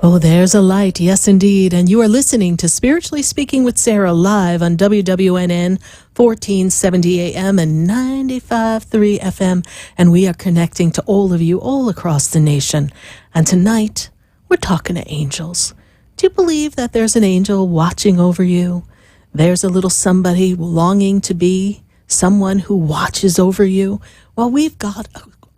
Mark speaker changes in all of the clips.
Speaker 1: Oh, there's a light. Yes, indeed. And you are listening to Spiritually Speaking with Sarah live on WWNN 1470 AM and 95.3 FM. And we are connecting to all of you all across the nation. And tonight, we're talking to angels. Do you believe that there's an angel watching over you? There's a little somebody longing to be someone who watches over you? Well, we've got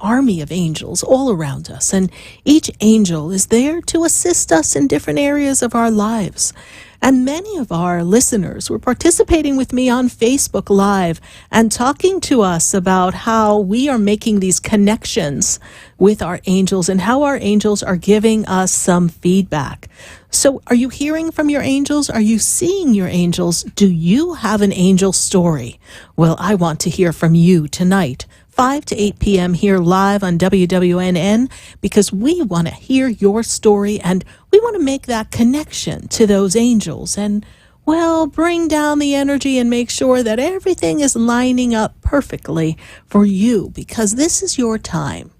Speaker 1: army of angels all around us, and each angel is there to assist us in different areas of our lives. And many of our listeners were participating with me on Facebook Live and talking to us about how we are making these connections with our angels and how our angels are giving us some feedback. So are you hearing from your angels? Are you seeing your angels? Do you have an angel story? Well, I want to hear from you tonight, 5 to 8 p.m. here live on WWNN, because we want to hear your story and we want to make that connection to those angels and, well, bring down the energy and make sure that everything is lining up perfectly for you, because this is your time.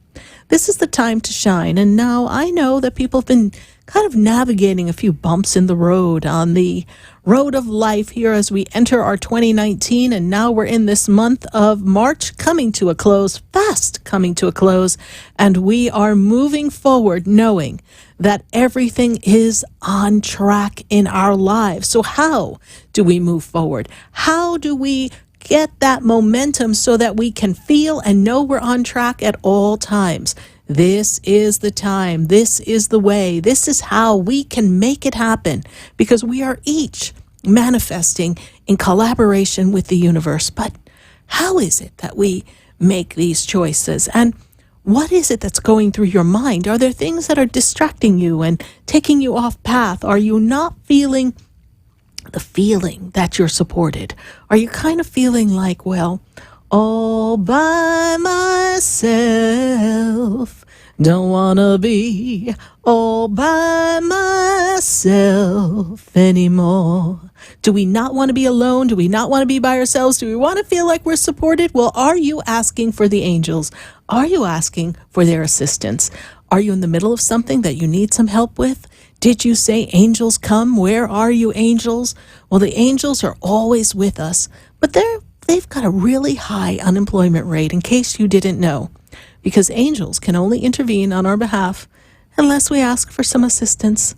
Speaker 1: This is the time to shine. And now I know that people have been kind of navigating a few bumps in the road on the road of life here as we enter our 2019. And now we're in this month of March coming to a close, fast coming to a close. And we are moving forward knowing that everything is on track in our lives. So how do we move forward? How do we get that momentum so that we can feel and know we're on track at all times? This is the time. This is the way. This is how we can make it happen, because we are each manifesting in collaboration with the universe. But how is it that we make these choices? And what is it that's going through your mind? Are there things that are distracting you and taking you off path? Are you not feeling the feeling that you're supported? Are you kind of feeling like, well, all by myself, don't wanna be all by myself anymore? Do we not want to be alone? Do we not want to be by ourselves? Do we want to feel like we're supported? Well, are you asking for the angels? Are you asking for their assistance? Are you in the middle of something that you need some help with? Did you say, angels come? Where are you, angels? Well, the angels are always with us, but they've got a really high unemployment rate, in case you didn't know, because angels can only intervene on our behalf unless we ask for some assistance.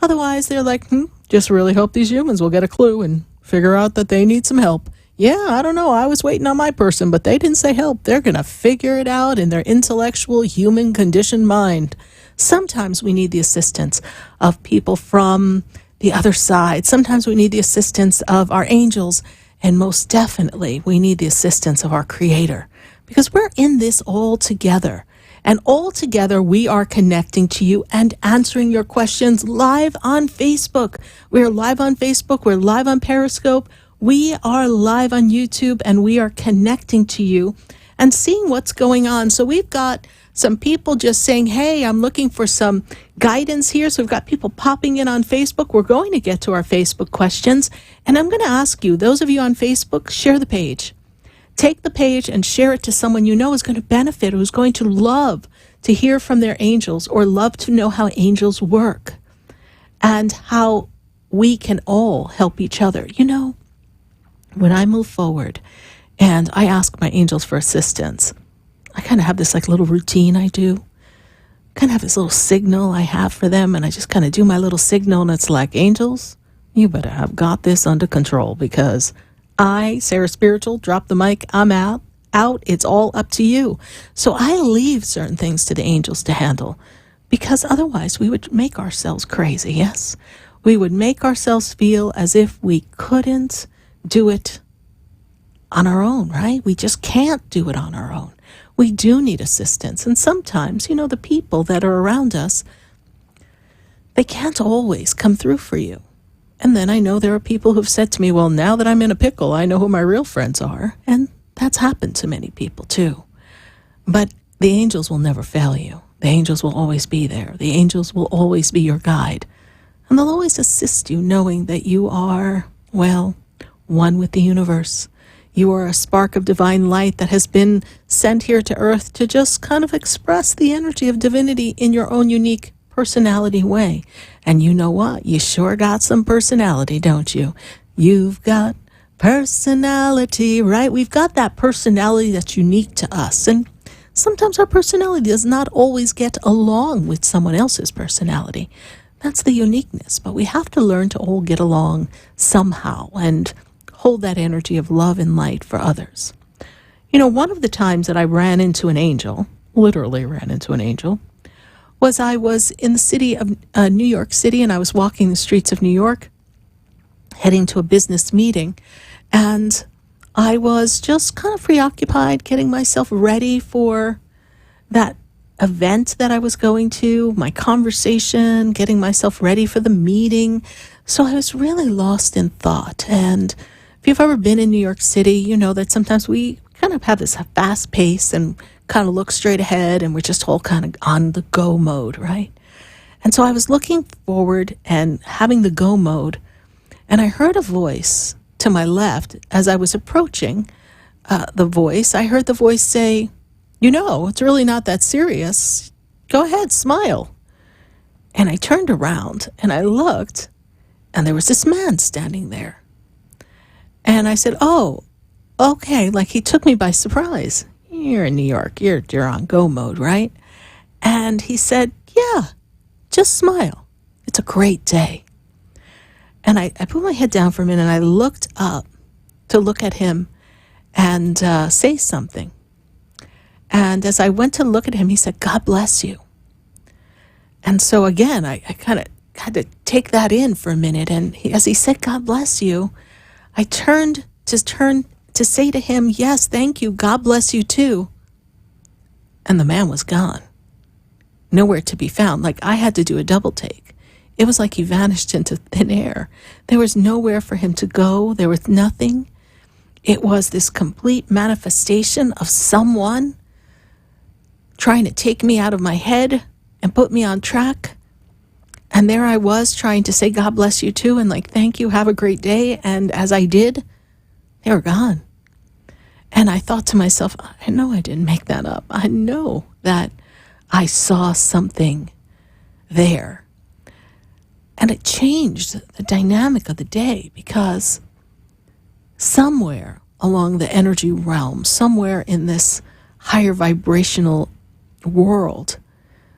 Speaker 1: Otherwise, they're like, just really hope these humans will get a clue and figure out that they need some help. Yeah, I don't know. I was waiting on my person, but they didn't say help. They're going to figure it out in their intellectual, human conditioned mind. Sometimes we need the assistance of people from the other side. Sometimes we need the assistance of our angels. And most definitely, we need the assistance of our Creator, because we're in this all together. And all together, we are connecting to you and answering your questions live on Facebook. We're live on Facebook. We're live on Periscope. We are live on YouTube, and we are connecting to you and seeing what's going on. So we've got some people just saying, hey, I'm looking for some guidance here. So we've got people popping in on Facebook. We're going to get to our Facebook questions. And I'm going to ask you, those of you on Facebook, share the page. Take the page and share it to someone you know is going to benefit, who's going to love to hear from their angels or love to know how angels work and how we can all help each other. You know, when I move forward and I ask my angels for assistance, I kind of have this like little routine I do. Kind of have this little signal I have for them, and I just kind of do my little signal, and it's like, angels, you better have got this under control, because I, Sarah Spiritual, drop the mic, I'm out, it's all up to you. So I leave certain things to the angels to handle, because otherwise we would make ourselves crazy, yes? We would make ourselves feel as if we couldn't do it on our own, right? We just can't do it on our own. We do need assistance. And sometimes, you know, the people that are around us, they can't always come through for you. And then I know there are people who've said to me, well, now that I'm in a pickle, I know who my real friends are. And that's happened to many people too. But the angels will never fail you. The angels will always be there. The angels will always be your guide. And they'll always assist you, knowing that you are, well, one with the universe. You are a spark of divine light that has been sent here to earth to just kind of express the energy of divinity in your own unique personality way. And you know what? You sure got some personality, don't you? You've got personality, right? We've got that personality that's unique to us. And sometimes our personality does not always get along with someone else's personality. That's the uniqueness. But we have to learn to all get along somehow and hold that energy of love and light for others. You know, one of the times that I ran into an angel, literally ran into an angel, was I was in the city of New York City, and I was walking the streets of New York, heading to a business meeting, and I was just kind of preoccupied, getting myself ready for that event that I was going to, my conversation, getting myself ready for the meeting. So I was really lost in thought. And if you've ever been in New York City, you know that sometimes we kind of have this fast pace and kind of look straight ahead, and we're just all kind of on the go mode, right? And so I was looking forward and having the go mode, and I heard a voice to my left as I was approaching the voice. I heard the voice say, you know, it's really not that serious. Go ahead, smile. And I turned around and I looked, and there was this man standing there. And I said, oh, okay, like he took me by surprise. You're in New York, you're on go mode, right? And he said, yeah, just smile. It's a great day. And I put my head down for a minute, and I looked up to look at him and say something. And as I went to look at him, he said, God bless you. And so again, I kind of had to take that in for a minute. And as he said, God bless you, I turned to say to him, yes, thank you, God bless you too. And the man was gone. Nowhere to be found. Like I had to do a double take. It was like he vanished into thin air. There was nowhere for him to go. There was nothing. It was this complete manifestation of someone trying to take me out of my head and put me on track. And there I was trying to say, God bless you too, and like, thank you, have a great day. And as I did, they were gone. And I thought to myself, I know I didn't make that up. I know that I saw something there. And it changed the dynamic of the day, because somewhere along the energy realm, somewhere in this higher vibrational world,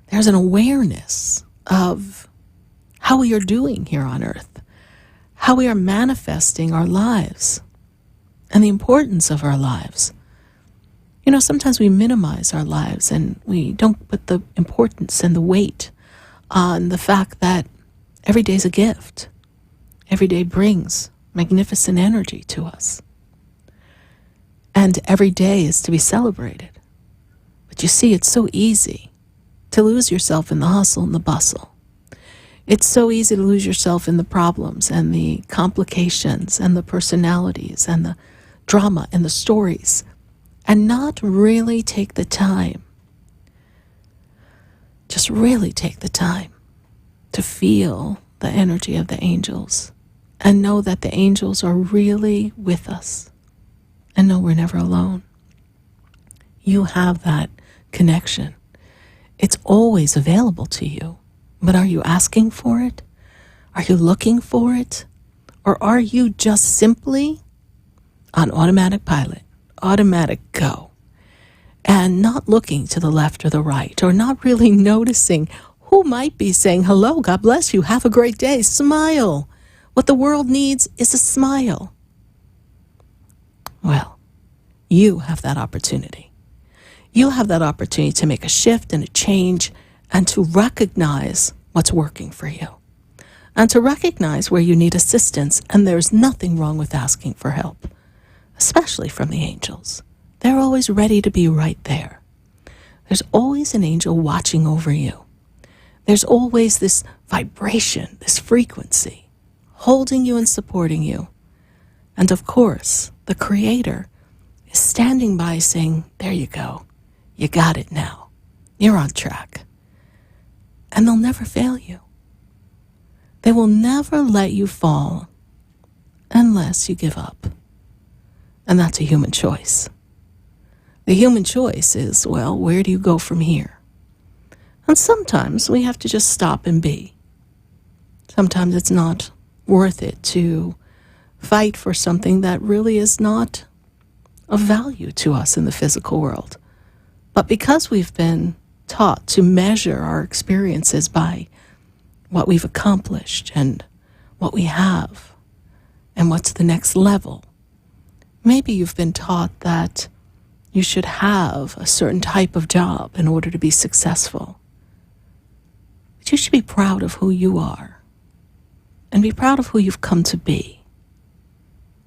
Speaker 1: there's an awareness of how we are doing here on earth, how we are manifesting our lives, and the importance of our lives. You know, sometimes we minimize our lives and we don't put the importance and the weight on the fact that every day is a gift. Every day brings magnificent energy to us. And every day is to be celebrated. But you see, it's so easy to lose yourself in the hustle and the bustle. It's so easy to lose yourself in the problems and the complications and the personalities and the drama and the stories, and not really take the time, just really take the time to feel the energy of the angels and know that the angels are really with us and know we're never alone. You have that connection. It's always available to you, but are you asking for it? Are you looking for it? Or are you just simply on automatic pilot, automatic go, and not looking to the left or the right, or not really noticing who might be saying, hello, God bless you, have a great day, smile. What the world needs is a smile. Well, you have that opportunity. You have that opportunity to make a shift and a change, and to recognize what's working for you, and to recognize where you need assistance. And there's nothing wrong with asking for help, especially from the angels. They're always ready to be right there. There's always an angel watching over you. There's always this vibration, this frequency, holding you and supporting you. And of course, the Creator is standing by saying, there you go. You got it now. You're on track. And they'll never fail you. They will never let you fall unless you give up. And that's a human choice. The human choice is, well, where do you go from here? And sometimes we have to just stop and be. Sometimes it's not worth it to fight for something that really is not of value to us in the physical world. But because we've been taught to measure our experiences by what we've accomplished and what we have and what's the next level, maybe you've been taught that you should have a certain type of job in order to be successful. But you should be proud of who you are and be proud of who you've come to be.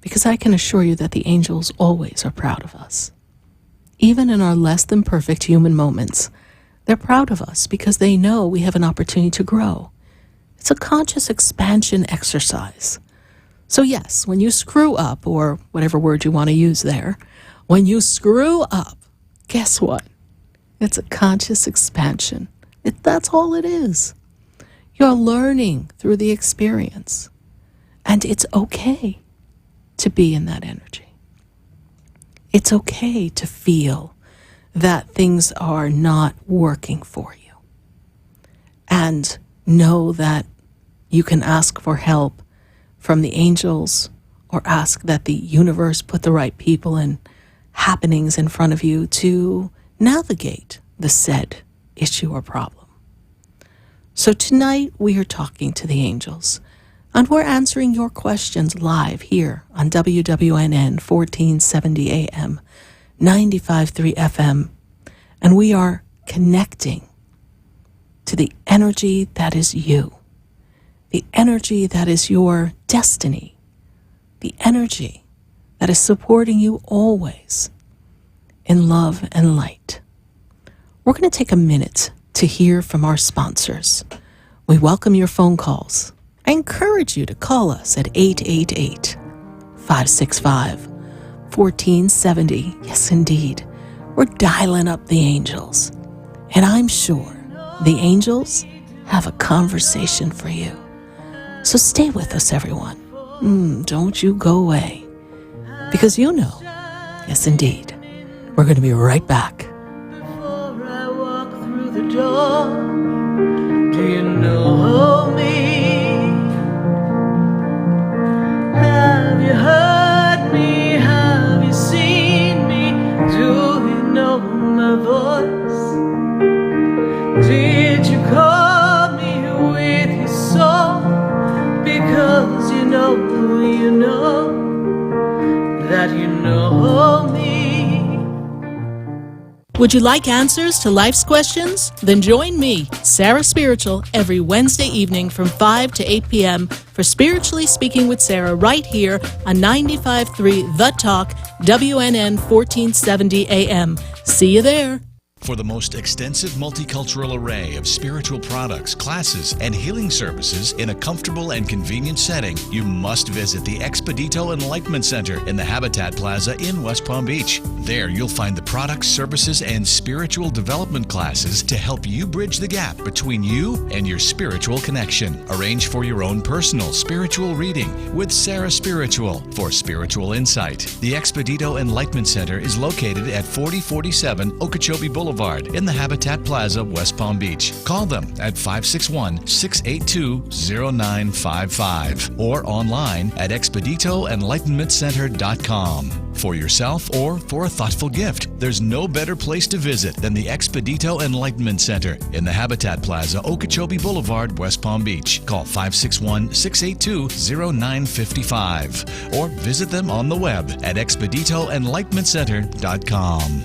Speaker 1: Because I can assure you that the angels always are proud of us. Even in our less than perfect human moments, they're proud of us because they know we have an opportunity to grow. It's a conscious expansion exercise. So yes, when you screw up, or whatever word you want to use there, when you screw up, guess what? It's a conscious expansion. That's all it is. You're learning through the experience. And it's okay to be in that energy. It's okay to feel that things are not working for you. And know that you can ask for help from the angels, or ask that the universe put the right people and happenings in front of you to navigate the said issue or problem. So tonight we are talking to the angels, and we're answering your questions live here on WWNN 1470 AM, 95.3 FM, and we are connecting to the energy that is you, the energy that is your destiny, the energy that is supporting you always in love and light. We're going to take a minute to hear from our sponsors. We welcome your phone calls. I encourage you to call us at 888-565-1470. Yes, indeed. We're dialing up the angels. And I'm sure the angels have a conversation for you. So stay with us, everyone. Don't you go away. Because you know, yes, indeed, we're going to be right back.
Speaker 2: Before I walk through the door, do you know me? Have you heard me? Have you seen me? Do you know my voice? Did you call me with your soul? Because you know that you know me.
Speaker 1: Would you like answers to life's questions? Then join me, Sarah Spiritual, every Wednesday evening from 5 to 8 p.m. for Spiritually Speaking with Sarah right here on 95.3 The Talk, WNN 1470 AM. See you there.
Speaker 3: For the most extensive multicultural array of spiritual products, classes, and healing services in a comfortable and convenient setting, you must visit the Expedito Enlightenment Center in the Habitat Plaza in West Palm Beach. There you'll find the products, services, and spiritual development classes to help you bridge the gap between you and your spiritual connection. Arrange for your own personal spiritual reading with SarahSpiritual for spiritual insight. The Expedito Enlightenment Center is located at 4047 Okeechobee Boulevard in the Habitat Plaza, West Palm Beach. Call them at 561-682-0955 or online at expeditoenlightenmentcenter.com. For yourself or for a thoughtful gift, there's no better place to visit than the Expedito Enlightenment Center in the Habitat Plaza, Okeechobee Boulevard, West Palm Beach. Call 561-682-0955 or visit them on the web at expeditoenlightenmentcenter.com.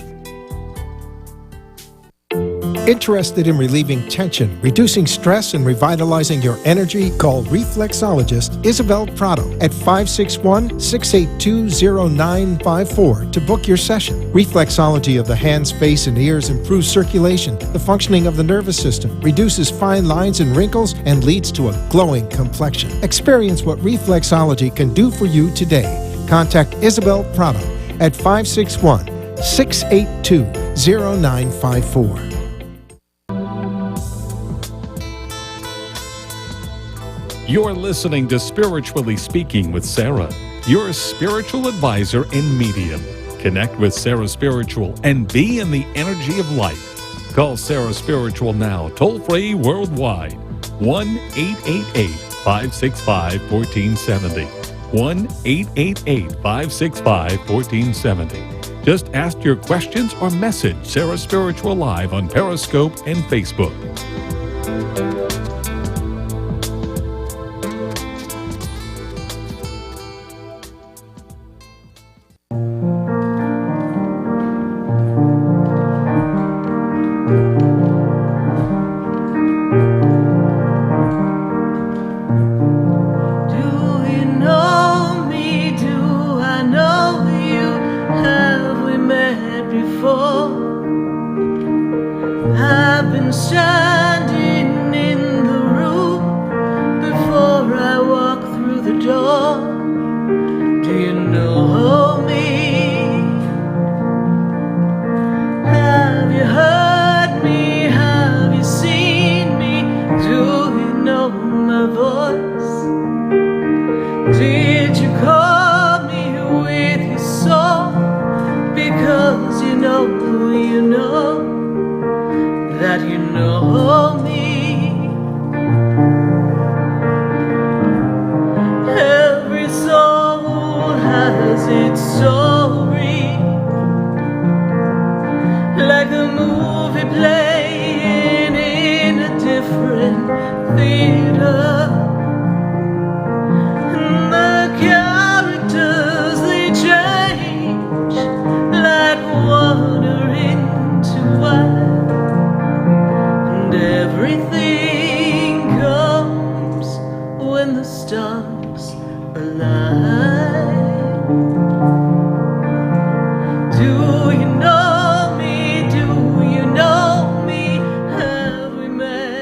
Speaker 4: Interested in relieving tension, reducing stress, and revitalizing your energy? Call reflexologist Isabel Prado at 561-682-0954 to book your session. Reflexology of the hands, face, and ears improves circulation, the functioning of the nervous system, reduces fine lines and wrinkles, and leads to a glowing complexion. Experience what reflexology can do for you today. Contact Isabel Prado at 561-682-0954.
Speaker 5: You're listening to Spiritually Speaking with Sarah, your spiritual advisor and medium. Connect with Sarah Spiritual and be in the energy of life. Call Sarah Spiritual now, toll-free worldwide. 1-888-565-1470. 1-888-565-1470. Just ask your questions or message Sarah Spiritual live on Periscope and Facebook.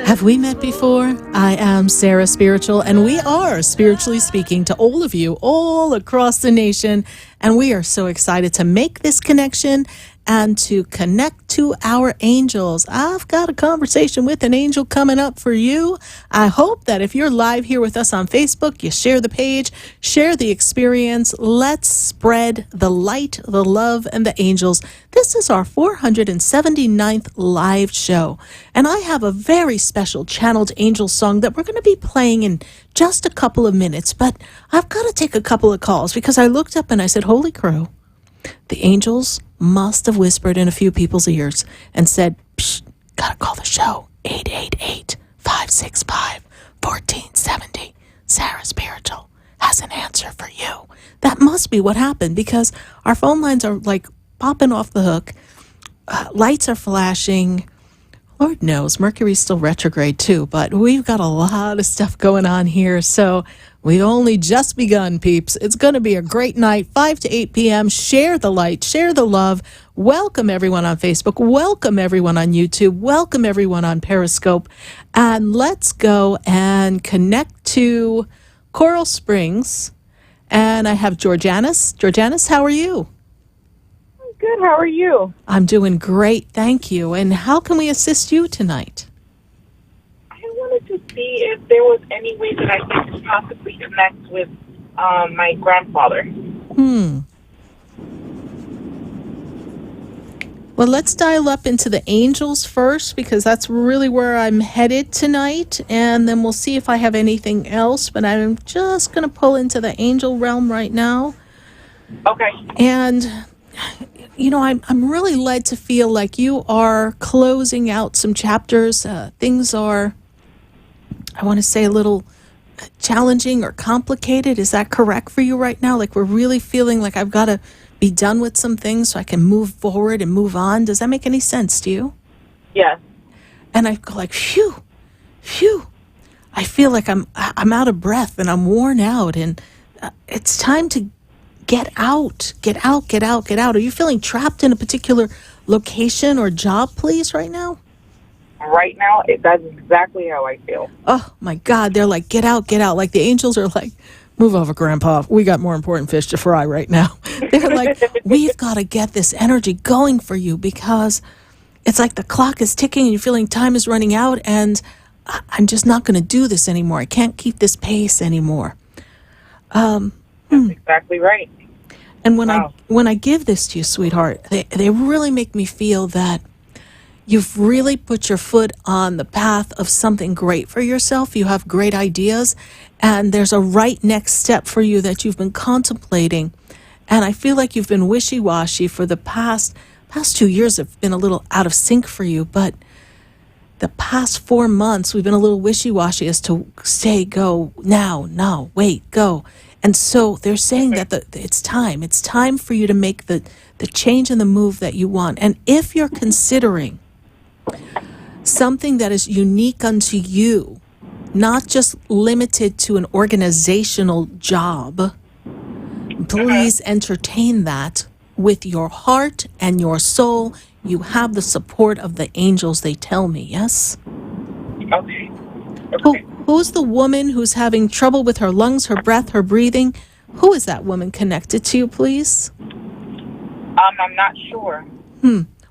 Speaker 1: Have we met before? I am Sarah Spiritual, and we are spiritually speaking to all of you all across the nation. And we are so excited to make this connection and to connect to our angels. I've got a conversation with an angel coming up for you. I hope that if you're live here with us on Facebook, you share the page, share the experience. Let's spread the light, the love, and the angels. This is our 479th live show. And I have a very special channeled angel song that we're going to be playing in just a couple of minutes. But I've got to take a couple of calls because I looked up and I said, holy crow, the angels must have whispered in a few people's ears and said, psh, gotta call the show, 888-565-1470. Sarah Spiritual has an answer for you. That must be what happened because our phone lines are like popping off the hook. Lights are flashing. Lord knows, Mercury's still retrograde too, but we've got a lot of stuff going on here. So we've only just begun, peeps. It's going to be a great night, 5 to 8 p.m. Share the light, share the love. Welcome everyone on Facebook. Welcome everyone on YouTube. Welcome everyone on Periscope. And let's go and connect to Coral Springs. And I have Georgianis. Georgianis, how are you?
Speaker 6: Good. How are you?
Speaker 1: I'm doing great. Thank you. And how can we assist you tonight?
Speaker 6: I wanted to see if there was any way that I could possibly connect with my grandfather.
Speaker 1: Well, let's dial up into the angels first because that's really where I'm headed tonight. And then we'll see if I have anything else. But I'm just going to pull into the angel realm right now.
Speaker 6: Okay.
Speaker 1: And you know, I'm really led to feel like you are closing out some chapters. Things are, I want to say, a little challenging or complicated. Is that correct for you right now? Like we're really feeling like I've got to be done with some things so I can move forward and move on. Does that make any sense to you?
Speaker 6: Yes.
Speaker 1: And I go like, phew. I feel like I'm out of breath and I'm worn out and it's time to get out. Are you feeling trapped in a particular location or job, please, right now?
Speaker 6: Right now, that's exactly how I feel.
Speaker 1: Oh, my God. They're like, get out. Like the angels are like, move over, Grandpa. We got more important fish to fry right now. They're like, we've got to get this energy going for you because it's like the clock is ticking and you're feeling time is running out and I'm just not going to do this anymore. I can't keep this pace anymore.
Speaker 6: That's exactly right.
Speaker 1: And when I give this to you, sweetheart, they really make me feel that You've really put your foot on the path of something great for yourself. You have great ideas, and there's a right next step for you that you've been contemplating. And I feel like you've been wishy-washy for the past 2 years have been a little out of sync for you, but the past 4 months, we've been a little wishy-washy as to say, go, now, no, wait, go. And so they're saying that it's time for you to make the change and the move that you want. And if you're considering something that is unique unto you, not just limited to an organizational job, please entertain that with your heart and your soul. You have the support of the angels, they tell me, yes?
Speaker 6: Okay.
Speaker 1: Who's the woman who's having trouble with her lungs, her breath, her breathing? Who is that woman connected to you, please?
Speaker 6: I'm not sure.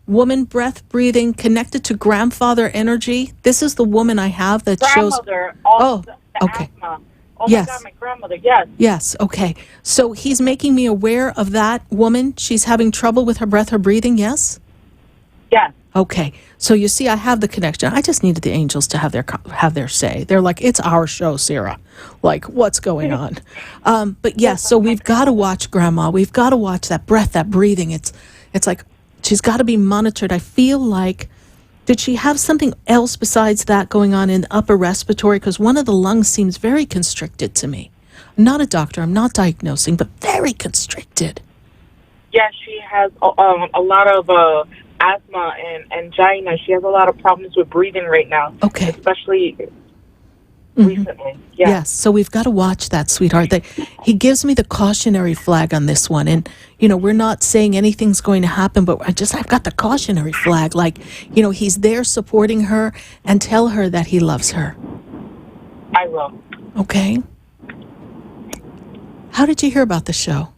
Speaker 1: Woman, breath, breathing, connected to grandfather energy. This is the woman I have that shows...
Speaker 6: Grandmother.
Speaker 1: Okay.
Speaker 6: Asthma. Oh,
Speaker 1: Yes.
Speaker 6: my God, my grandmother, yes.
Speaker 1: Yes, okay. So he's making me aware of that woman. She's having trouble with her breath, her breathing, yes?
Speaker 6: Yes.
Speaker 1: Okay. So you see, I have the connection. I just needed the angels to have their say. They're like, it's our show, Sarah. Like, what's going on? But yes, so we've got to watch Grandma. We've got to watch that breath, that breathing. It's like she's got to be monitored. I feel like, did she have something else besides that going on in upper respiratory? Because one of the lungs seems very constricted to me. I'm not a doctor. I'm not diagnosing, but very constricted.
Speaker 6: Yes, she has a lot of asthma and angina. She has a lot of problems with breathing right now.
Speaker 1: Okay.
Speaker 6: Especially recently. Yeah.
Speaker 1: Yes, so we've got to watch that, sweetheart. He gives me the cautionary flag on this one. And, we're not saying anything's going to happen, but I've got the cautionary flag. Like, he's there supporting her, and tell her that he loves her.
Speaker 6: I will.
Speaker 1: Okay. How did you hear about the show?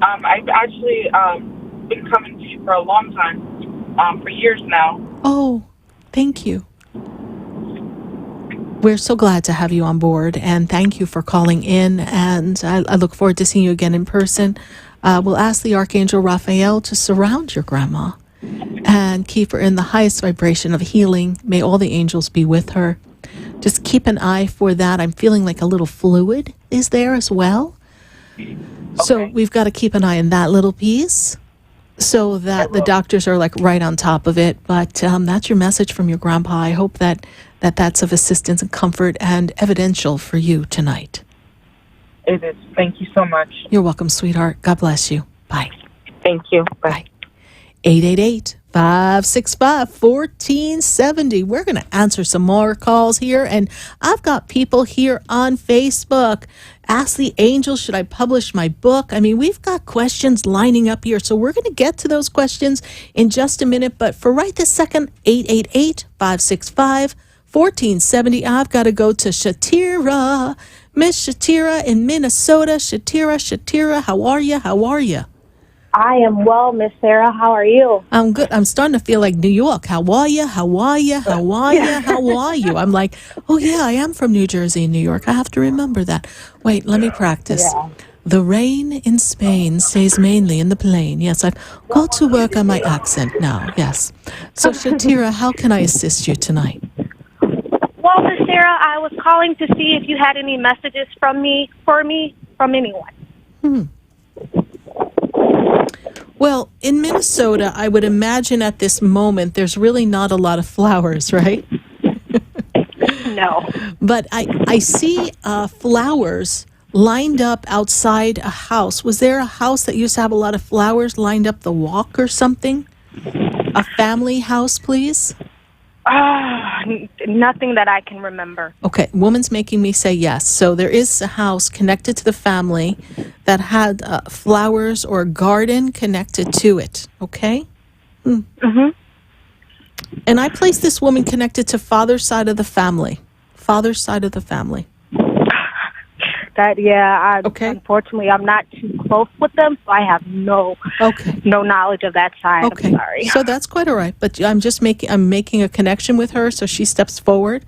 Speaker 6: I've actually been coming to you for a long time, for years now.
Speaker 1: Oh, thank you. We're so glad to have you on board, and thank you for calling in, and I look forward to seeing you again in person. We'll ask the Archangel Raphael to surround your grandma and keep her in the highest vibration of healing. May all the angels be with her. Just keep an eye for that. I'm feeling like a little fluid is there as well. Okay. So we've got to keep an eye on that little piece so that the doctors are like right on top of it. But that's your message from your grandpa. I hope that's of assistance and comfort and evidential for you tonight.
Speaker 6: It is. Thank you so much.
Speaker 1: You're welcome, sweetheart. God bless you. Bye.
Speaker 6: Thank you. Bye.
Speaker 1: 888-565-1470. We're going to answer some more calls here. And I've got people here on Facebook. Ask the angels, should I publish my book? I mean, we've got questions lining up here. So we're going to get to those questions in just a minute. But for right this second, 888-565-1470. I've got to go to Shatira. Miss Shatira in Minnesota. Shatira, how are you?
Speaker 7: I am well, Miss Sarah. How are you?
Speaker 1: I'm good. I'm starting to feel like New York. How are you? I'm like, oh, yeah, I am from New Jersey and New York. I have to remember that. Wait, let me practice. Yeah. The rain in Spain stays mainly in the plain. Yes, I've got to work on my accent now. Yes. So, Shatira, how can I assist you tonight?
Speaker 7: Well, Miss Sarah, I was calling to see if you had any messages for me, from anyone.
Speaker 1: Well, in Minnesota, I would imagine at this moment, there's really not a lot of flowers, right?
Speaker 7: No.
Speaker 1: But I see flowers lined up outside a house. Was there a house that used to have a lot of flowers lined up the walk or something? A family house, please?
Speaker 7: Nothing that I can remember.
Speaker 1: Okay, woman's making me say yes. So there is a house connected to the family that had flowers or a garden connected to it, okay?
Speaker 7: Mm-hmm.
Speaker 1: And I place this woman connected to father's side of the family. Okay.
Speaker 7: Unfortunately, I'm not too close with them, so I have no knowledge of that side.
Speaker 1: Okay.
Speaker 7: I'm sorry.
Speaker 1: So that's quite all right. But I'm making a connection with her, so she steps forward.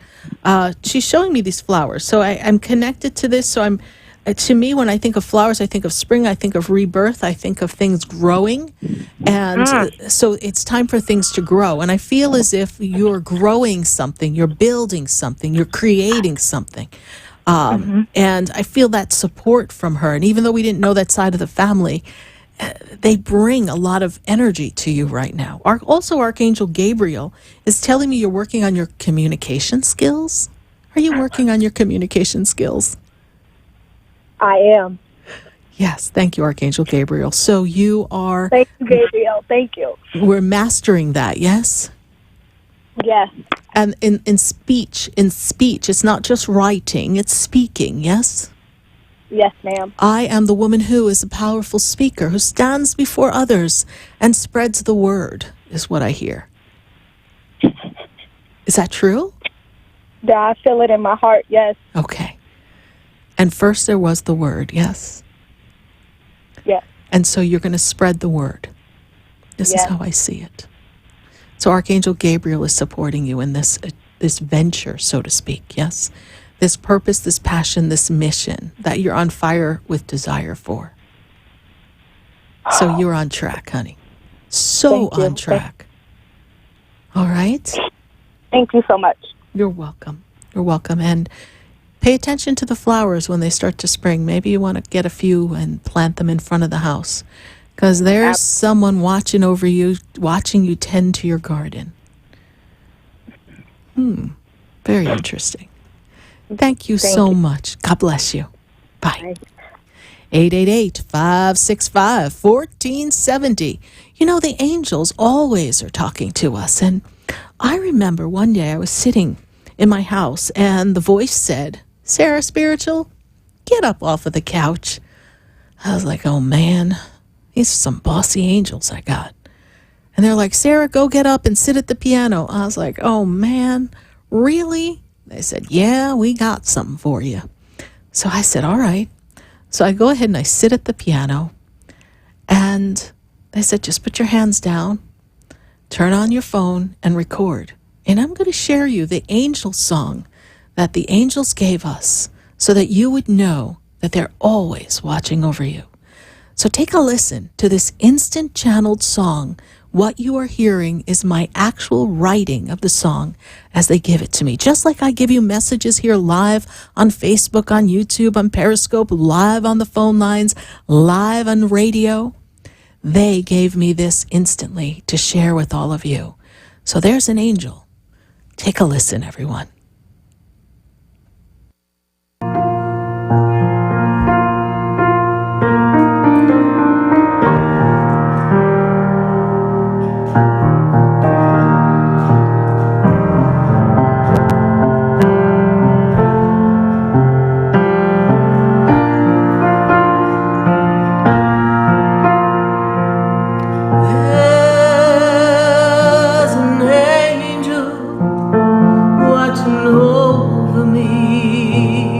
Speaker 1: She's showing me these flowers. So I'm connected to this, so To me, when I think of flowers, I think of spring, I think of rebirth, I think of things growing. And so it's time for things to grow. And I feel as if you're growing something, you're building something, you're creating something. And I feel that support from her. And even though we didn't know that side of the family, they bring a lot of energy to you right now. Also, Archangel Gabriel is telling me you're working on your communication skills. Are you working on your communication skills?
Speaker 8: I am.
Speaker 1: Yes, thank you, Archangel Gabriel. So you are...
Speaker 8: Thank you, Gabriel. Thank you.
Speaker 1: We're mastering that, yes?
Speaker 8: Yes.
Speaker 1: And in speech, it's not just writing, it's speaking, yes?
Speaker 8: Yes, ma'am.
Speaker 1: I am the woman who is a powerful speaker, who stands before others and spreads the word, is what I hear. Is that true?
Speaker 8: Yeah, I feel it in my heart, yes.
Speaker 1: Okay. And first there was the word, yes?
Speaker 8: Yes.
Speaker 1: And so you're going to spread the word. This is how I see it. So Archangel Gabriel is supporting you in this venture, so to speak, yes? This purpose, this passion, this mission that you're on fire with desire for. So you're on track, honey. So on track. All right?
Speaker 8: Thank you so much.
Speaker 1: You're welcome. You're welcome. And pay attention to the flowers when they start to spring. Maybe you want to get a few and plant them in front of the house. Because there's someone watching over you, watching you tend to your garden. Very interesting. Thank you so much. God bless you. Bye. 888-565-1470. You know, the angels always are talking to us. And I remember one day I was sitting in my house and the voice said, "SarahSpiritual, get up off of the couch." I was like, oh man, these are some bossy angels I got. And they're like, "Sarah, go get up and sit at the piano." I was like, oh man, really? They said, "Yeah, we got something for you." So I said, all right. So I go ahead and I sit at the piano. And they said, just put your hands down, turn on your phone, and record. And I'm going to share you the angel song that the angels gave us so that you would know that they're always watching over you. So take a listen to this instant channeled song. What you are hearing is my actual writing of the song as they give it to me. Just like I give you messages here live on Facebook, on YouTube, on Periscope, live on the phone lines, live on radio, they gave me this instantly to share with all of you. So there's an angel. Take a listen, everyone.
Speaker 2: There's an angel watching over me.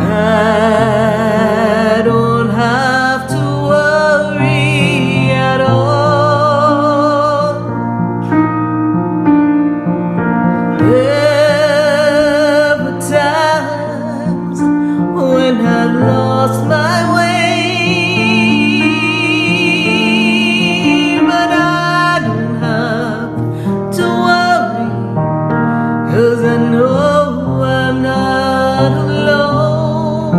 Speaker 2: I don't have to worry at all. There were times when I lost my way, but I don't have to worry, 'cause I know I'm not alone.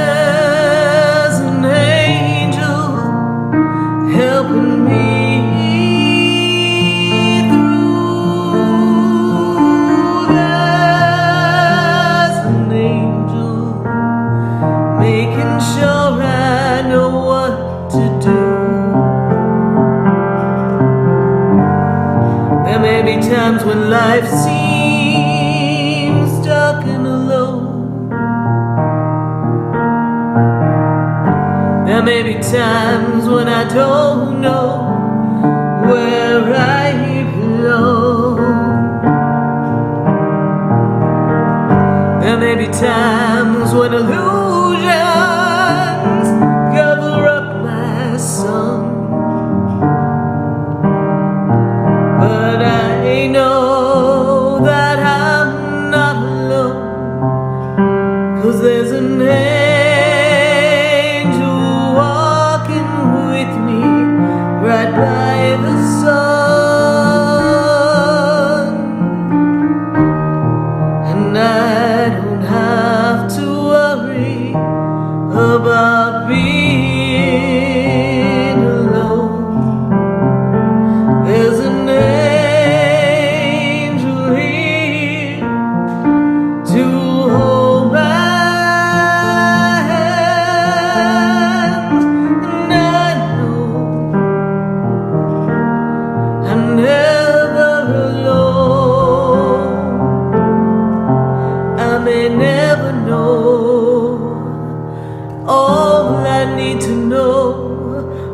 Speaker 2: There's an angel helping me through. There's an angel making sure I know what to do. There may be times when life seems dark and alone. There may be times when I don't know where I belong. There may be times when illusions cover up my sun, but I know that I'm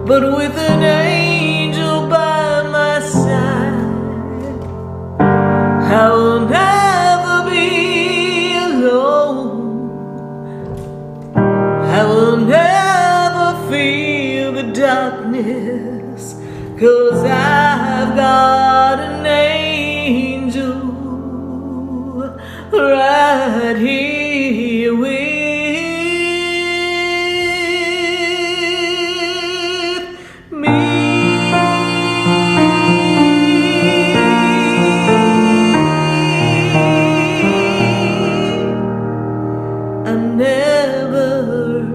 Speaker 2: but with an angel by my side, I will never be alone. I will never feel the darkness, 'cause I've got an angel right here with me. I'm never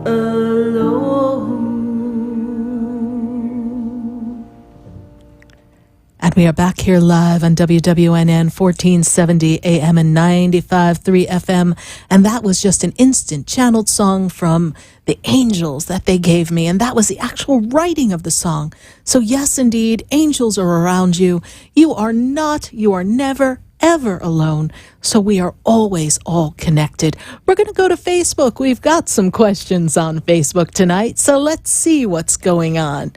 Speaker 2: alone.
Speaker 1: And we are back here live on WWNN 1470 AM and 95.3 FM. And that was just an instant channeled song from the angels that they gave me. And that was the actual writing of the song. So yes, indeed, angels are around you. You are never, ever alone. So we are always all connected. We're going to go to Facebook. We've got some questions on Facebook tonight. So let's see what's going on.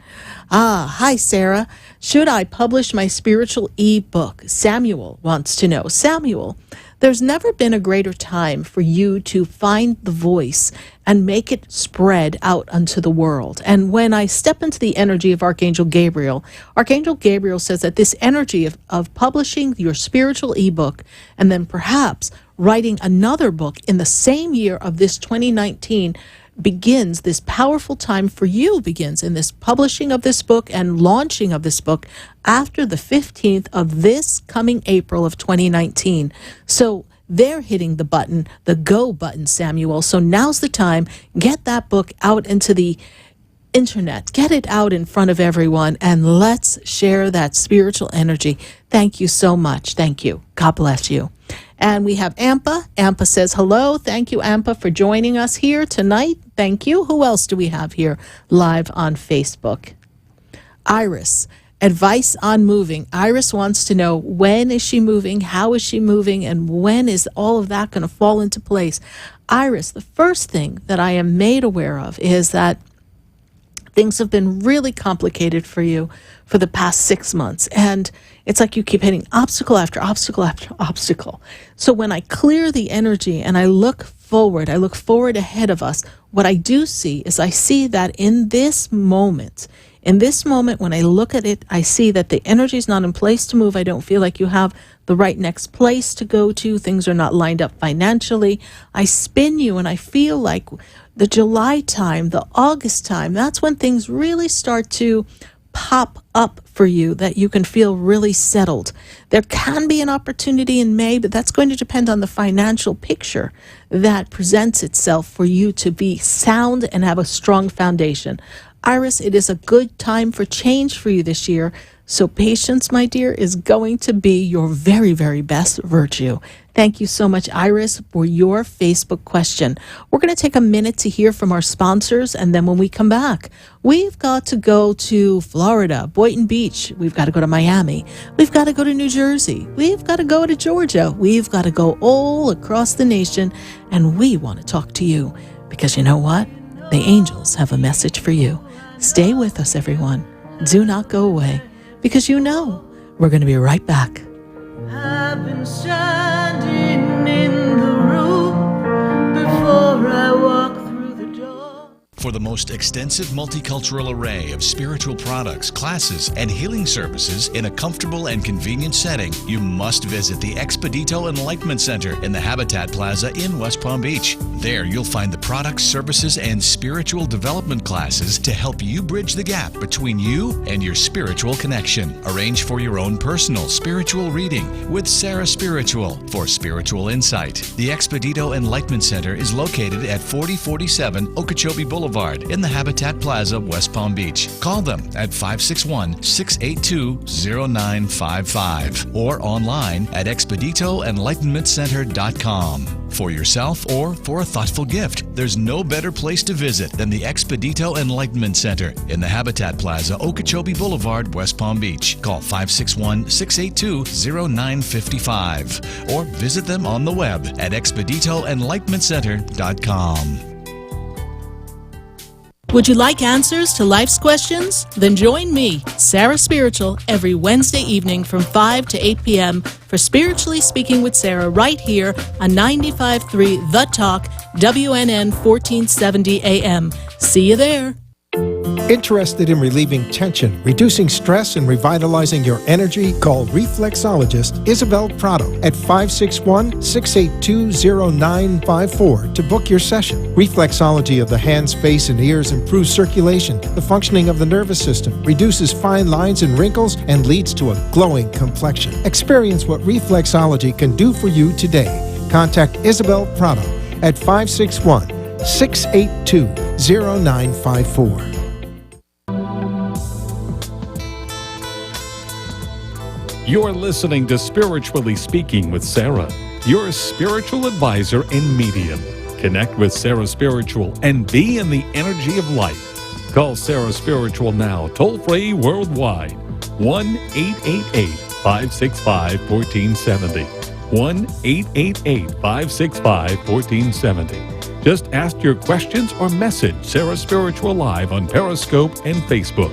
Speaker 1: Hi, Sarah. Should I publish my spiritual e-book? Samuel wants to know. Samuel, there's never been a greater time for you to find the voice and make it spread out unto the world. And when I step into the energy of Archangel Gabriel says that this energy of publishing your spiritual e-book and then perhaps writing another book in the same year of this 2019 begins, this powerful time for you begins in this publishing of this book and launching of this book after the 15th of this coming April of 2019. So they're hitting the button, the go button, Samuel. So now's the time. Get that book out into the internet. Get it out in front of everyone and let's share that spiritual energy. Thank you so much. Thank you. God bless you. And we have Ampa. Ampa says, hello. Thank you, Ampa, for joining us here tonight. Thank you. Who else do we have here live on Facebook? Iris, advice on moving. Iris wants to know, when is she moving? How is she moving? And when is all of that going to fall into place? Iris, the first thing that I am made aware of is that things have been really complicated for you for the past 6 months. And it's like you keep hitting obstacle after obstacle after obstacle. So when I clear the energy and I look forward ahead of us, what I do see is I see that in this moment, when I look at it, I see that the energy is not in place to move. I don't feel like you have the right next place to go to. Things are not lined up financially. I spin you and I feel like the July time, the August time, that's when things really start to pop up for you, that you can feel really settled. There can be an opportunity in May, but that's going to depend on the financial picture that presents itself for you to be sound and have a strong foundation. Iris, it is a good time for change for you this year. So patience, my dear, is going to be your very, very best virtue. Thank you so much, Iris, for your Facebook question. We're going to take a minute to hear from our sponsors, and then when we come back, we've got to go to Florida, Boynton Beach. We've got to go to Miami. We've got to go to New Jersey. We've got to go to Georgia. We've got to go all across the nation, and we want to talk to you because you know what? The angels have a message for you. Stay with us, everyone. Do not go away, because you know we're going to be right back.
Speaker 2: I've been standing in the room before I walk through the door.
Speaker 3: For the most extensive multicultural array of spiritual products, classes, and healing services in a comfortable and convenient setting, you must visit the Expedito Enlightenment Center in the Habitat Plaza in West Palm Beach. There you'll find the products, services, and spiritual development classes to help you bridge the gap between you and your spiritual connection. Arrange for your own personal spiritual reading with SarahSpiritual for spiritual insight. The Expedito Enlightenment Center is located at 4047 Okeechobee Boulevard in the Habitat Plaza, West Palm Beach. Call them at 561-682-0955 or online at expeditoenlightenmentcenter.com. For yourself or for a thoughtful gift, there's no better place to visit than the Expedito Enlightenment Center in the Habitat Plaza, Okeechobee Boulevard, West Palm Beach. Call 561-682-0955 or visit them on the web at expeditoenlightenmentcenter.com.
Speaker 1: Would you like answers to life's questions? Then join me, Sarah Spiritual, every Wednesday evening from 5 to 8 p.m. for Spiritually Speaking with Sarah right here on 95.3 The Talk, WNN 1470 AM. See you there.
Speaker 4: Interested in relieving tension, reducing stress, and revitalizing your energy? Call reflexologist Isabel Prado at 561-682-0954 to book your session. Reflexology of the hands, face, and ears improves circulation, the functioning of the nervous system, reduces fine lines and wrinkles, and leads to a glowing complexion. Experience what reflexology can do for you today. Contact Isabel Prado at 561-682-0954.
Speaker 5: You're listening to Spiritually Speaking with Sarah, your spiritual advisor and medium. Connect with Sarah Spiritual and be in the energy of light. Call Sarah Spiritual now, toll-free worldwide. 1-888-565-1470. 1-888-565-1470. Just ask your questions or message Sarah Spiritual live on Periscope and Facebook.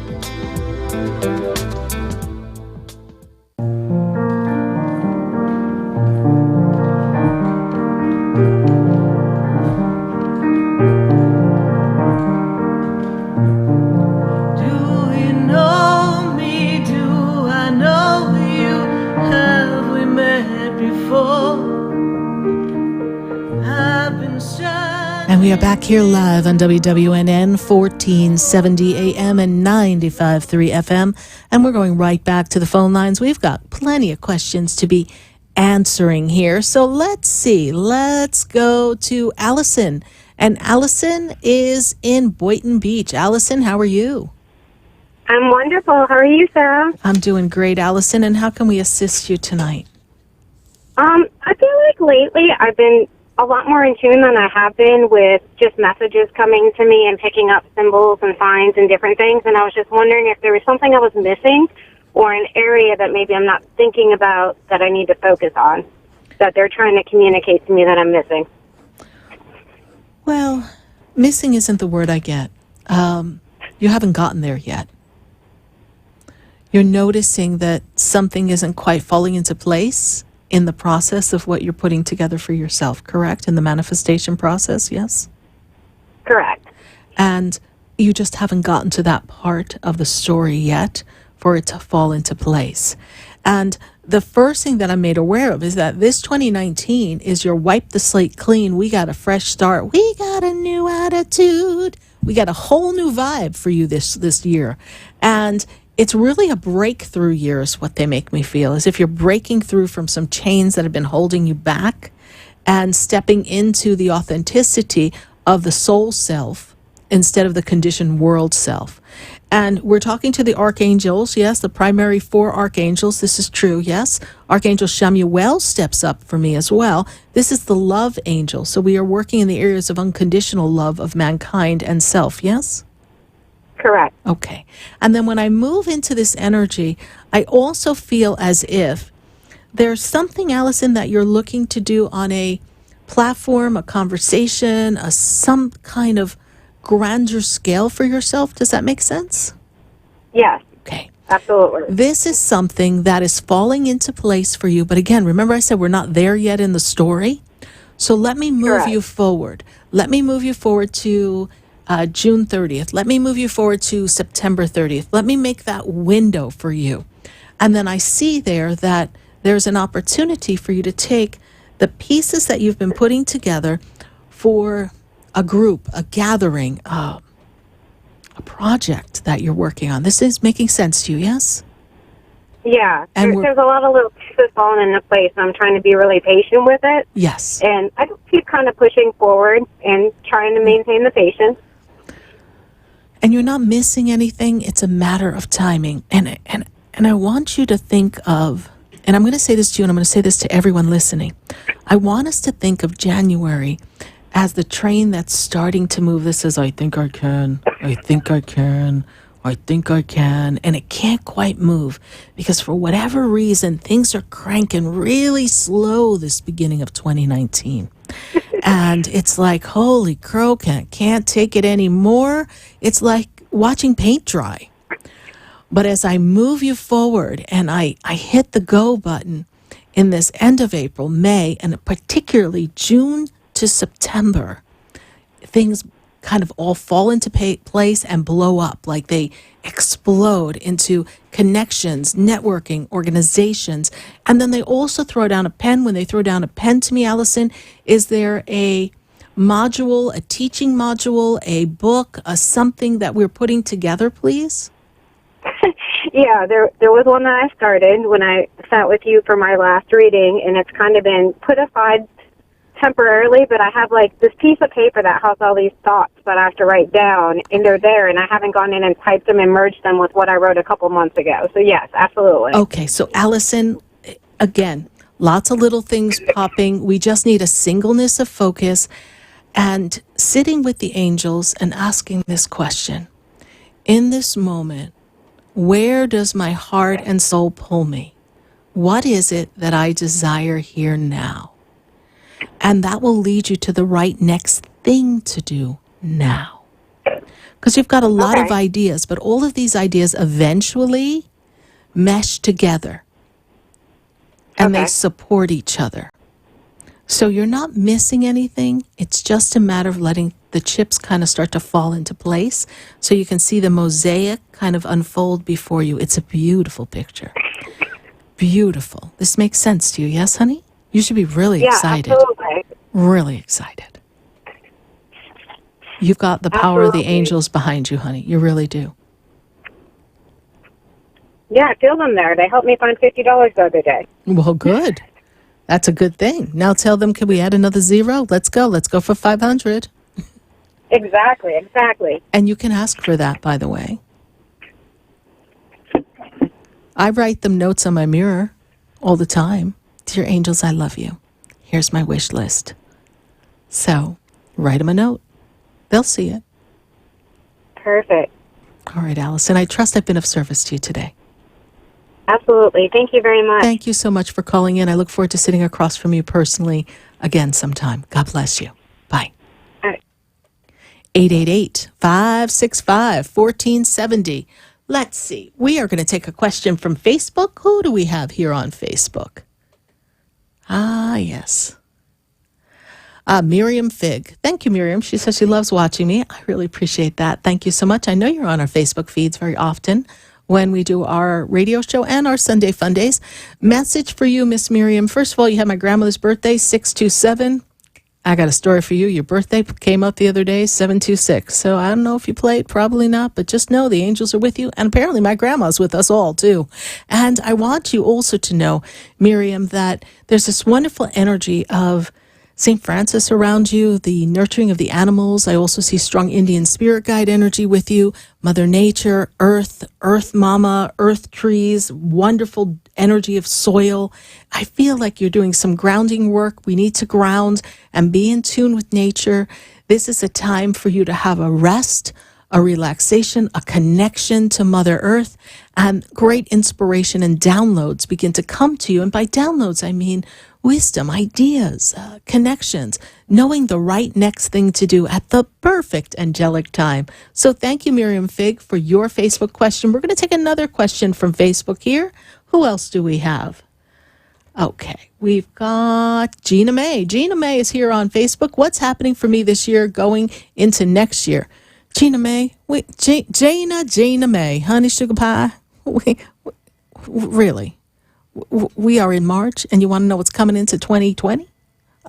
Speaker 1: And we are back here live on WWNN 1470 AM and 95.3 FM. And we're going right back to the phone lines. We've got plenty of questions to be answering here. So let's see. Let's go to Allison. And Allison is in Boynton Beach. Allison, how are you?
Speaker 9: I'm wonderful. How are you, Sarah?
Speaker 1: I'm doing great, Allison. And how can we assist you tonight?
Speaker 9: I feel like lately I've been a lot more in tune than I have been with just messages coming to me and picking up symbols and signs and different things. And I was just wondering if there was something I was missing or an area that maybe I'm not thinking about that I need to focus on, that they're trying to communicate to me that I'm missing.
Speaker 1: Well, missing isn't the word I get. You haven't gotten there yet. You're noticing that something isn't quite falling into place in the process of what you're putting together for yourself, correct? In the manifestation process, yes?
Speaker 9: Correct.
Speaker 1: And you just haven't gotten to that part of the story yet for it to fall into place. And the first thing that I'm made aware of is that this 2019 is your wipe the slate clean. We got a fresh start. We got a new attitude. We got a whole new vibe for you this year. And it's really a breakthrough year is what they make me feel, as if you're breaking through from some chains that have been holding you back and stepping into the authenticity of the soul self instead of the conditioned world self. And we're talking to the archangels, yes, the primary four archangels. This is true, yes. Archangel Shamuel steps up for me as well. This is the love angel. So we are working in the areas of unconditional love of mankind and self, yes?
Speaker 9: Correct.
Speaker 1: Okay. And then when I move into this energy, I also feel as if there's something, Allison, that you're looking to do on a platform, a conversation, some kind of grander scale for yourself. Does that make sense?
Speaker 9: Yes.
Speaker 1: Okay.
Speaker 9: Absolutely.
Speaker 1: This is something that is falling into place for you. But again, remember I said we're not there yet in the story. So let me move you forward. Let me move you forward to June 30th. Let me move you forward to September 30th. Let me make that window for you. And then I see there that there's an opportunity for you to take the pieces that you've been putting together for a group, a gathering, a project that you're working on. This is making sense to you, yes?
Speaker 9: Yeah.
Speaker 1: And
Speaker 9: there's a lot of little pieces falling into place. I'm trying to be really patient with it.
Speaker 1: Yes.
Speaker 9: And I just keep kind of pushing forward and trying to maintain the patience.
Speaker 1: And you're not missing anything. It's a matter of timing. And I want you to think of, and I'm going to say this to you, and I'm going to say this to everyone listening. I want us to think of January as the train that's starting to move. This says, I think I can, I think I can, I think I can. And it can't quite move because for whatever reason, things are cranking really slow this beginning of 2019. And it's like, holy crow, can't take it anymore. It's like watching paint dry. But as I move you forward and I hit the go button in this end of April, May, and particularly June to September, things kind of all fall into place and blow up, like they explode into connections, networking, organizations. And then they also throw down a pen. When they throw down a pen to me, Allison, is there a module, a teaching module, a book, a something that we're putting together, please?
Speaker 9: Yeah, there was one that I started when I sat with you for my last reading, and it's kind of been put aside temporarily, but I have like this piece of paper that has all these thoughts that I have to write down, and they're there, and I haven't gone in and typed them and merged them with what I wrote a couple months ago. So yes, absolutely.
Speaker 1: Okay, so Allison, again, lots of little things popping. We just need a singleness of focus and sitting with the angels and asking this question. In this moment, where does my heart and soul pull me? What is it that I desire here now? And that will lead you to the right next thing to do now. Because you've got a lot of ideas, but all of these ideas eventually mesh together. And they support each other. So you're not missing anything. It's just a matter of letting the chips kind of start to fall into place so you can see the mosaic kind of unfold before you. It's a beautiful picture. Beautiful. This makes sense to you, yes, honey? You should be really excited.
Speaker 9: Absolutely.
Speaker 1: Really excited. You've got the power of the angels behind you, honey. You really do.
Speaker 9: Yeah, I feel them there. They helped me find $50 the other day.
Speaker 1: Well, good. That's a good thing. Now tell them, can we add another zero? Let's go. Let's go for 500.
Speaker 9: Exactly.
Speaker 1: And you can ask for that, by the way. I write them notes on my mirror all the time. Dear angels, I love you. Here's my wish list. So, write them a note. They'll see it.
Speaker 9: Perfect.
Speaker 1: All right, Allison, I trust I've been of service to you today.
Speaker 9: Absolutely. Thank you very much.
Speaker 1: Thank you so much for calling in. I look forward to sitting across from you personally again sometime. God bless you. Bye.
Speaker 9: All right.
Speaker 1: 888-565-1470. Let's see. We are going to take a question from Facebook. Who do we have here on Facebook? Ah, yes. Miriam Fig. Thank you, Miriam. She says she loves watching me. I really appreciate that. Thank you so much. I know you're on our Facebook feeds very often when we do our radio show and our Sunday Fun Days. Message for you, Miss Miriam. First of all, you had my grandmother's birthday, 627. I got a story for you. Your birthday came up the other day, 726. So I don't know if you played, probably not, but just know the angels are with you. And apparently my grandma's with us all, too. And I want you also to know, Miriam, that there's this wonderful energy of St. Francis around you, the nurturing of the animals. I also see strong Indian spirit guide energy with you, Mother Nature, Earth Mama, Earth trees, wonderful energy of soil. I feel like you're doing some grounding work. We need to ground and be in tune with nature. This is a time for you to have a rest, a relaxation, a connection to Mother Earth, and great inspiration and downloads begin to come to you. And by downloads, I mean wisdom, ideas, connections, knowing the right next thing to do at the perfect angelic time. So thank you, Miriam Fig, for your Facebook question. We're going to take another question from Facebook here. Who else do we have? Okay, we've got Gina May. Gina May is here on Facebook. What's happening for me this year going into next year? Gina May, Gina May, honey sugar pie. Really? We are in March, and you want to know what's coming into 2020?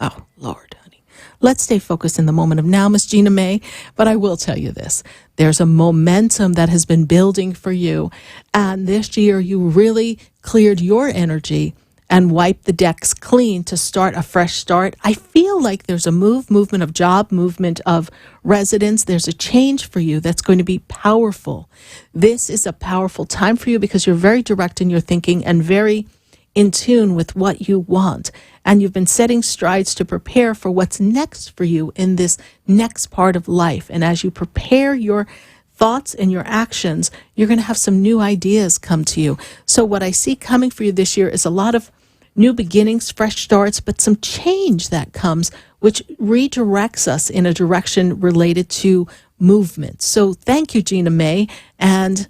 Speaker 1: Oh, Lord, honey. Let's stay focused in the moment of now, Miss Gina May. But I will tell you this. There's a momentum that has been building for you. And this year, you really cleared your energy and wiped the decks clean to start a fresh start. I feel like there's a movement of job, movement of residence. There's a change for you that's going to be powerful. This is a powerful time for you because you're very direct in your thinking and very in tune with what you want. And you've been setting strides to prepare for what's next for you in this next part of life. And as you prepare your thoughts and your actions, you're going to have some new ideas come to you. So what I see coming for you this year is a lot of new beginnings, fresh starts, but some change that comes, which redirects us in a direction related to movement. So thank you, Gina May, and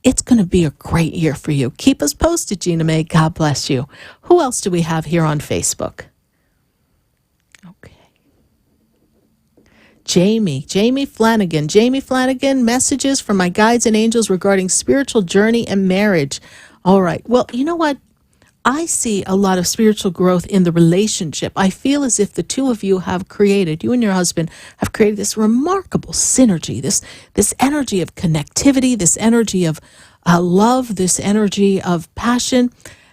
Speaker 1: it's going to be a great year for you. Keep us posted, Gina May. God bless you. Who else do we have here on Facebook? Okay. Jamie Flanagan. Jamie Flanagan, messages from my guides and angels regarding spiritual journey and marriage. All right. Well, you know what? I see a lot of spiritual growth in the relationship. I feel as if the two of you have created, you and your husband have created this remarkable synergy, this energy of connectivity, this energy of love, this energy of passion,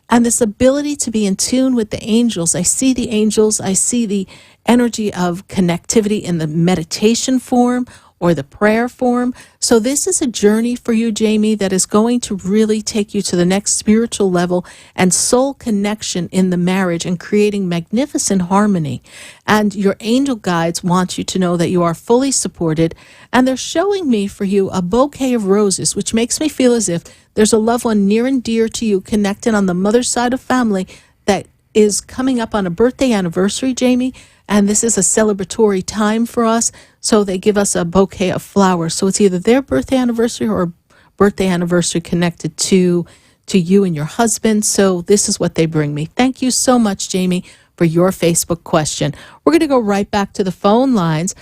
Speaker 1: and this ability to be in tune with the angels. I see the angels. I see the energy of connectivity in the meditation form or the prayer form. So this is a journey for you, Jamie, that is going to really take you to the next spiritual level and soul connection in the marriage and creating magnificent harmony. And your angel guides want you to know that you are fully supported. And they're showing me for you a bouquet of roses, which makes me feel as if there's a loved one near and dear to you connected on the mother's side of family that is coming up on a birthday anniversary, Jamie. And this is a celebratory time for us. So they give us a bouquet of flowers. So it's either their birthday anniversary or a birthday anniversary connected to you and your husband. So this is what they bring me. Thank you so much, Jamie, for your Facebook question. We're going to go right back to the phone lines.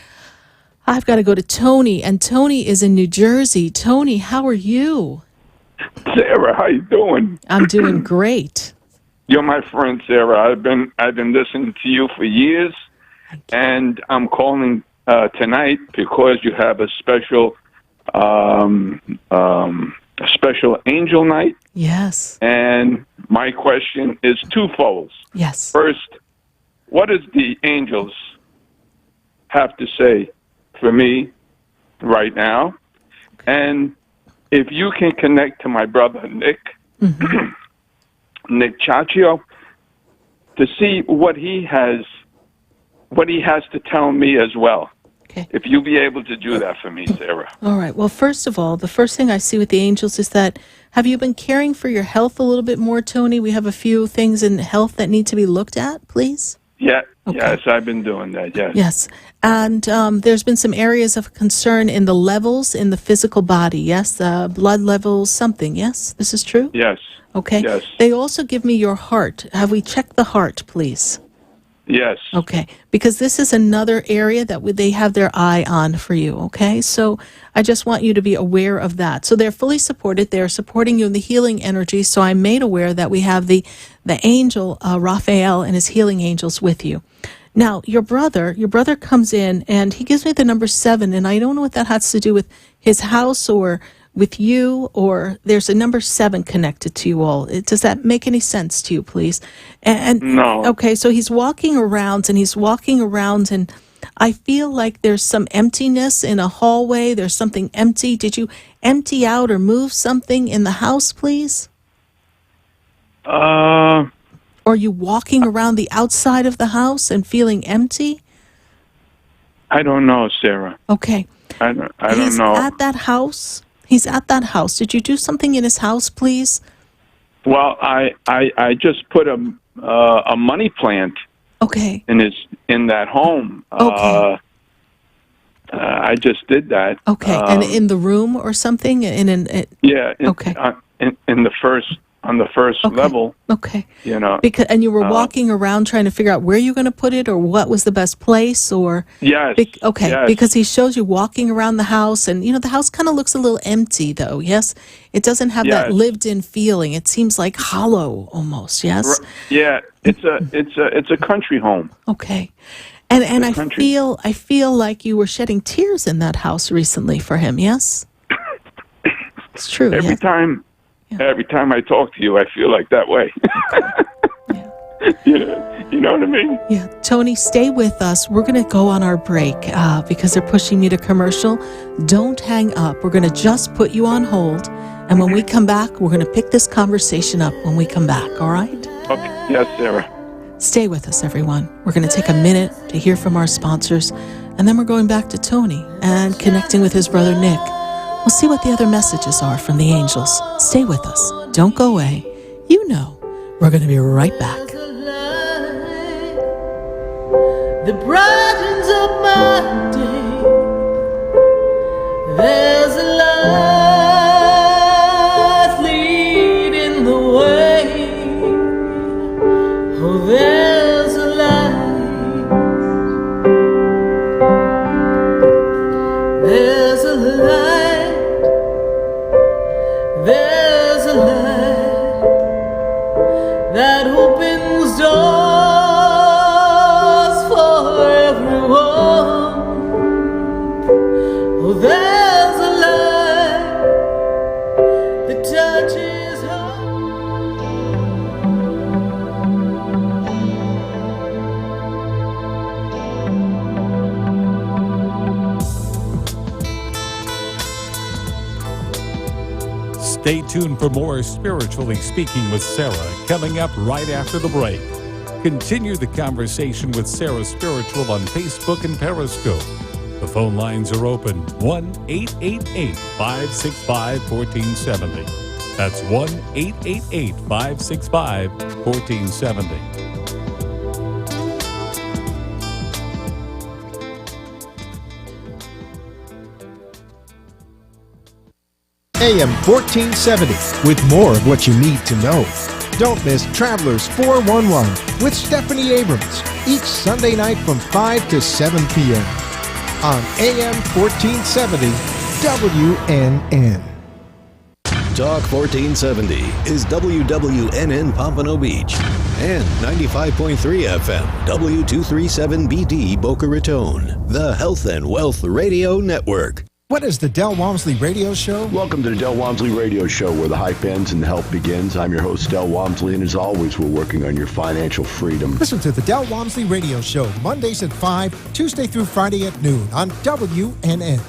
Speaker 1: I've got to go to Tony, and Tony is in New Jersey. Tony, how are you?
Speaker 10: Sarah, how you doing?
Speaker 1: I'm doing great.
Speaker 10: You're my friend, Sarah. I've been listening to you for years, and I'm calling tonight because you have a special angel night.
Speaker 1: Yes.
Speaker 10: And my question is twofold.
Speaker 1: Yes.
Speaker 10: First, what does the angels have to say for me right now? And if you can connect to my brother Nick, Nick Chaccio, to see what he has to tell me as well.
Speaker 1: Okay.
Speaker 10: If you'll be able to do that for me, Sarah.
Speaker 1: All right. Well, first of all, the first thing I see with the angels is that, have you been caring for your health a little bit more, Tony? We have a few things in health that need to be looked at, please.
Speaker 10: Yeah.
Speaker 1: Okay.
Speaker 10: Yes, I've been doing that, yes.
Speaker 1: Yes. And there's been some areas of concern in the levels in the physical body, yes? Blood levels, something, yes? This is true?
Speaker 10: Yes.
Speaker 1: Okay.
Speaker 10: Yes.
Speaker 1: They also give me your heart. Have we checked the heart, please?
Speaker 10: Yes.
Speaker 1: Okay, because this is another area that they have their eye on for you, okay? So I just want you to be aware of that. So they're fully supported. They're supporting you in the healing energy. So I'm made aware that we have the angel, Raphael, and his healing angels with you. Now, your brother comes in, and he gives me the number 7, and I don't know what that has to do with his house or with you, or there's a number 7 connected to you all. Does that make any sense to you, please? And
Speaker 10: no.
Speaker 1: Okay, so he's walking around, and I feel like there's some emptiness in a hallway. There's something empty. Did you empty out or move something in the house, please? Or are you walking around the outside of the house and feeling empty?
Speaker 10: I don't know, Sarah.
Speaker 1: Okay.
Speaker 10: I don't
Speaker 1: He's
Speaker 10: know.
Speaker 1: at that house? He's at that house. Did you do something in his house, please?
Speaker 10: Well, I just put a money plant.
Speaker 1: Okay.
Speaker 10: In that home.
Speaker 1: Okay.
Speaker 10: I just did that.
Speaker 1: Okay. And in the room or something?
Speaker 10: Yeah.
Speaker 1: Okay.
Speaker 10: On the first level.
Speaker 1: Okay.
Speaker 10: You know.
Speaker 1: And you were walking around trying to figure out where you're going to put it or what was the best place, or
Speaker 10: yes.
Speaker 1: Okay.
Speaker 10: Yes.
Speaker 1: Because he shows you walking around the house, and the house kind of looks a little empty, though. Yes. It doesn't have that lived-in feeling. It seems like hollow almost. Yes.
Speaker 10: Yeah. It's a country home.
Speaker 1: Okay. And I feel like you were shedding tears in that house recently for him. Yes. It's true.
Speaker 10: Every time I talk to you, I feel like that way. You know what I mean?
Speaker 1: Yeah. Tony, stay with us. We're going to go on our break because they're pushing me to commercial. Don't hang up. We're going to just put you on hold. And when we come back, we're going to pick this conversation up when we come back. All right?
Speaker 10: Okay. Yes, Sarah.
Speaker 1: Stay with us, everyone. We're going to take a minute to hear from our sponsors. And then we're going back to Tony and connecting with his brother, Nick. We'll see what the other messages are from the angels. Stay with us. Don't go away. We're going to be right back.
Speaker 2: that brightens up my day. There's a light leading the way. Oh, there's a light. There's a light. There's a light that opens doors for everyone. Oh, there's a light that touches home.
Speaker 5: Stay tuned for more Spiritually Speaking with Sarah coming up right after the break. Continue the conversation with Sarah Spiritual on Facebook and Periscope. The phone lines are open 1-888-565-1470. That's 1-888-565-1470.
Speaker 4: AM 1470 with more of what you need to know. Don't miss Travelers 411 with Stephanie Abrams each Sunday night from 5 to 7 p.m. on AM 1470 WNN.
Speaker 11: Talk 1470 is WWNN Pompano Beach and 95.3 FM W237BD Boca Raton, the Health and Wealth Radio Network.
Speaker 4: What is the Del Walmsley Radio Show?
Speaker 12: Welcome to the Del Walmsley Radio Show, where the hype ends and the health begins. I'm your host, Del Walmsley, and as always, we're working on your financial freedom.
Speaker 4: Listen to the Del Walmsley Radio Show, Mondays at 5, Tuesday through Friday at noon on WNN.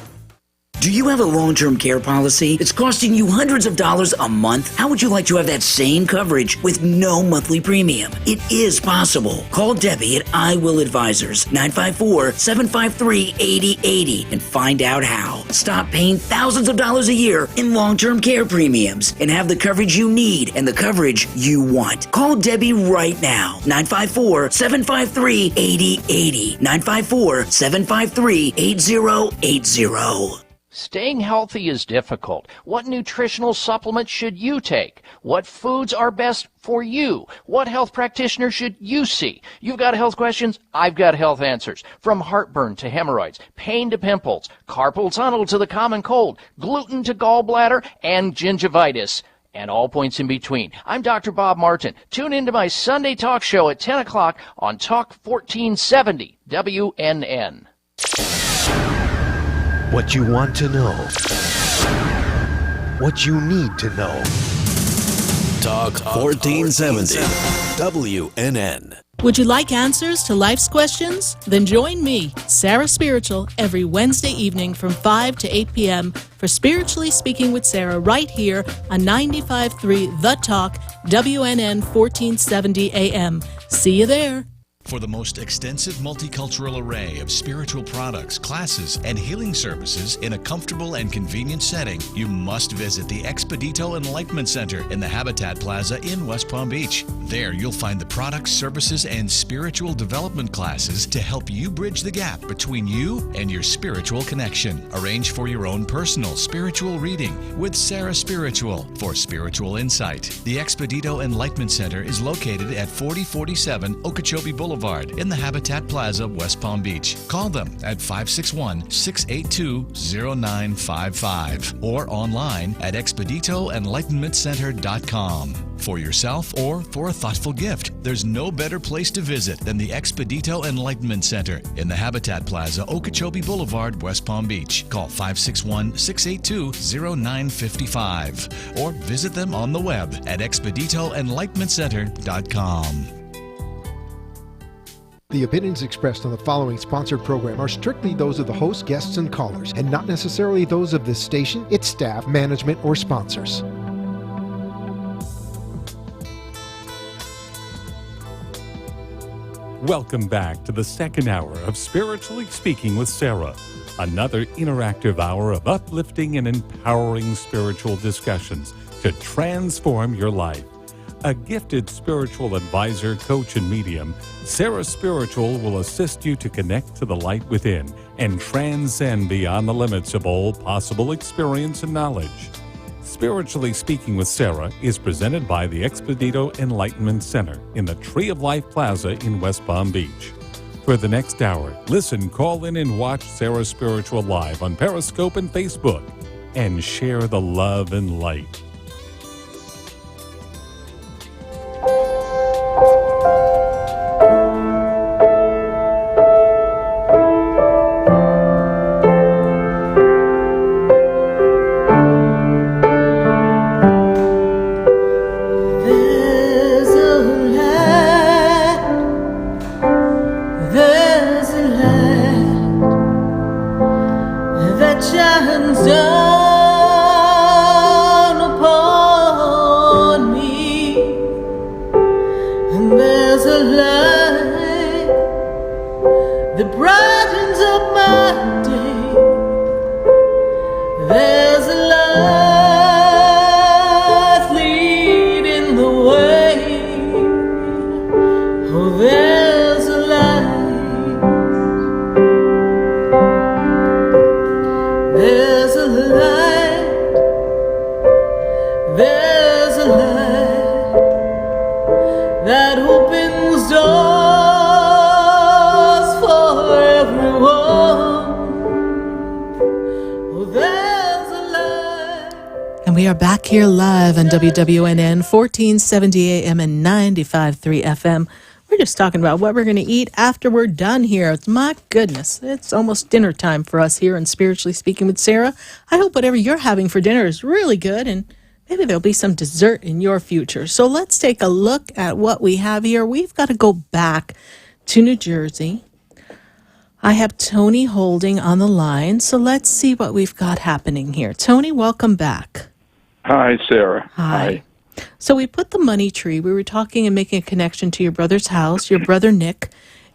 Speaker 13: Do you have a long-term care policy? It's costing you hundreds of dollars a month. How would you like to have that same coverage with no monthly premium? It is possible. Call Debbie at I Will Advisors, 954-753-8080, and find out how. Stop paying thousands of dollars a year in long-term care premiums and have the coverage you need and the coverage you want. Call Debbie right now, 954-753-8080, 954-753-8080.
Speaker 14: Staying healthy is difficult. What nutritional supplements should you take? What foods are best for you? What health practitioner should you see? You've got health questions, I've got health answers. From heartburn to hemorrhoids, pain to pimples, carpal tunnel to the common cold, gluten to gallbladder, and gingivitis, and all points in between. I'm Dr. Bob Martin. Tune into my Sunday talk show at 10 o'clock on Talk 1470 WNN.
Speaker 11: What you want to know. What you need to know. Talk 1470 WNN.
Speaker 1: Would you like answers to life's questions? Then join me, Sarah Spiritual, every Wednesday evening from 5 to 8 p.m. for Spiritually Speaking with Sarah right here on 95.3 The Talk, WNN 1470 AM. See you there.
Speaker 3: For the most extensive multicultural array of spiritual products, classes, and healing services in a comfortable and convenient setting, you must visit the Expedito Enlightenment Center in the Habitat Plaza in West Palm Beach. There you'll find the products, services, and spiritual development classes to help you bridge the gap between you and your spiritual connection. Arrange for your own personal spiritual reading with Sarah Spiritual for spiritual insight. The Expedito Enlightenment Center is located at 4047 Okeechobee Boulevard in the Habitat Plaza, West Palm Beach. Call them at 561-682-0955 or online at expeditoenlightenmentcenter.com. For yourself or for a thoughtful gift, there's no better place to visit than the Expedito Enlightenment Center in the Habitat Plaza, Okeechobee Boulevard, West Palm Beach. Call 561-682-0955 or visit them on the web at expeditoenlightenmentcenter.com.
Speaker 4: The opinions expressed on the following sponsored program are strictly those of the host, guests, and callers, and not necessarily those of this station, its staff, management, or sponsors.
Speaker 5: Welcome back to the second hour of Spiritually Speaking with Sarah, another interactive hour of uplifting and empowering spiritual discussions to transform your life. A gifted spiritual advisor, coach, and medium, Sarah Spiritual will assist you to connect to the light within and transcend beyond the limits of all possible experience and knowledge. Spiritually Speaking with Sarah is presented by the Expedito Enlightenment Center in the Tree of Life Plaza in West Palm Beach. For the next hour, listen, call in, and watch Sarah Spiritual live on Periscope and Facebook, and share the love and light.
Speaker 1: Here live on WWNN 1470 AM and 95.3 FM. We're just talking about what we're going to eat after we're done here. My goodness, it's almost dinner time for us here on Spiritually Speaking with Sarah. I hope whatever you're having for dinner is really good, and maybe there'll be some dessert in your future. So let's take a look at what we have here. We've got to go back to New Jersey. I have Tony Holding on the line, so let's see what we've got happening here. Tony, welcome back.
Speaker 10: Hi, Sarah.
Speaker 1: Hi. So we put the money tree. We were talking and making a connection to your brother's house, your brother Nick,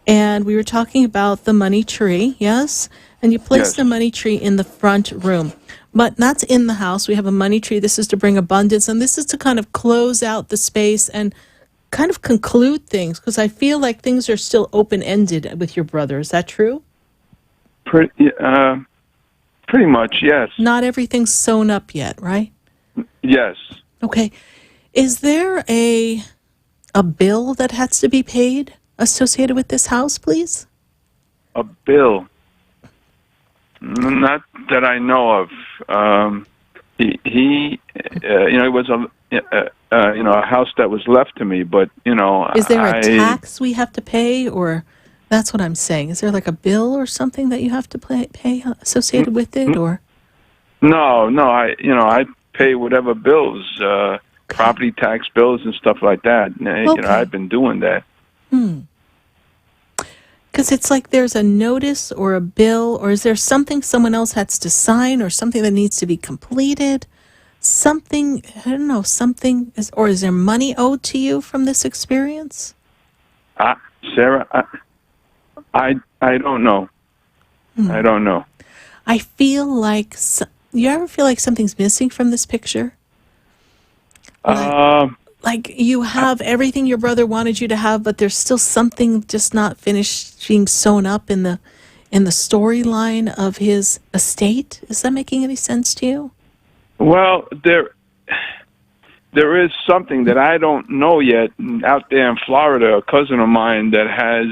Speaker 1: and we were talking about the money tree, yes? And you placed the money tree in the front room. But that's in the house. We have a money tree. This is to bring abundance, and this is to kind of close out the space and kind of conclude things, because I feel like things are still open-ended with your brother. Is that true?
Speaker 10: Pretty much, yes.
Speaker 1: Not everything's sewn up yet, right?
Speaker 10: Yes.
Speaker 1: Okay. Is there a bill that has to be paid associated with this house, please?
Speaker 10: A bill? Not that I know of. It was a house that was left to me, but
Speaker 1: is there a tax we have to pay, or that's what I'm saying? Is there like a bill or something that you have to pay associated with it, or?
Speaker 10: No. I pay whatever bills, property tax bills and stuff like that. Okay. I've been doing that.
Speaker 1: Because it's like there's a notice or a bill, or is there something someone else has to sign, or something that needs to be completed? Something, I don't know, or is there money owed to you from this experience?
Speaker 10: Sarah, I don't know. I don't know.
Speaker 1: I feel like... You ever feel like something's missing from this picture? Like you have everything your brother wanted you to have, but there's still something just not finished being sewn up in the storyline of his estate. Is that making any sense to you?
Speaker 10: Well, there is something that I don't know yet out there in Florida. A cousin of mine that has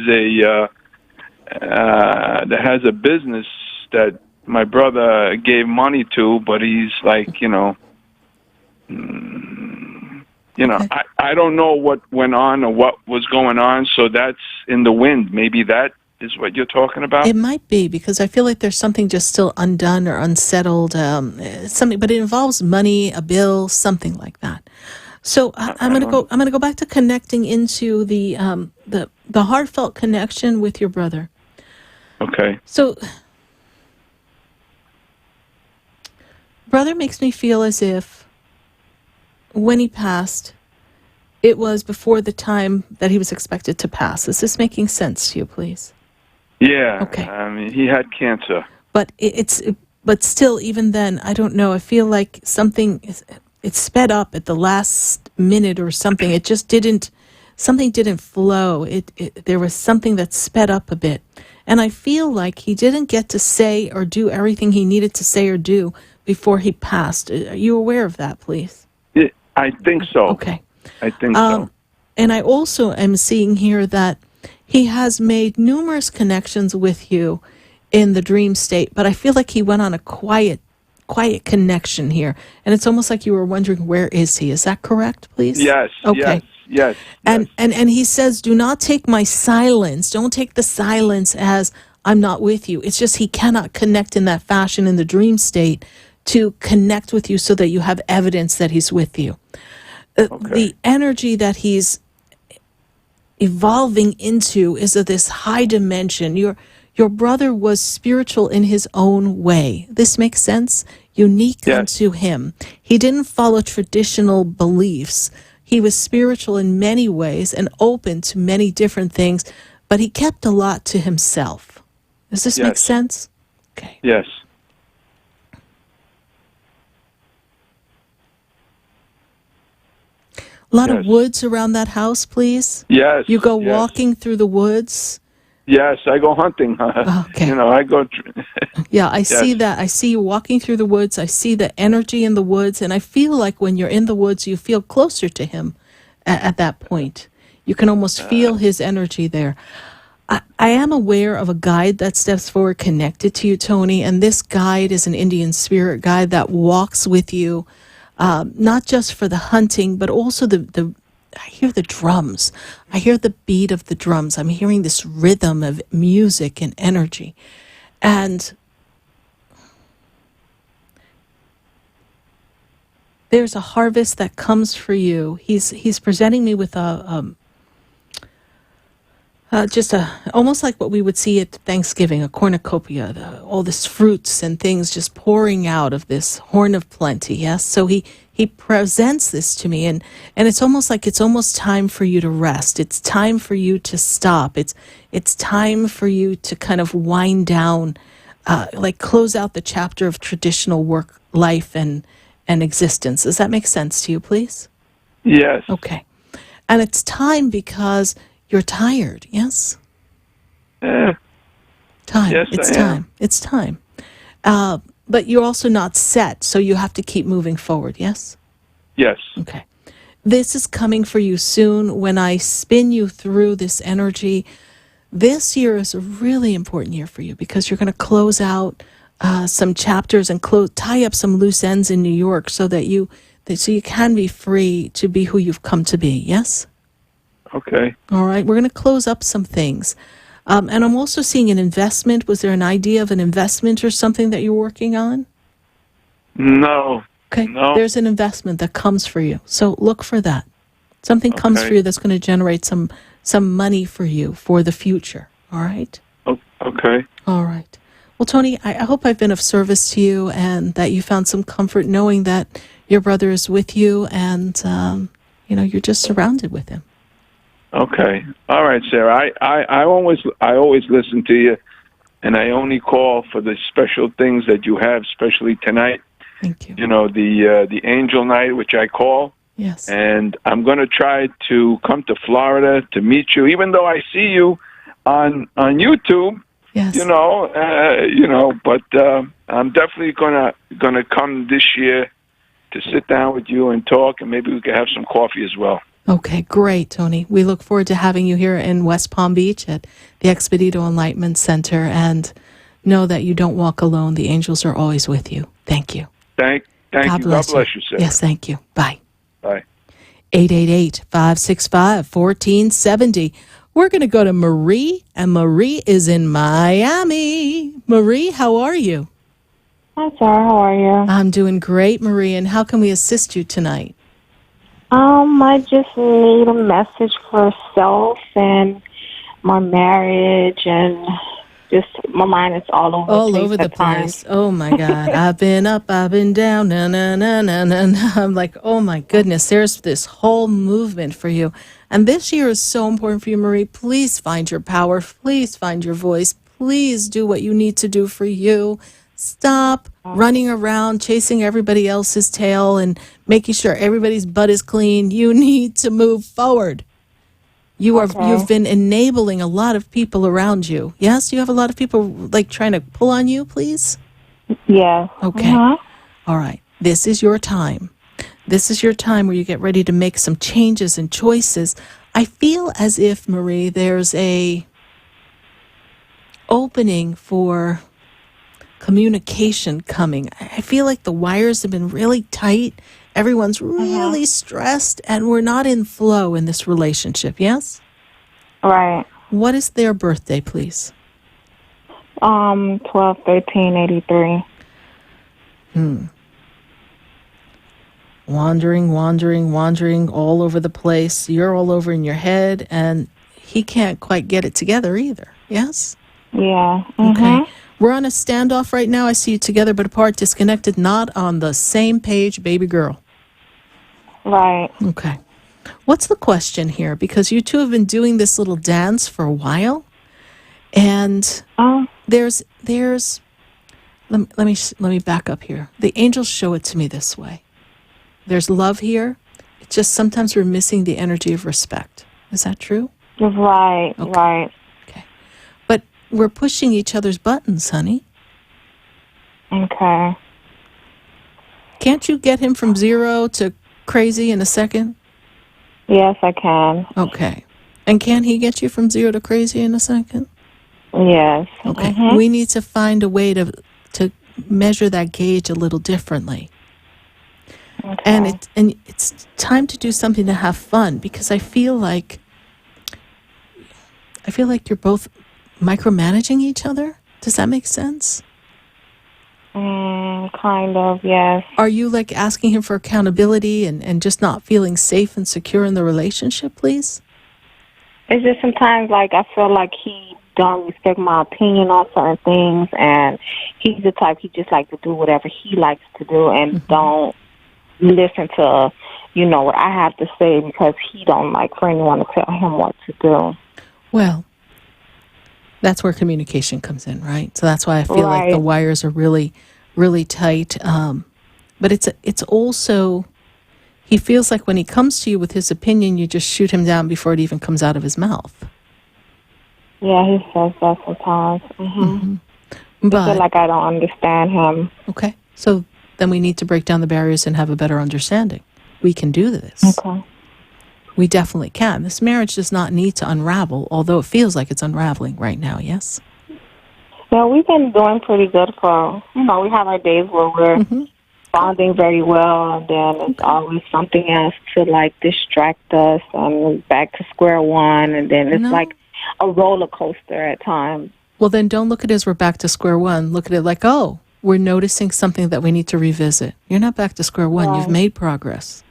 Speaker 10: a business that my brother gave money to, but he's like, okay. I don't know what went on or what was going on, so that's in the wind. Maybe that is what you're talking about?
Speaker 1: It might be, because I feel like there's something just still undone or unsettled, something, but it involves money, a bill, something like that. So I'm gonna go back to connecting into the heartfelt connection with your brother.
Speaker 10: Okay.
Speaker 1: So brother makes me feel as if when he passed, it was before the time that he was expected to pass. Is this making sense to you, please?
Speaker 10: Yeah.
Speaker 1: Okay.
Speaker 10: I mean, he had cancer.
Speaker 1: But but still, even then, I don't know. I feel like something it sped up at the last minute or something. It just didn't. Something didn't flow. There was something that sped up a bit, and I feel like he didn't get to say or do everything he needed to say or do before he passed. Are you aware of that, please?
Speaker 10: I think so.
Speaker 1: Okay.
Speaker 10: I think so.
Speaker 1: And I also am seeing here that he has made numerous connections with you in the dream state, but I feel like he went on a quiet connection here. And it's almost like you were wondering, where is he? Is that correct, please?
Speaker 10: Yes.
Speaker 1: Okay.
Speaker 10: Yes.
Speaker 1: And he says, do not take my silence. Don't take the silence as I'm not with you. It's just he cannot connect in that fashion in the dream state to connect with you so that you have evidence that he's with you. The energy that he's evolving into is of this high dimension. Your brother was spiritual in his own way. This makes sense? Unique unto him. He didn't follow traditional beliefs. He was spiritual in many ways and open to many different things, but he kept a lot to himself. Does this make sense? Okay.
Speaker 10: Yes.
Speaker 1: A lot of woods around that house, please?
Speaker 10: Yes.
Speaker 1: You go walking through the woods?
Speaker 10: Yes, I go hunting.
Speaker 1: Okay.
Speaker 10: I go...
Speaker 1: Yeah, I see that. I see you walking through the woods. I see the energy in the woods, and I feel like when you're in the woods, you feel closer to him at that point. You can almost feel his energy there. I am aware of a guide that steps forward connected to you, Tony, and this guide is an Indian spirit guide that walks with you, not just for the hunting, but also I hear the drums. I hear the beat of the drums. I'm hearing this rhythm of music and energy. And there's a harvest that comes for you. He's presenting me with almost like what we would see at Thanksgiving, a cornucopia, all this fruits and things just pouring out of this horn of plenty. Yes, so he presents this to me, and it's almost like it's almost time for you to rest. It's time for you to stop. It's time for you to kind of wind down, like close out the chapter of traditional work, life, and existence. Does that make sense to you, please?
Speaker 10: Yes.
Speaker 1: Okay, and it's time because you're tired, yes?
Speaker 10: Time.
Speaker 1: Yes,
Speaker 10: it's
Speaker 1: time. It's time. But you're also not set, so you have to keep moving forward, yes?
Speaker 10: Yes.
Speaker 1: Okay. This is coming for you soon. When I spin you through this energy, this year is a really important year for you because you're going to close out some chapters and tie up some loose ends in New York so you can be free to be who you've come to be, yes?
Speaker 10: Okay.
Speaker 1: All right. We're going to close up some things. And I'm also seeing an investment. Was there an idea of an investment or something that you're working on?
Speaker 10: No.
Speaker 1: Okay.
Speaker 10: No.
Speaker 1: There's an investment that comes for you. So look for that. Something comes for you that's going to generate some money for you for the future. All right?
Speaker 10: Okay.
Speaker 1: All right. Well, Tony, I hope I've been of service to you and that you found some comfort knowing that your brother is with you and, you're just surrounded with him.
Speaker 10: Okay. All right, Sarah. I always listen to you, and I only call for the special things that you have, especially tonight.
Speaker 1: Thank you.
Speaker 10: The Angel Night, which I call.
Speaker 1: Yes.
Speaker 10: And I'm going to try to come to Florida to meet you, even though I see you on YouTube.
Speaker 1: Yes.
Speaker 10: But I'm definitely gonna come this year to sit down with you and talk, and maybe we could have some coffee as well.
Speaker 1: Okay, great, Tony. We look forward to having you here in West Palm Beach at the Expedito Enlightenment Center, and know that you don't walk alone. The angels are always with you. Thank you.
Speaker 10: Thank you. God bless you, sir.
Speaker 1: Yes, thank you. Bye.
Speaker 10: Bye.
Speaker 1: 888-565-1470. We're going to go to Marie, and Marie is in Miami. Marie, how are you?
Speaker 15: Hi, Sarah. How are you?
Speaker 1: I'm doing great, Marie, and how can we assist you tonight?
Speaker 15: I just need a message for self and my marriage, and just my mind is all over the place.
Speaker 1: Oh my God. I've been up, I've been down, na na na na na. I'm like, oh my goodness, there's this whole movement for you. And this year is so important for you, Marie. Please find your power. Please find your voice. Please do what you need to do for you. Stop running around chasing everybody else's tail and making sure everybody's butt is clean. You need to move forward. You've been enabling a lot of people around you. Yes, you have a lot of people like trying to pull on you, please?
Speaker 15: Yeah.
Speaker 1: Okay. All right. This is your time. This is your time where you get ready to make some changes and choices. I feel as if, Marie, there's a opening for communication coming. I feel like the wires have been really tight. Everyone's really stressed, and we're not in flow in this relationship, yes?
Speaker 15: Right.
Speaker 1: What is their birthday, please?
Speaker 15: 12/13/83.
Speaker 1: Wandering all over the place. You're all over in your head, and he can't quite get it together either, yes?
Speaker 15: Yeah.
Speaker 1: Okay. We're on a standoff right now. I see you together but apart, disconnected, not on the same page, baby girl.
Speaker 15: Right.
Speaker 1: Okay. What's the question here? Because you two have been doing this little dance for a while, and there's let me back up here. The angels show it to me this way. There's love here. It's just sometimes we're missing the energy of respect. Is that true?
Speaker 15: Right.
Speaker 1: Okay.
Speaker 15: Right.
Speaker 1: Okay. But we're pushing each other's buttons, honey.
Speaker 15: Okay.
Speaker 1: Can't you get him from 0 to crazy in a second?
Speaker 15: Yes, I can.
Speaker 1: Okay. And can he get you from 0 to crazy in a second?
Speaker 15: Yes.
Speaker 1: Okay. We need to find a way to measure that gauge a little differently.
Speaker 15: Okay.
Speaker 1: And it's time to do something to have fun, because I feel like you're both micromanaging each other. Does that make sense?
Speaker 15: Kind of, yes.
Speaker 1: Are you like asking him for accountability and just not feeling safe and secure in the relationship, please?
Speaker 15: It's just sometimes like I feel like he don't respect my opinion on certain things, and he's the type he just like to do whatever he likes to do and don't listen to, what I have to say, because he don't like for anyone to tell him what to do.
Speaker 1: Well, that's where communication comes in, right? So that's why I feel like the wires are really, really tight. But it's also, he feels like when he comes to you with his opinion, you just shoot him down before it even comes out of his mouth.
Speaker 15: Yeah, he says that sometimes.
Speaker 1: But
Speaker 15: I feel like I don't understand him.
Speaker 1: Okay, so then we need to break down the barriers and have a better understanding. We can do this.
Speaker 15: Okay.
Speaker 1: We definitely can. This marriage does not need to unravel, although it feels like it's unraveling right now, yes?
Speaker 15: Yeah, we've been doing pretty good for, we have our days where we're bonding very well, and then it's always something else to, like, distract us, and back to square one, and then it's like a roller coaster at times.
Speaker 1: Well, then don't look at it as we're back to square one. Look at it like, oh, we're noticing something that we need to revisit. You're not back to square one. Right. You've made progress.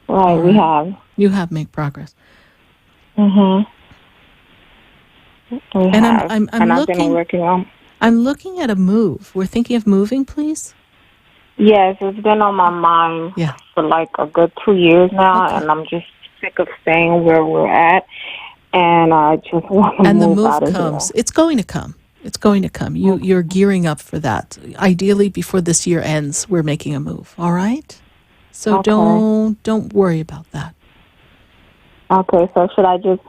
Speaker 15: Right, we have.
Speaker 1: You have made progress.
Speaker 15: And
Speaker 1: I'm
Speaker 15: I've been working on.
Speaker 1: I'm looking at a move. We're thinking of moving, please?
Speaker 15: Yes, it's been on my mind for like a good 2 years now, and I'm just sick of staying where we're at, and I just want to move out of here. And the move comes.
Speaker 1: It's going to come. It's going to come. You're gearing up for that. Ideally, before this year ends, we're making a move. All right? So don't worry about that.
Speaker 15: Okay, so should I just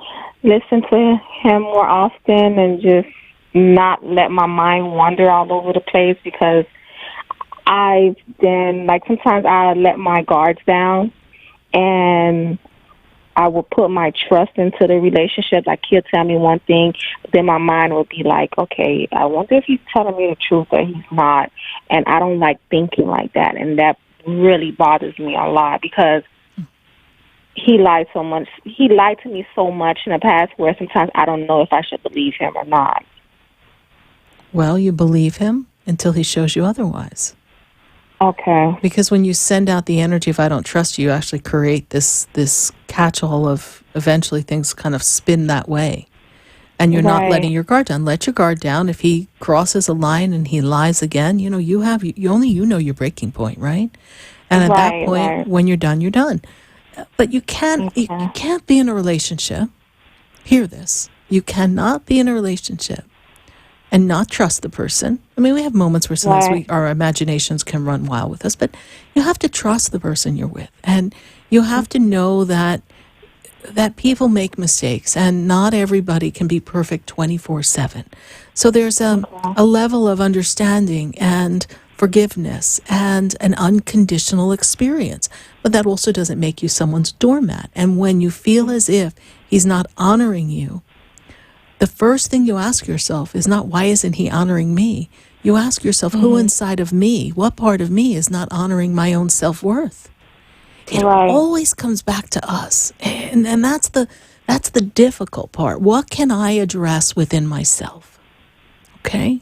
Speaker 15: listen to him more often and just not let my mind wander all over the place? Because I've been, like, sometimes I let my guards down, and I will put my trust into the relationship. Like, he'll tell me one thing, then my mind will be like, okay, I wonder if he's telling me the truth or he's not. And I don't like thinking like that, and that really bothers me a lot, because he lied so much. He lied to me so much in the past where sometimes I don't know if I should believe him or not.
Speaker 1: Well, you believe him until he shows you otherwise.
Speaker 15: Okay.
Speaker 1: Because when you send out the energy of I don't trust you, you actually create this catch-all of eventually things kind of spin that way. And you're not letting your guard down. Let your guard down. If he crosses a line and he lies again, you know your breaking point, right? And at that point, when you're done, you're done. But you can't be in a relationship. Hear this. You cannot be in a relationship and not trust the person. I mean, we have moments where sometimes our imaginations can run wild with us, but you have to trust the person you're with. And you have to know that people make mistakes, and not everybody can be perfect 24/7. So there's a level of understanding and forgiveness and an unconditional experience. But that also doesn't make you someone's doormat. And when you feel as if he's not honoring you, the first thing you ask yourself is not, why isn't he honoring me? You ask yourself, who inside of me, what part of me is not honoring my own self-worth? It always comes back to us. And that's the difficult part. What can I address within myself? Okay?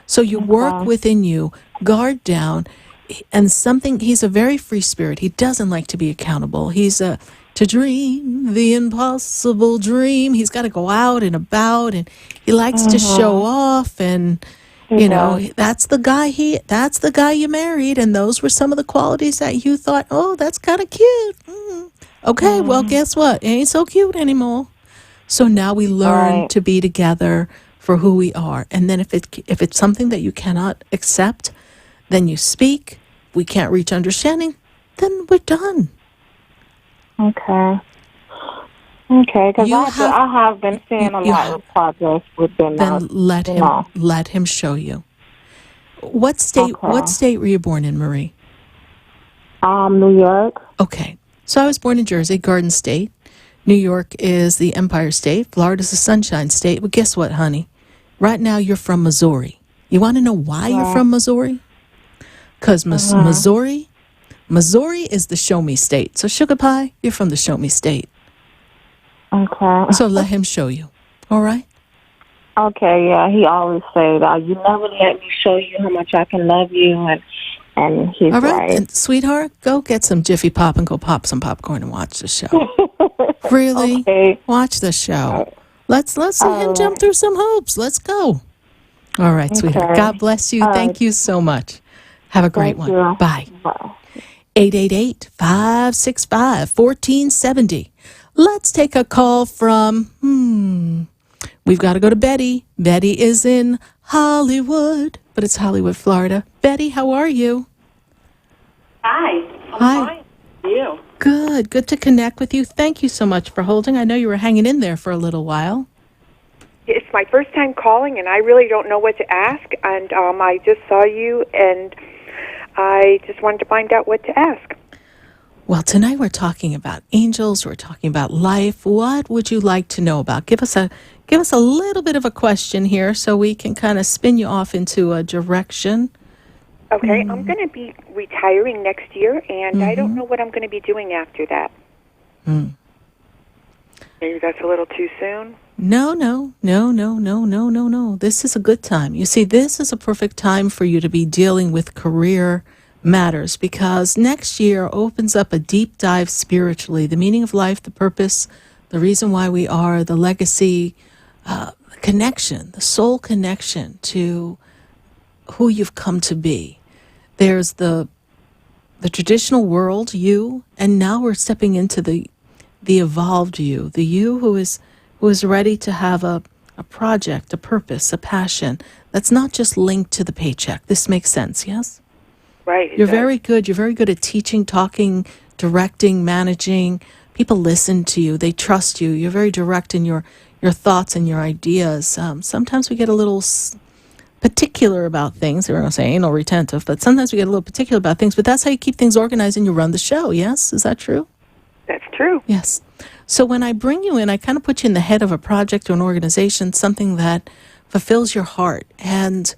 Speaker 1: So you work within you, guard down, and he's a very free spirit. He doesn't like to be accountable. He's to dream the impossible dream. He's got to go out and about, and he likes to show off, and you know, that's the guy you married, and those were some of the qualities that you thought, oh, that's kind of cute. Okay, well, guess what? It ain't so cute anymore. So now we learn to be together for who we are. And then if it's something that you cannot accept, then you speak. We can't reach understanding, then we're done.
Speaker 15: Okay, because I have been seeing a lot of progress with them.
Speaker 1: Then let him show you. What state were you born in, Marie?
Speaker 15: New York.
Speaker 1: Okay, so I was born in Jersey, Garden State. New York is the Empire State. Florida's the Sunshine State. But guess what, honey? Right now you're from Missouri. You want to know why you're from Missouri? Because Missouri is the show me state. So Sugar Pie, you're from the show me state. Okay. So let him show you. All right?
Speaker 15: Okay, yeah. He always say that you never let me show you how much I can love you, and he's
Speaker 1: all right. And sweetheart, go get some Jiffy Pop and go pop some popcorn and watch the show. Really?
Speaker 15: Okay.
Speaker 1: Watch the show. Let's see him jump through some hoops. Let's go. All right, sweetheart. God bless you. Thank you so much. Have a great one.
Speaker 15: You.
Speaker 1: Bye. 888-565-1470. Let's take a call from, we've got to go to Betty. Betty is in Hollywood, but it's Hollywood, Florida. Betty, how are you?
Speaker 16: Hi.
Speaker 1: Hi.
Speaker 16: Fine. How are you?
Speaker 1: Good to connect with you. Thank you so much for holding. I know you were hanging in there for a little while.
Speaker 16: It's my first time calling, and I really don't know what to ask. And I just saw you, and I just wanted to find out what to ask.
Speaker 1: Well, tonight we're talking about angels. We're talking about life. What would you like to know about? Give us a little bit of a question here, so we can kind of spin you off into a direction.
Speaker 16: Okay, I'm going to be retiring next year, and I don't know what I'm going to be doing after that. Maybe that's a little too soon.
Speaker 1: No. This is a good time. You see, this is a perfect time for you to be dealing with career matters, because next year opens up a deep dive spiritually, the meaning of life, the purpose, the reason why we are, the legacy, connection, the soul connection to who you've come to be. There's the traditional world, you, and now we're stepping into the evolved you, the you who is ready to have a project, a purpose, a passion that's not just linked to the paycheck. This makes sense, yes?
Speaker 16: Right.
Speaker 1: You're very good. You're very good at teaching, talking, directing, managing. People listen to you. They trust you. You're very direct in your thoughts and your ideas. Sometimes we get a little particular about things. We're going to say anal retentive, but sometimes we get a little particular about things. But that's how you keep things organized and you run the show, yes? Is that true?
Speaker 16: That's true.
Speaker 1: Yes. So when I bring you in, I kind of put you in the head of a project or an organization, something that fulfills your heart. And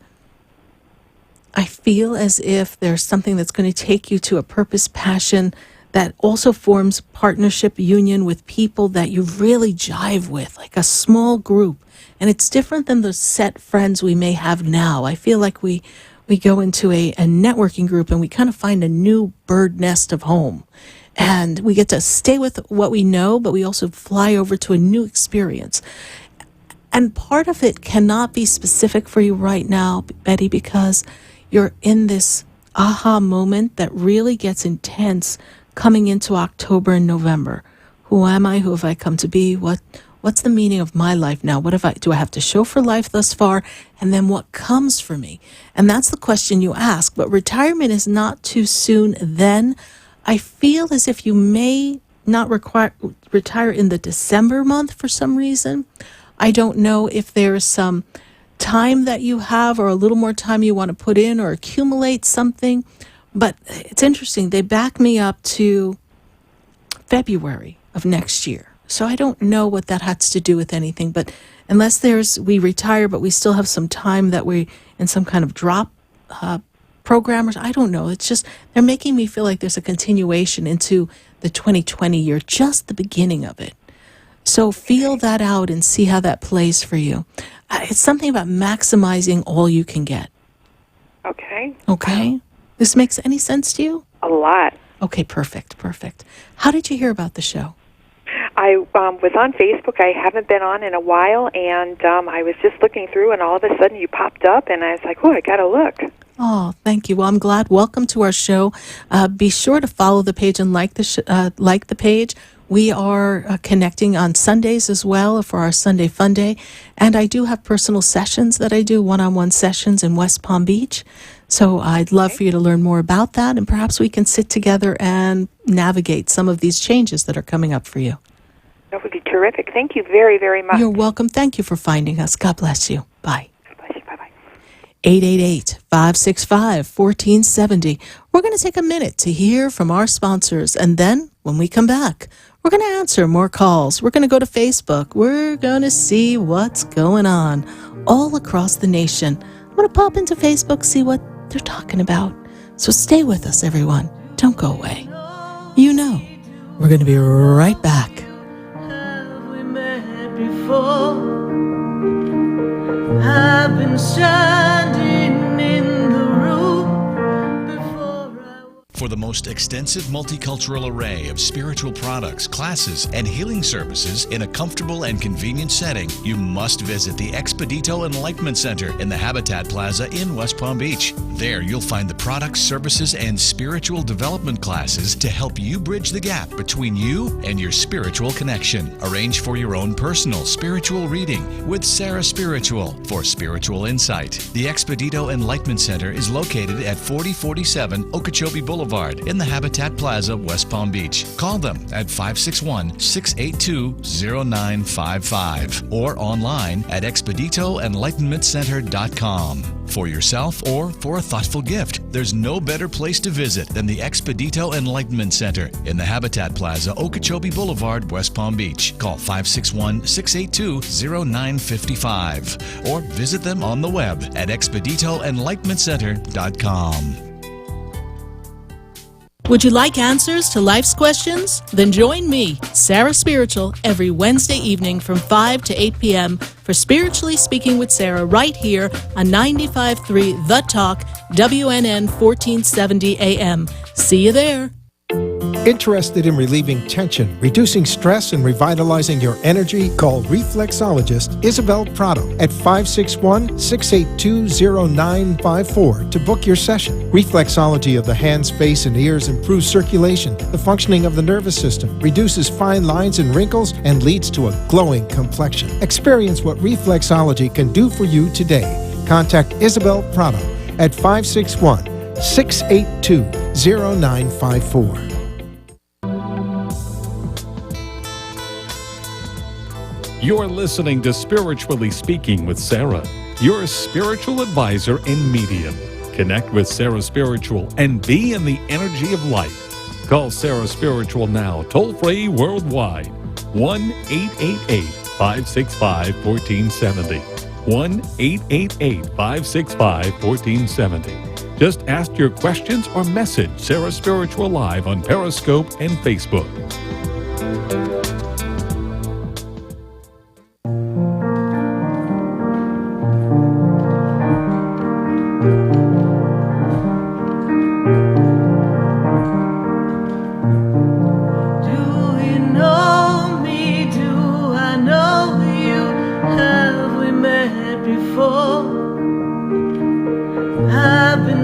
Speaker 1: I feel as if there's something that's going to take you to a purpose, passion, that also forms partnership, union with people that you really jive with, like a small group. And it's different than the set friends we may have now. I feel like we go into a networking group and we kind of find a new bird nest of home. And we get to stay with what we know, but we also fly over to a new experience. And part of it cannot be specific for you right now, Betty, because you're in this aha moment that really gets intense coming into October and November. Who am I? Who have I come to be? What What's the meaning of my life now? Do I have to show for life thus far? And then what comes for me? And that's the question you ask. But retirement is not too soon then. I feel as if you may not retire in the December month for some reason. I don't know if there's some time that you have or a little more time you want to put in or accumulate something. But it's interesting. They back me up to February of next year. So I don't know what that has to do with anything. But unless we retire, but we still have some time that we in some kind of drop program, I don't know. It's just they're making me feel like there's a continuation into the 2020 year, just the beginning of it. So feel that out and see how that plays for you. It's something about maximizing all you can get.
Speaker 16: Okay.
Speaker 1: Okay. This makes any sense to you?
Speaker 16: A lot.
Speaker 1: Okay, perfect. How did you hear about the show?
Speaker 16: I was on Facebook. I haven't been on in a while, and I was just looking through, and all of a sudden you popped up, and I was like, oh, I got to look.
Speaker 1: Oh, thank you. Well, I'm glad. Welcome to our show. Be sure to follow the page and like the page. We are connecting on Sundays as well for our Sunday Fun Day. And I do have personal sessions that I do, one-on-one sessions in West Palm Beach. So I'd love for you to learn more about that, and perhaps we can sit together and navigate some of these changes that are coming up for you.
Speaker 16: That would be terrific. Thank you very, very much.
Speaker 1: You're welcome. Thank you for finding us. God bless you. Bye.
Speaker 16: God bless you. Bye-bye.
Speaker 1: 888-565-1470. We're going to take a minute to hear from our sponsors, and then when we come back, we're going to answer more calls. We're going to go to Facebook. We're going to see what's going on all across the nation. I'm going to pop into Facebook, see what they're talking about. So stay with us, everyone. Don't go away. You know, we're going to be right back.
Speaker 2: Have we met before? I've been standing in the room before
Speaker 3: For the most extensive multicultural array of spiritual products, classes, and healing services in a comfortable and convenient setting, you must visit the Expedito Enlightenment Center in the Habitat Plaza in West Palm Beach. There you'll find the products, services, and spiritual development classes to help you bridge the gap between you and your spiritual connection. Arrange for your own personal spiritual reading with SarahSpiritual for spiritual insight. The Expedito Enlightenment Center is located at 4047 Okeechobee Boulevard in the Habitat Plaza, West Palm Beach. Call them at 561-682-0955 or online at expeditoenlightenmentcenter.com. For yourself or for a thoughtful gift, there's no better place to visit than the Expedito Enlightenment Center in the Habitat Plaza, Okeechobee Boulevard, West Palm Beach. Call 561-682-0955 or visit them on the web at expeditoenlightenmentcenter.com.
Speaker 1: Would you like answers to life's questions? Then join me, Sarah Spiritual, every Wednesday evening from 5 to 8 p.m. for Spiritually Speaking with Sarah right here on 95.3 The Talk, WNN 1470 AM. See you there.
Speaker 4: Interested in relieving tension, reducing stress, and revitalizing your energy? Call reflexologist Isabel Prado at 561-682-0954 to book your session. Reflexology of the hands, face, and ears improves circulation, the functioning of the nervous system, reduces fine lines and wrinkles, and leads to a glowing complexion. Experience what reflexology can do for you today. Contact Isabel Prado at 561-682-0954.
Speaker 5: You're listening to Spiritually Speaking with Sarah, your spiritual advisor and medium. Connect with Sarah Spiritual and be in the energy of light. Call Sarah Spiritual now, toll-free worldwide. 1-888-565-1470. 1-888-565-1470. Just ask your questions or message Sarah Spiritual live on Periscope and Facebook.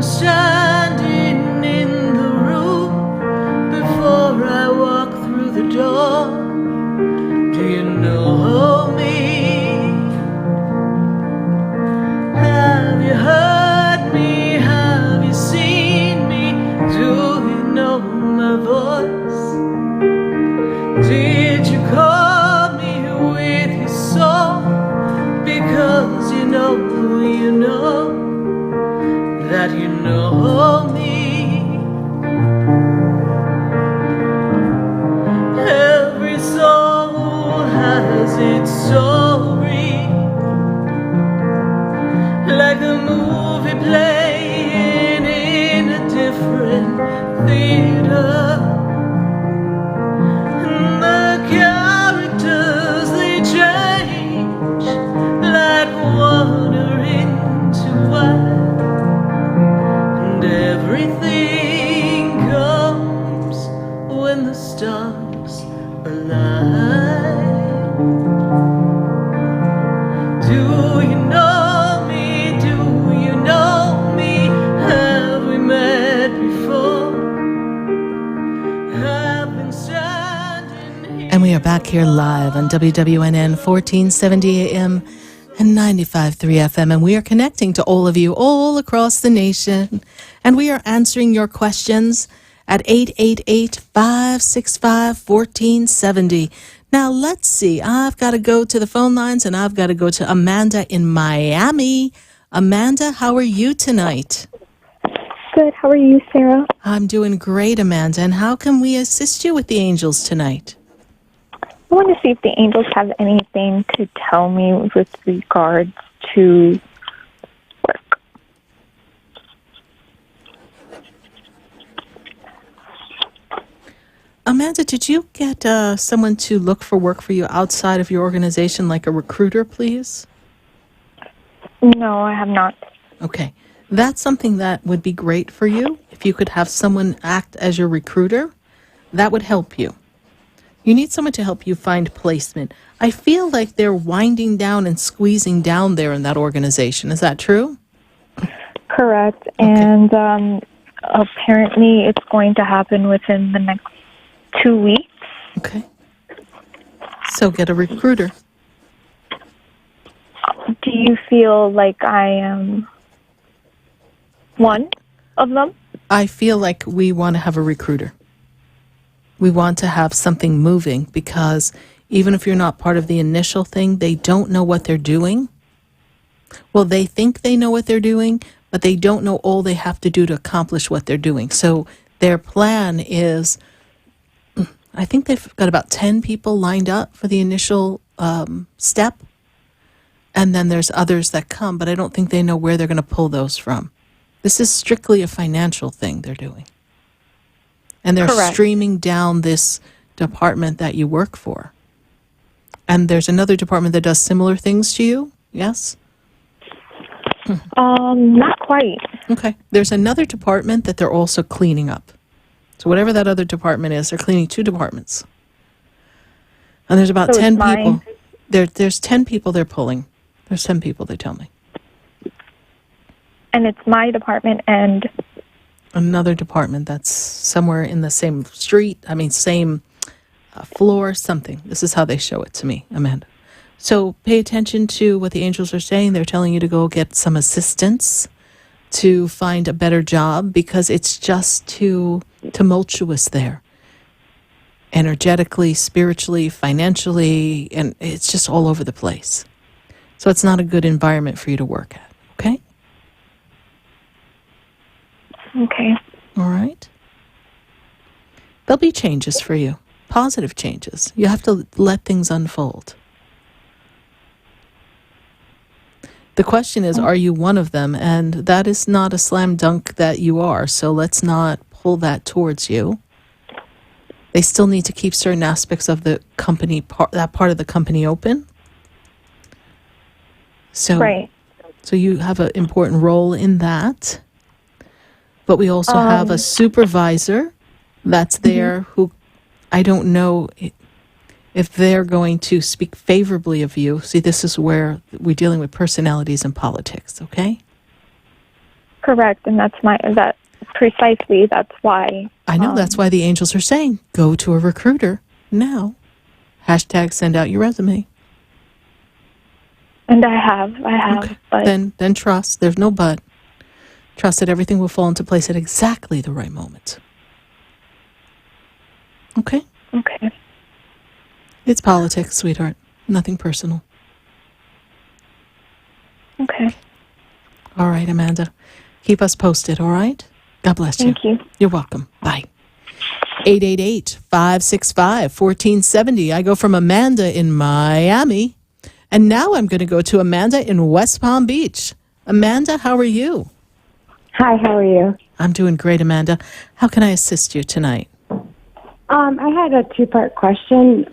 Speaker 2: standing in the room before I walk through the door. stars align. Do you know me? Do you know me? Have we met before? Have been standing here.
Speaker 1: And we are back here live on WWNN 1470 AM and 95.3 FM. And we are connecting to all of you all across the nation. And we are answering your questions at 888-565-1470. Now, let's see. I've got to go to the phone lines, and I've got to go to Amanda in Miami. Amanda, how are you tonight?
Speaker 8: Good. How are you, Sarah?
Speaker 1: I'm doing great, Amanda. And how can we assist you with the angels tonight?
Speaker 15: I want to see if the angels have anything to tell me with regards to work.
Speaker 1: Amanda, did you get someone to look for work for you outside of your organization, like a recruiter, please?
Speaker 15: No, I have not.
Speaker 1: Okay. That's something that would be great for you. If you could have someone act as your recruiter, that would help you. You need someone to help you find placement. I feel like they're winding down and squeezing down there in that organization. Is that true?
Speaker 15: Correct. Okay. And apparently it's going to happen within the next 2 weeks.
Speaker 1: Okay. So get a recruiter.
Speaker 15: Do you feel like I am one of them?
Speaker 1: I feel like we want to have a recruiter. We want to have something moving because even if you're not part of the initial thing, they don't know what they're doing. Well, they think they know what they're doing, but they don't know all they have to do to accomplish what they're doing. So their plan is, I think they've got about 10 people lined up for the initial step. And then there's others that come, but I don't think they know where they're going to pull those from. This is strictly a financial thing they're doing. And they're
Speaker 15: Correct.
Speaker 1: streaming down this department that you work for. And there's another department that does similar things to you, yes?
Speaker 15: Not quite.
Speaker 1: Okay. There's another department that they're also cleaning up. So whatever that other department is, they're cleaning 2 departments. And there's about
Speaker 15: So
Speaker 1: 10
Speaker 15: it's
Speaker 1: people.
Speaker 15: mine?
Speaker 1: There's 10 people they're pulling. There's 10 people, they tell me.
Speaker 15: And it's my department and...
Speaker 1: Another department that's somewhere in the same street, same floor, something. This is how they show it to me, Amanda. So pay attention to what the angels are saying. They're telling you to go get some assistance to find a better job because it's just too tumultuous there. Energetically, spiritually, financially, and it's just all over the place. So it's not a good environment for you to work at, okay?
Speaker 15: Okay.
Speaker 1: All right. There'll be changes for you, positive changes. You have to let things unfold. The question is, are you one of them? And that is not a slam dunk that you are, so let's not pull that towards you. They still need to keep certain aspects of the company, that part of the company open. So,
Speaker 15: right.
Speaker 1: So you have an important role in that. But we also have a supervisor that's there who I don't know if they're going to speak favorably of you. See, this is where we're dealing with personalities and politics, okay?
Speaker 15: Correct, and that's why.
Speaker 1: I know, that's why the angels are saying, go to a recruiter now. # send out your resume.
Speaker 15: And I have.
Speaker 1: Okay.
Speaker 15: But
Speaker 1: Then trust. There's no but. Trust that everything will fall into place at exactly the right moment. Okay?
Speaker 15: Okay.
Speaker 1: It's politics, sweetheart. Nothing personal.
Speaker 15: Okay.
Speaker 1: All right, Amanda. Keep us posted, all right? God bless you.
Speaker 15: Thank you.
Speaker 1: You're welcome. Bye. 888-565-1470. I go from Amanda in Miami, and now I'm going to go to Amanda in West Palm Beach. Amanda, how are you?
Speaker 17: Hi, how are you?
Speaker 1: I'm doing great, Amanda. How can I assist you tonight?
Speaker 17: I had a 2-part question.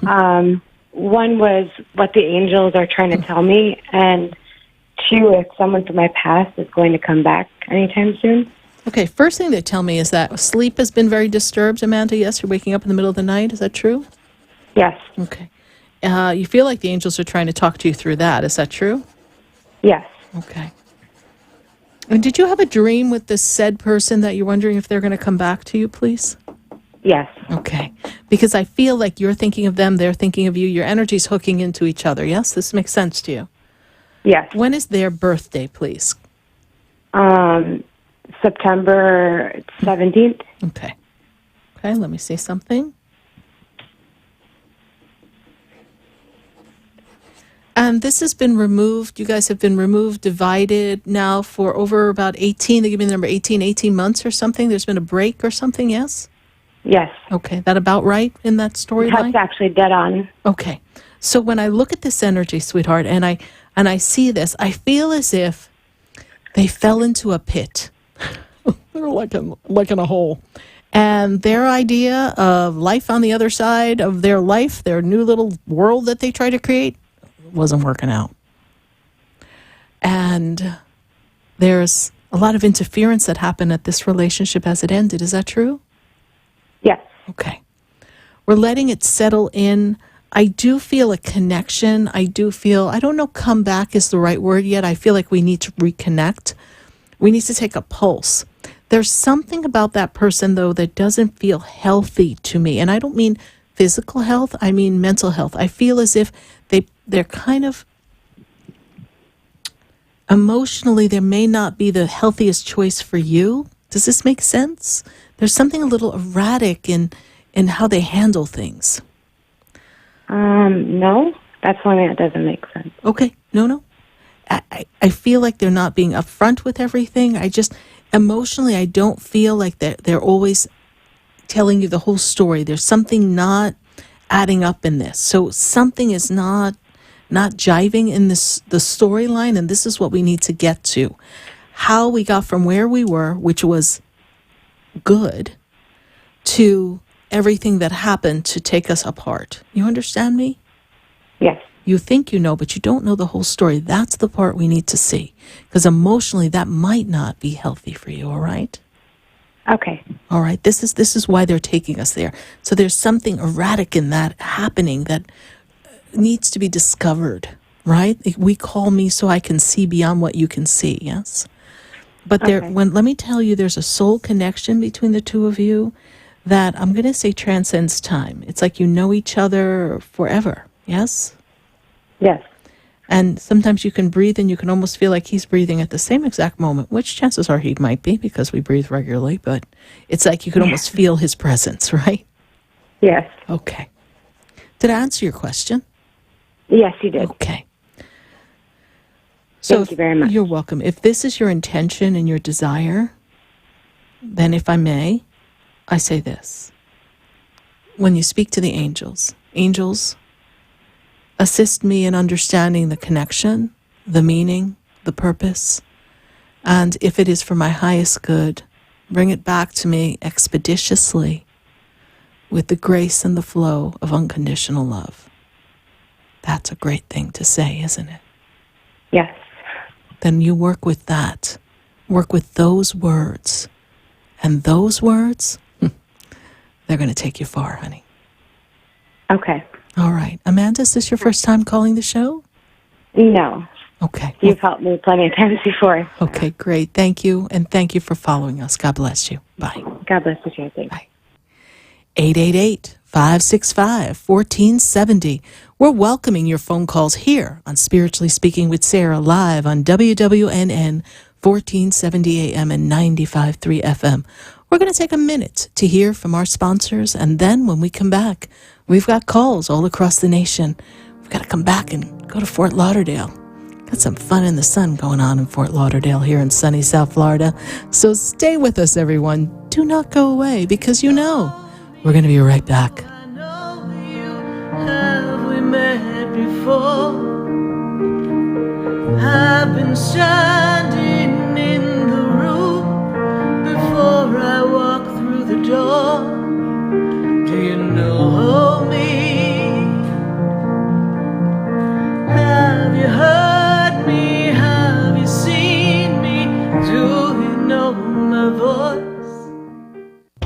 Speaker 17: One was what the angels are trying to tell me, and 2, if someone from my past is going to come back anytime soon.
Speaker 1: Okay, first thing they tell me is that sleep has been very disturbed, Amanda. Yes, you're waking up in the middle of the night. Is that true?
Speaker 17: Yes.
Speaker 1: Okay. You feel like the angels are trying to talk to you through that. Is that true?
Speaker 17: Yes.
Speaker 1: Okay. And did you have a dream with this said person that you're wondering if they're going to come back to you, please?
Speaker 17: Yes.
Speaker 1: Okay. Because I feel like you're thinking of them, they're thinking of you. Your energy's hooking into each other. Yes? This makes sense to you?
Speaker 17: Yes.
Speaker 1: When is their birthday, please?
Speaker 17: September 17th.
Speaker 1: Okay. Okay, let me see something. And this has been removed. You guys have been removed, divided now for over about 18. They give me the number 18 months or something. There's been a break or something, yes?
Speaker 17: Yes.
Speaker 1: Okay, that about right in that storyline?
Speaker 17: That's actually dead on.
Speaker 1: Okay. So when I look at this energy, sweetheart, and I see this, I feel as if they fell into a pit. They're like in a hole. And their idea of life on the other side of their life, their new little world that they try to create, wasn't working out. And there's a lot of interference that happened at this relationship as it ended. Is that true?
Speaker 17: Yes.
Speaker 1: Okay. We're letting it settle in. I do feel a connection. I don't know come back is the right word yet. I feel like we need to reconnect. We need to take a pulse. There's something about that person, though, that doesn't feel healthy to me. And I don't mean physical health. I mean mental health. I feel as if they're kind of emotionally, there may not be the healthiest choice for you. Does this make sense? There's something a little erratic in how they handle things.
Speaker 17: No, that's one that doesn't make sense.
Speaker 1: Okay, no. I feel like they're not being upfront with everything. Emotionally, I don't feel like they're always telling you the whole story. There's something not adding up in this. So something is not jiving in the storyline, and this is what we need to get to. How we got from where we were, which was good, to everything that happened to take us apart. You understand me?
Speaker 17: Yes.
Speaker 1: You think you know, but you don't know the whole story. That's the part we need to see. Because emotionally, that might not be healthy for you, all right?
Speaker 17: Okay.
Speaker 1: All right. This is why they're taking us there. So there's something erratic in that happening that needs to be discovered, right? We call me so I can see beyond what you can see, yes? But let me tell you, there's a soul connection between the two of you that I'm going to say transcends time. It's like you know each other forever, yes?
Speaker 17: Yes.
Speaker 1: And sometimes you can breathe and you can almost feel like he's breathing at the same exact moment, which chances are he might be because we breathe regularly, but it's like you can almost feel his presence, right?
Speaker 17: Yes.
Speaker 1: Okay. Did I answer your question?
Speaker 17: Yes, you did.
Speaker 1: Okay. So
Speaker 17: Thank you very much.
Speaker 1: You're welcome. If this is your intention and your desire, then if I may, I say this. When you speak to the angels, assist me in understanding the connection, the meaning, the purpose, and if it is for my highest good, bring it back to me expeditiously with the grace and the flow of unconditional love. That's a great thing to say, isn't it?
Speaker 17: Yes.
Speaker 1: Then you work with that. Work with those words. And those words, they're going to take you far, honey.
Speaker 17: Okay.
Speaker 1: All right. Amanda, is this your first time calling the show?
Speaker 17: No.
Speaker 1: Okay.
Speaker 17: You've helped me plenty of times before.
Speaker 1: Okay, great. Thank you. And thank you for following us. God bless you. Bye.
Speaker 17: God bless you, too. Thanks.
Speaker 1: Bye. 888-565-1470. We're welcoming your phone calls here on Spiritually Speaking with Sarah, live on WWNN 1470 AM and 95.3 FM. We're going to take a minute to hear from our sponsors, and then when we come back, we've got calls all across the nation. We've got to come back and go to Fort Lauderdale. Got some fun in the sun going on in Fort Lauderdale here in sunny South Florida. So stay with us, everyone. Do not go away, because you know we're going to be right back.
Speaker 2: Have we met before? I've been standing in the room before I walk through the door. Do you know me? Have you heard me? Have you seen me? Do you know my voice?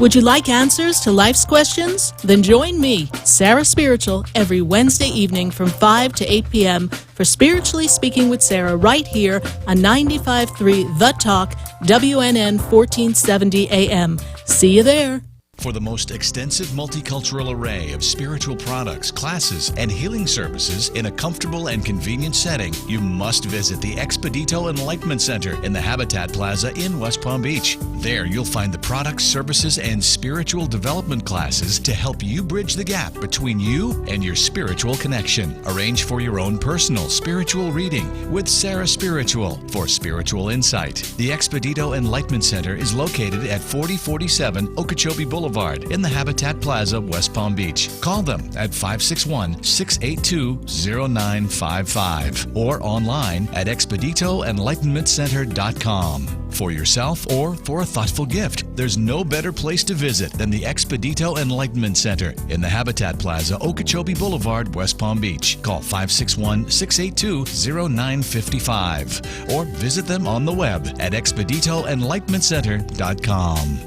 Speaker 1: Would you like answers to life's questions? Then join me, Sarah Spiritual, every Wednesday evening from 5 to 8 p.m. for Spiritually Speaking with Sarah right here on 95.3 The Talk, WNN 1470 AM. See you there.
Speaker 3: For the most extensive multicultural array of spiritual products, classes, and healing services in a comfortable and convenient setting, you must visit the Expedito Enlightenment Center in the Habitat Plaza in West Palm Beach. There you'll find the products, services, and spiritual development classes to help you bridge the gap between you and your spiritual connection. Arrange for your own personal spiritual reading with Sarah Spiritual for spiritual insight. The Expedito Enlightenment Center is located at 4047 Okeechobee Boulevard in the Habitat Plaza, West Palm Beach. Call them at 561-682-0955 or online at expeditoenlightenmentcenter.com. For yourself or for a thoughtful gift, there's no better place to visit than the Expedito Enlightenment Center in the Habitat Plaza, Okeechobee Boulevard, West Palm Beach. Call 561-682-0955 or visit them on the web at expeditoenlightenmentcenter.com.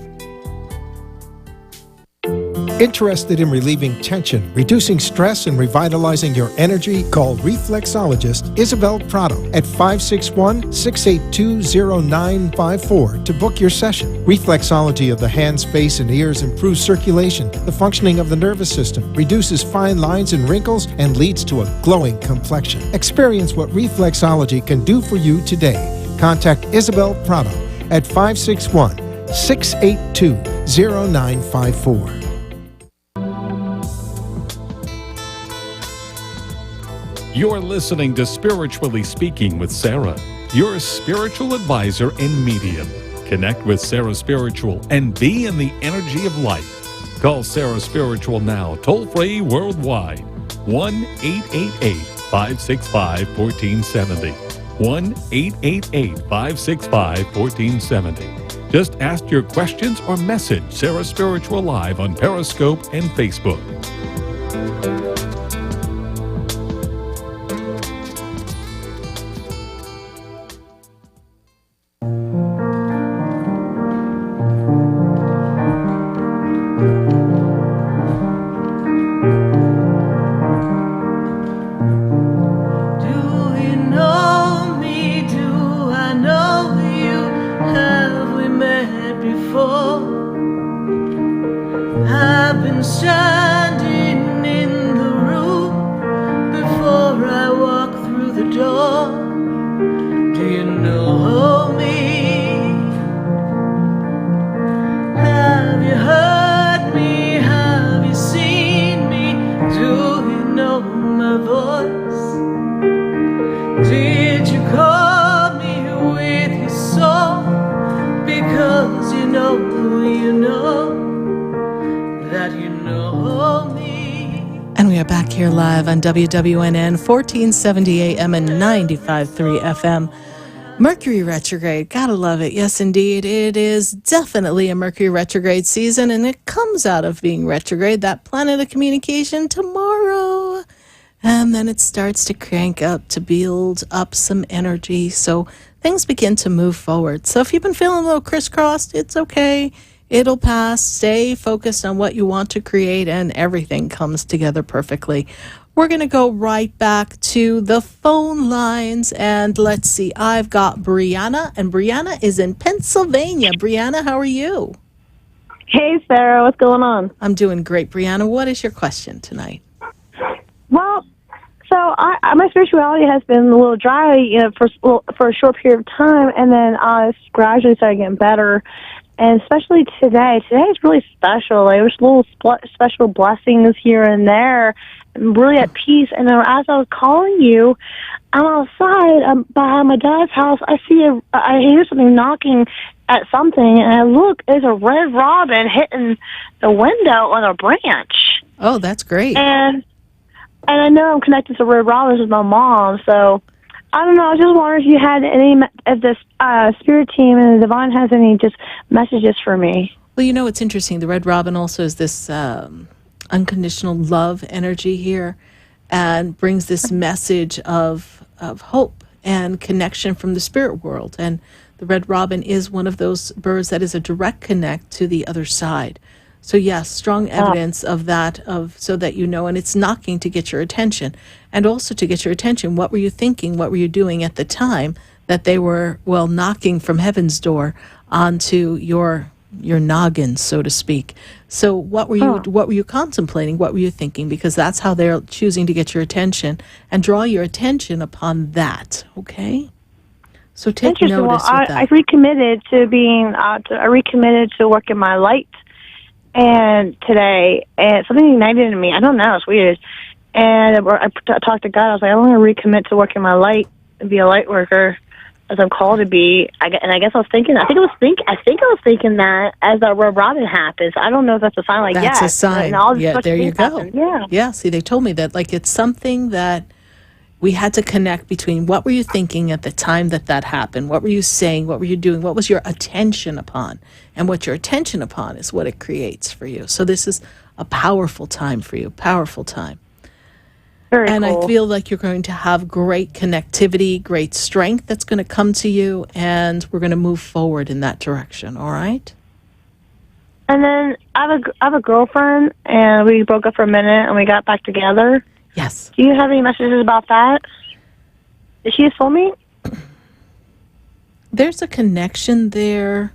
Speaker 4: Interested in relieving tension, reducing stress, and revitalizing your energy? Call reflexologist Isabel Prado at 561-682-0954 to book your session. Reflexology of the hands, face, and ears improves circulation, the functioning of the nervous system, reduces fine lines and wrinkles, and leads to a glowing complexion. Experience what reflexology can do for you today. Contact Isabel Prado at 561-682-0954.
Speaker 5: You're listening to Spiritually Speaking with Sarah, your spiritual advisor and medium. Connect with Sarah Spiritual and be in the energy of life. Call Sarah Spiritual now, toll-free worldwide. 1-888-565-1470. 1-888-565-1470. Just ask your questions or message Sarah Spiritual live on Periscope and Facebook.
Speaker 1: On WWNN 1470 AM and 95.3 FM. Mercury retrograde, gotta love it. Yes, indeed. It is definitely a Mercury retrograde season, and it comes out of being retrograde, that planet of communication, tomorrow. And then it starts to crank up, to build up some energy, so things begin to move forward. So if you've been feeling a little crisscrossed, it's okay. It'll pass. Stay focused on what you want to create, and everything comes together perfectly. We're going to go right back to the phone lines, and let's see. I've got Brianna, and Brianna is in Pennsylvania. Brianna, how are you?
Speaker 18: Hey, Sarah. What's going on?
Speaker 1: I'm doing great, Brianna. What is your question tonight?
Speaker 18: Well, so my spirituality has been a little dry, for a short period of time, and then I gradually started getting better. And especially today is really special. Like, there's little special blessings here and there. I'm really at peace. And then as I was calling you, I'm outside behind my dad's house. I hear something knocking at something, and I look. There's a red robin hitting the window on a branch.
Speaker 1: Oh, that's great.
Speaker 18: And I know I'm connected to red robins with my mom, so I don't know. I was just wondering if you had if this spirit team and the divine has any just messages for me.
Speaker 1: Well, it's interesting. The red robin also is this unconditional love energy here, and brings this message of hope and connection from the spirit world. And the red robin is one of those birds that is a direct connect to the other side. So yes, strong evidence of that, so that you know, and it's knocking to get your attention. And also to get your attention, what were you thinking, what were you doing at the time that they were, well, knocking from heaven's door onto your noggin, so to speak. So what were you contemplating? What were you thinking? Because that's how they're choosing to get your attention and draw your attention upon that. Okay? So take notice
Speaker 18: Well,
Speaker 1: with that.
Speaker 18: I recommitted to being. I recommitted to working my light, and today, and something ignited in me. I don't know. It's weird. And I talked to God. I was like, I want to recommit to working my light and be a light worker, as I'm called to be. I guess I was thinking that as the red robin happens. I don't know if that's a sign. Like,
Speaker 1: that's a sign. Yeah, there you go.
Speaker 18: Yeah.
Speaker 1: Yeah. See, they told me that, like, it's something that we had to connect between what were you thinking at the time that happened? What were you saying? What were you doing? What was your attention upon? And what your attention upon is what it creates for you. So this is a powerful time for you. Powerful time.
Speaker 18: Very
Speaker 1: and
Speaker 18: cool.
Speaker 1: I feel like you're going to have great connectivity, great strength that's going to come to you, and we're going to move forward in that direction, all right?
Speaker 18: And then I have a girlfriend, and we broke up for a minute, and we got back together.
Speaker 1: Yes.
Speaker 18: Do you have any messages about that? Is she a soulmate?
Speaker 1: There's a connection there.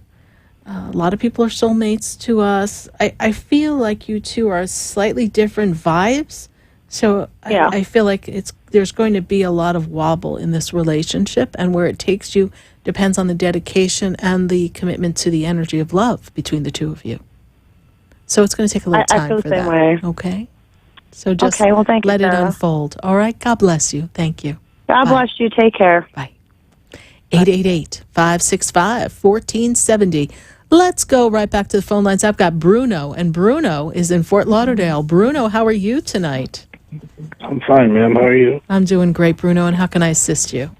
Speaker 1: A lot of people are soulmates to us. I feel like you two are slightly different vibes. So
Speaker 18: Yeah.
Speaker 1: I feel like there's going to be a lot of wobble in this relationship, and where it takes you depends on the dedication and the commitment to the energy of love between the two of you. So it's going to take a little time
Speaker 18: I feel
Speaker 1: for
Speaker 18: the same
Speaker 1: that.
Speaker 18: way.
Speaker 1: Okay? So just
Speaker 18: Okay, well, thank you,
Speaker 1: let it
Speaker 18: Sarah.
Speaker 1: unfold. All right? God bless you. Thank you.
Speaker 18: God bless you. Take care.
Speaker 1: Bye. 888-565-1470. Let's go right back to the phone lines. I've got Bruno, and Bruno is in Fort Lauderdale. Bruno, how are you tonight?
Speaker 19: I'm fine, ma'am. How are you?
Speaker 1: I'm doing great, Bruno, and how can I assist you?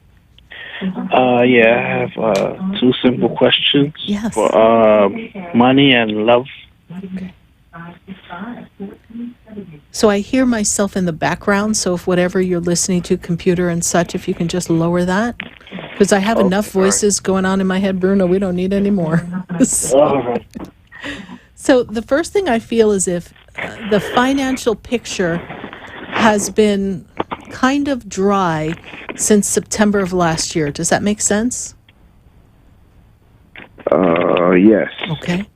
Speaker 19: Yeah, I have two simple questions
Speaker 1: Yes.
Speaker 19: for money and love.
Speaker 1: Okay. So I hear myself in the background, so if whatever you're listening to, computer and such, if you can just lower that. Because I have enough voices going on in my head, Bruno, we don't need any more. So the first thing I feel is if the financial picture has been kind of dry since September of last year. Does that make sense?
Speaker 19: Yes.
Speaker 1: Okay.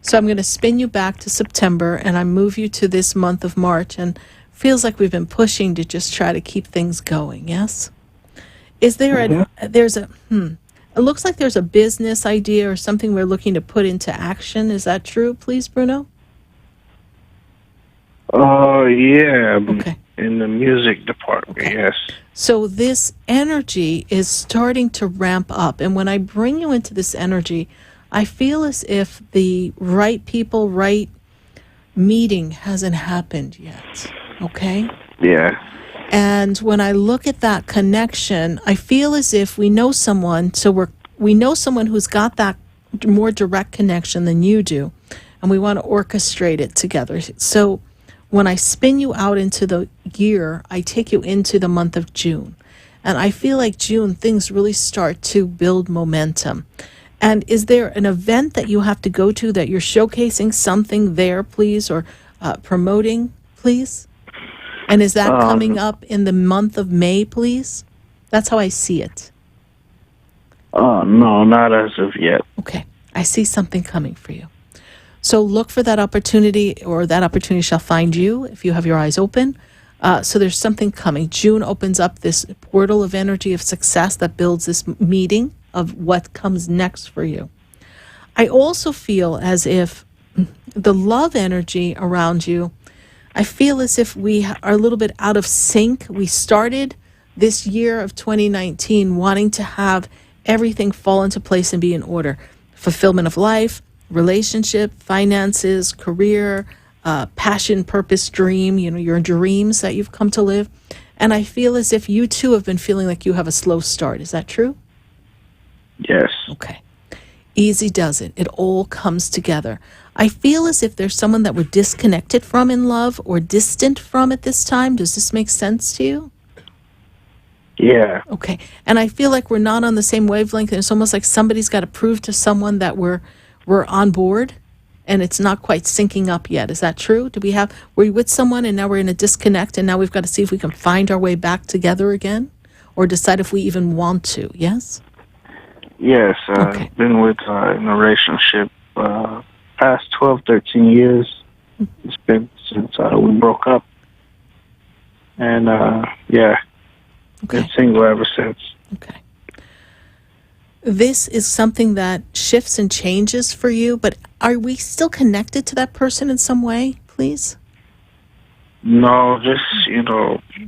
Speaker 1: So I'm going to spin you back to September, and I move you to this month of March, and feels like we've been pushing to just try to keep things going, yes? Is there it looks like there's a business idea or something we're looking to put into action. Is that true, please, Bruno?
Speaker 19: Yeah.
Speaker 1: Okay.
Speaker 19: In the music department, yes.
Speaker 1: So this energy is starting to ramp up. And when I bring you into this energy, I feel as if the right people, right meeting hasn't happened yet. Okay?
Speaker 19: Yeah.
Speaker 1: And when I look at that connection, I feel as if we know someone, so we know someone who's got that more direct connection than you do, and we want to orchestrate it together. So when I spin you out into the year, I take you into the month of June. And I feel like June, things really start to build momentum. And is there an event that you have to go to that you're showcasing something there, please, or promoting, please? And is that coming up in the month of May, please? That's how I see it.
Speaker 19: No, not as of yet.
Speaker 1: Okay. I see something coming for you. So look for that opportunity, or that opportunity shall find you if you have your eyes open. So there's something coming. June opens up this portal of energy of success that builds this meeting of what comes next for you. I also feel as if the love energy around you, I feel as if we are a little bit out of sync. We started this year of 2019 wanting to have everything fall into place and be in order. Fulfillment of life, relationship, finances, career, passion, purpose, dream, your dreams that you've come to live. And I feel as if you too have been feeling like you have a slow start. Is that true?
Speaker 19: Yes.
Speaker 1: Okay. Easy does it. It all comes together. I feel as if there's someone that we're disconnected from in love or distant from at this time. Does this make sense to you?
Speaker 19: Yeah.
Speaker 1: Okay. And I feel like we're not on the same wavelength, and it's almost like somebody's got to prove to someone that we're on board, and it's not quite syncing up yet. Is that true? Were you with someone and now we're in a disconnect, and now we've got to see if we can find our way back together again, or decide if we even want to? Yes?
Speaker 19: Yes, I've been with in a relationship past 12, 13 years. It's been since we broke up. And, been single ever since.
Speaker 1: Okay. This is something that shifts and changes for you, but are we still connected to that person in some way, please?
Speaker 19: No, just,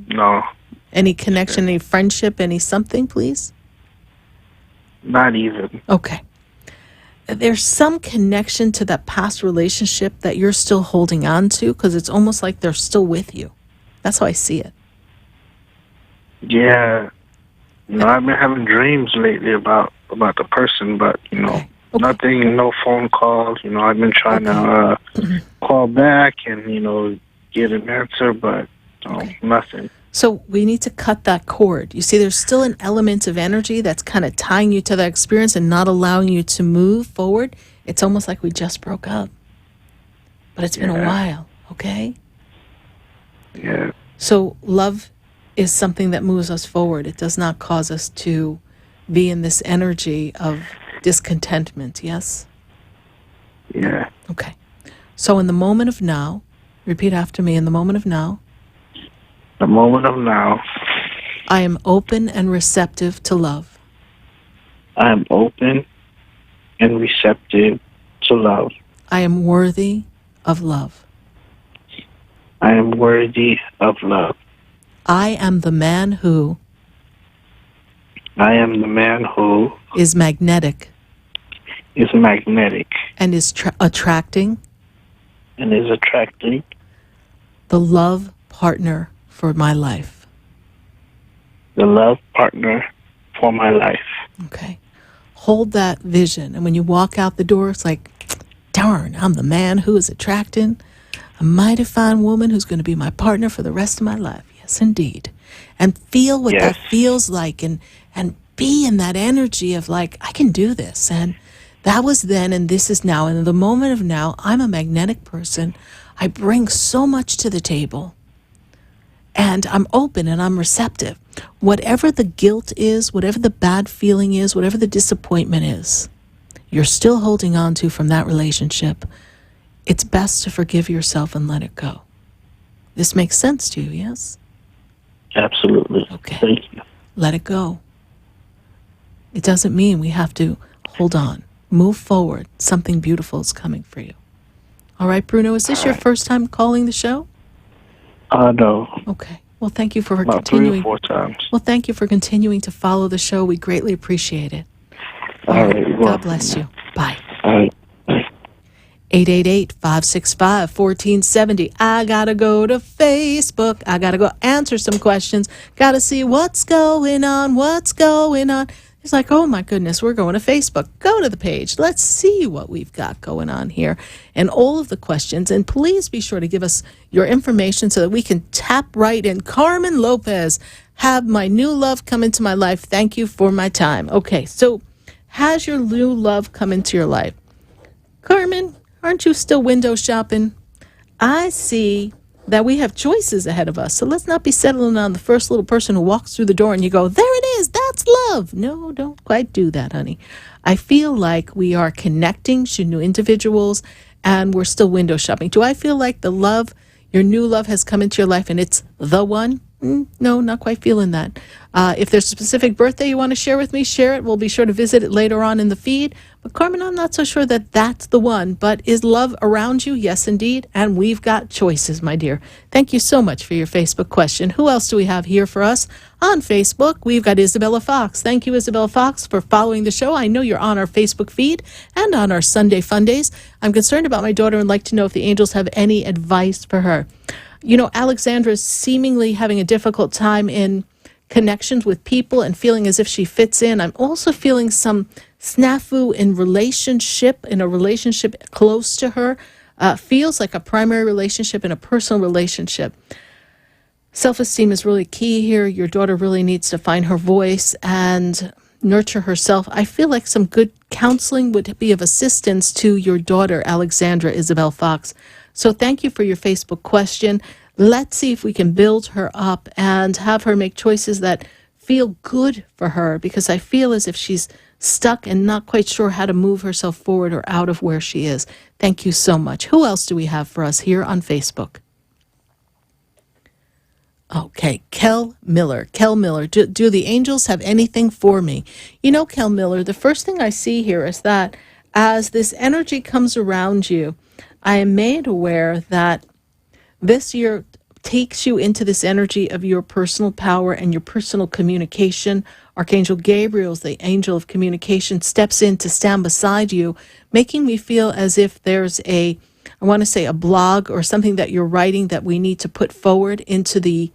Speaker 19: no.
Speaker 1: Any connection, any friendship, any something, please?
Speaker 19: Not even.
Speaker 1: Okay. There's some connection to that past relationship that you're still holding on to, because it's almost like they're still with you. That's how I see it.
Speaker 19: Yeah. I've been having dreams lately about the person, but, nothing, no phone calls. I've been trying to call back and, get an answer, but nothing.
Speaker 1: So we need to cut that cord. You see, there's still an element of energy that's kind of tying you to that experience and not allowing you to move forward. It's almost like we just broke up. But it's been a while, okay?
Speaker 19: Yeah.
Speaker 1: So love is something that moves us forward. It does not cause us to be in this energy of discontentment, yes?
Speaker 19: Yeah.
Speaker 1: Okay. So in the moment of now, repeat after me, in the moment of now.
Speaker 19: The moment of now.
Speaker 1: I am open and receptive to love.
Speaker 19: I am open and receptive to love.
Speaker 1: I am worthy of love.
Speaker 19: I am worthy of love.
Speaker 1: I am the man who
Speaker 19: is
Speaker 1: magnetic. And is attracting. The love partner for my life.
Speaker 19: The love partner for my life.
Speaker 1: Okay. Hold that vision. And when you walk out the door, it's like, darn, I'm the man who is attracting a mighty fine woman who's going to be my partner for the rest of my life. Yes, indeed. And feel what that feels like, and be in that energy of like, I can do this. And that was then, and this is now. And in the moment of now, I'm a magnetic person. I bring so much to the table. And I'm open and I'm receptive. Whatever the guilt is, whatever the bad feeling is, whatever the disappointment is, you're still holding on to from that relationship, it's best to forgive yourself and let it go. This makes sense to you, yes?
Speaker 19: Absolutely.
Speaker 1: Okay.
Speaker 19: Thank you.
Speaker 1: Let it go. It doesn't mean we have to hold on. Move forward. Something beautiful is coming for you. All right, Bruno, is this your first time calling the show?
Speaker 19: No.
Speaker 1: Okay. Well, thank you for
Speaker 19: About
Speaker 1: continuing.
Speaker 19: 3 or 4 times.
Speaker 1: Well, thank you for continuing to follow the show. We greatly appreciate it.
Speaker 19: All right.
Speaker 1: God bless you. Bye.
Speaker 19: All right.
Speaker 1: 888-565-1470. I gotta go to Facebook. I gotta go answer some questions. Gotta see what's going on. It's like, oh my goodness, we're going to Facebook. Go to the page. Let's see what we've got going on here and all of the questions. And please be sure to give us your information so that we can tap right in. Carmen Lopez, have my new love come into my life. Thank you for my time. Okay, so has your new love come into your life? Carmen, aren't you still window shopping? I see that we have choices ahead of us. So let's not be settling on the first little person who walks through the door and you go, there it is, that's love. No, don't quite do that, honey. I feel like we are connecting to new individuals and we're still window shopping. Do I feel like your new love has come into your life and it's the one? No, not quite feeling that. If there's a specific birthday you want to share with me, share it. We'll be sure to visit it later on in the feed. But Carmen, I'm not so sure that that's the one. But is love around you? Yes, indeed. And we've got choices, my dear. Thank you so much for your Facebook question. Who else do we have here for us on Facebook? We've got Isabella Fox. Thank you, Isabella Fox, for following the show. I know you're on our Facebook feed and on our Sunday Fun Days. I'm concerned about my daughter and like to know if the angels have any advice for her. You know, Alexandra is seemingly having a difficult time in connections with people and feeling as if she fits in. I'm also feeling some snafu in a relationship close to her. Feels like a primary relationship and a personal relationship. Self-esteem is really key here. Your daughter really needs to find her voice and nurture herself. I feel like some good counseling would be of assistance to your daughter, Alexandra Isabel Fox. So thank you for your Facebook question. Let's see if we can build her up and have her make choices that feel good for her, because I feel as if she's stuck and not quite sure how to move herself forward or out of where she is. Thank you so much. Who else do we have for us here on Facebook? Okay, Kel Miller. Kel Miller, do the angels have anything for me? You know, Kel Miller, the first thing I see here is that as this energy comes around you, I am made aware that this year takes you into this energy of your personal power and your personal communication. Archangel Gabriel, the angel of communication, steps in to stand beside you, making me feel as if there's I want to say a blog or something that you're writing that we need to put forward into the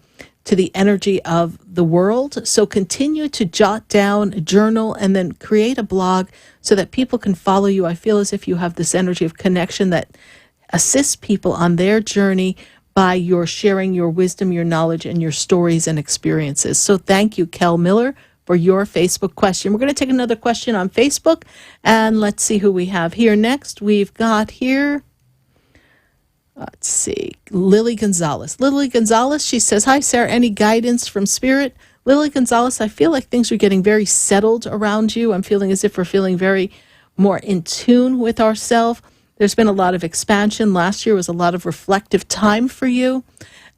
Speaker 1: energy of the world. So continue to jot down, journal, and then create a blog so that people can follow you. I feel as if you have this energy of connection that assists people on their journey by your sharing your wisdom, your knowledge, and your stories and experiences. So thank you, Kel Miller, for your Facebook question. We're going to take another question on Facebook, and let's see who we have here next. We've got here, let's see, Lily Gonzalez. Lily Gonzalez, she says, hi, Sarah, any guidance from Spirit? Lily Gonzalez, I feel like things are getting very settled around you. I'm feeling as if we're feeling very more in tune with ourselves. There's been a lot of expansion. Last year was a lot of reflective time for you,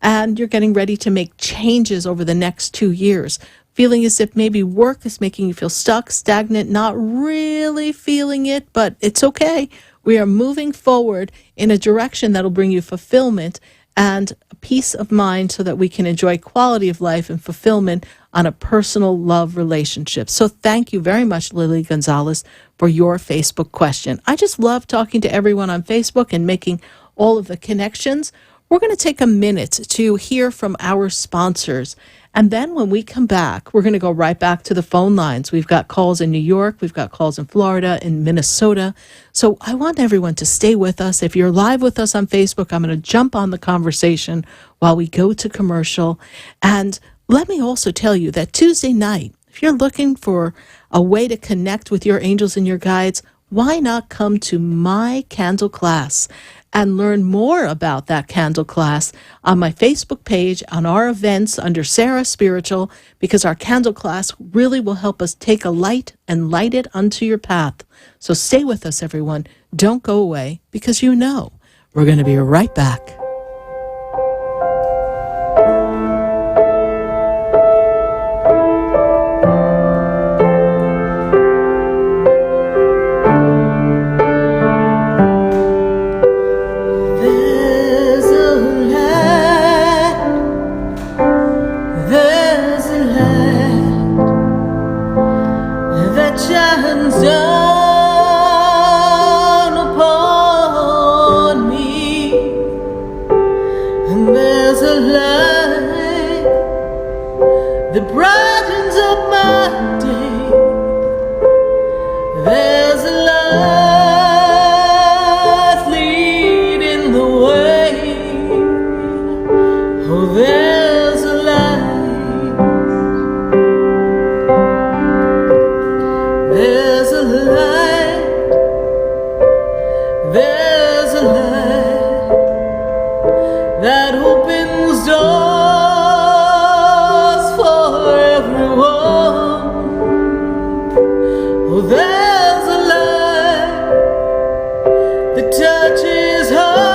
Speaker 1: and you're getting ready to make changes over the next 2 years. Feeling as if maybe work is making you feel stuck, stagnant, not really feeling it, but it's okay. We are moving forward in a direction that'll bring you fulfillment and peace of mind so that we can enjoy quality of life and fulfillment on a personal love relationship. So thank you very much, Lily Gonzalez, for your Facebook question. I just love talking to everyone on Facebook and making all of the connections. We're going to take a minute to hear from our sponsors. And then when we come back, we're going to go right back to the phone lines. We've got calls in New York. We've got calls in Florida, in Minnesota. So I want everyone to stay with us. If you're live with us on Facebook, I'm going to jump on the conversation while we go to commercial. And let me also tell you that Tuesday night, if you're looking for a way to connect with your angels and your guides, why not come to my candle class and learn more about that candle class on my Facebook page, on our events under SarahSpiritual, because our candle class really will help us take a light and light it unto your path. So stay with us, everyone. Don't go away, because you know we're going to be right back.
Speaker 2: Down upon me, and there's a light that brightens up my day. There's a light leading the way. Oh, there's a light. There's a light, there's a light that opens doors for everyone. Oh, there's a light that touches hearts.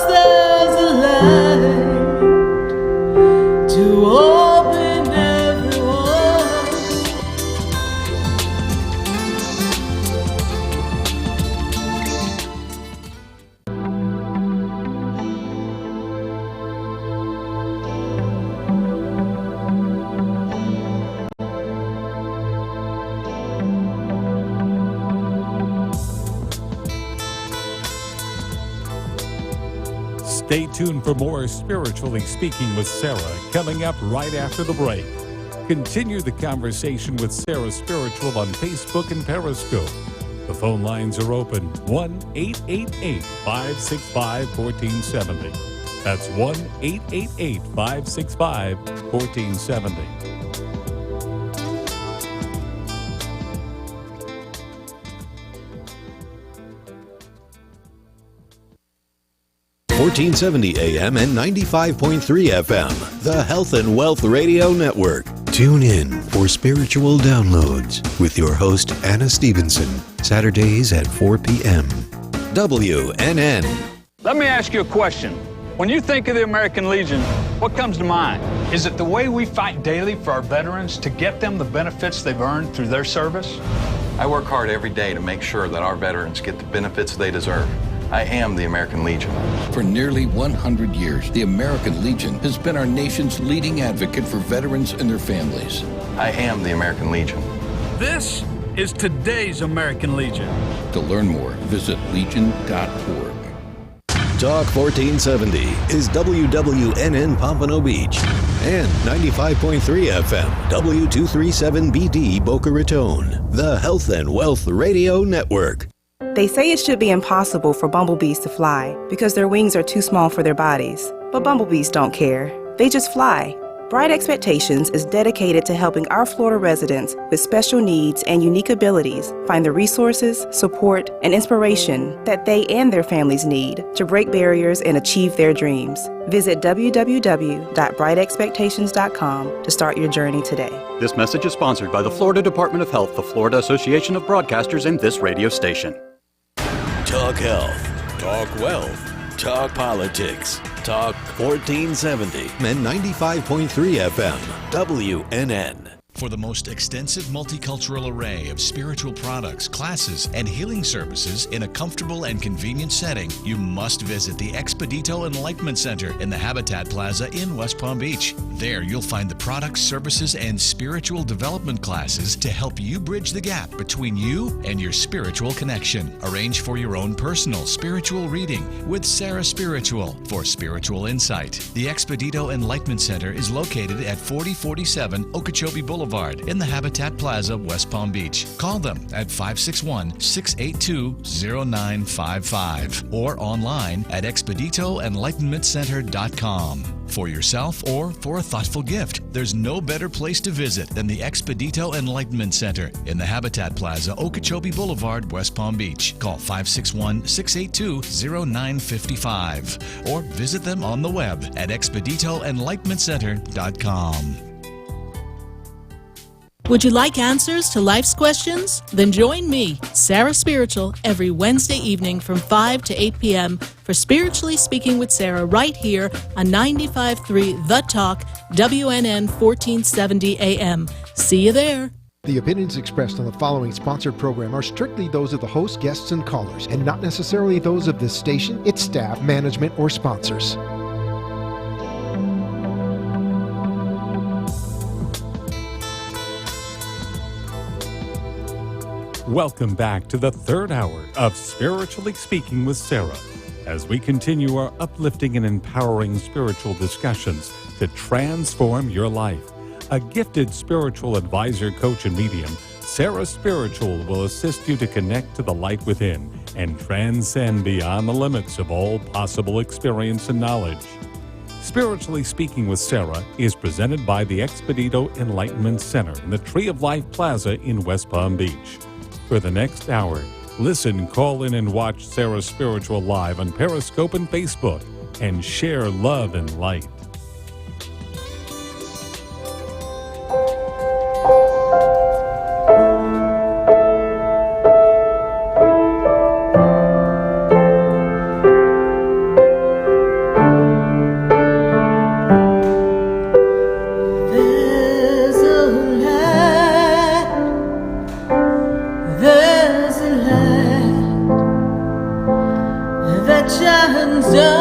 Speaker 2: There's a light to open everyone.
Speaker 5: Stay tuned for more Spiritually Speaking with Sarah coming up right after the break. Continue the conversation with Sarah Spiritual on Facebook and Periscope. The phone lines are open 1-888-565-1470. That's 1-888-565-1470.
Speaker 11: 1470 AM and 95.3 FM, the Health and Wealth Radio Network. Tune in for spiritual downloads with your host, Anna Stevenson, Saturdays at 4 p.m. WNN.
Speaker 20: Let me ask you a question. When you think of the American Legion, what comes to mind? Is it the way we fight daily for our veterans to get them the benefits they've earned through their service?
Speaker 21: I work hard every day to make sure that our veterans get the benefits they deserve. I am the American Legion.
Speaker 22: For nearly 100 years, the American Legion has been our nation's leading advocate for veterans and their families.
Speaker 21: I am the American Legion.
Speaker 20: This is today's American Legion.
Speaker 22: To learn more, visit legion.org.
Speaker 11: Talk 1470 is WWNN Pompano Beach and 95.3 FM W237BD Boca Raton, the Health and Wealth Radio Network.
Speaker 23: They say it should be impossible for bumblebees to fly because their wings are too small for their bodies. But bumblebees don't care. They just fly. Bright Expectations is dedicated to helping our Florida residents with special needs and unique abilities find the resources, support, and inspiration that they and their families need to break barriers and achieve their dreams. Visit www.brightexpectations.com to start your journey today.
Speaker 24: This message is sponsored by the Florida Department of Health, the Florida Association of Broadcasters, and this radio station.
Speaker 11: Talk health, talk wealth, talk politics, talk 1470 and 95.3 FM, WNN.
Speaker 3: For the most extensive multicultural array of spiritual products, classes, and healing services in a comfortable and convenient setting, you must visit the Expedito Enlightenment Center in the Habitat Plaza in West Palm Beach. There you'll find the products, services, and spiritual development classes to help you bridge the gap between you and your spiritual connection. Arrange for your own personal spiritual reading with SarahSpiritual for spiritual insight. The Expedito Enlightenment Center is located at 4047 Okeechobee Boulevard in the Habitat Plaza, West Palm Beach. Call them at 561-682-0955 or online at expeditoenlightenmentcenter.com. For yourself or for a thoughtful gift, there's no better place to visit than the Expedito Enlightenment Center in the Habitat Plaza, Okeechobee Boulevard, West Palm Beach. Call 561-682-0955 or visit them on the web at expeditoenlightenmentcenter.com.
Speaker 1: Would you like answers to life's questions? Then join me, Sarah Spiritual, every Wednesday evening from 5 to 8 p.m. for Spiritually Speaking with Sarah right here on 95.3 The Talk, WNN 1470 AM. See you there.
Speaker 4: The opinions expressed on the following sponsored program are strictly those of the host, guests, and callers, and not necessarily those of this station, its staff, management, or sponsors.
Speaker 5: Welcome back to the third hour of Spiritually Speaking with Sarah, as we continue our uplifting and empowering spiritual discussions to transform your life. A gifted spiritual advisor, coach, and medium, SarahSpiritual will assist you to connect to the light within and transcend beyond the limits of all possible experience and knowledge. Spiritually Speaking with Sarah is presented by the Expedito Enlightenment Center in the Tree of Life Plaza in West Palm Beach. For the next hour, listen, call in, and watch SarahSpiritual live on Periscope and Facebook, and share love and light.
Speaker 2: Shines down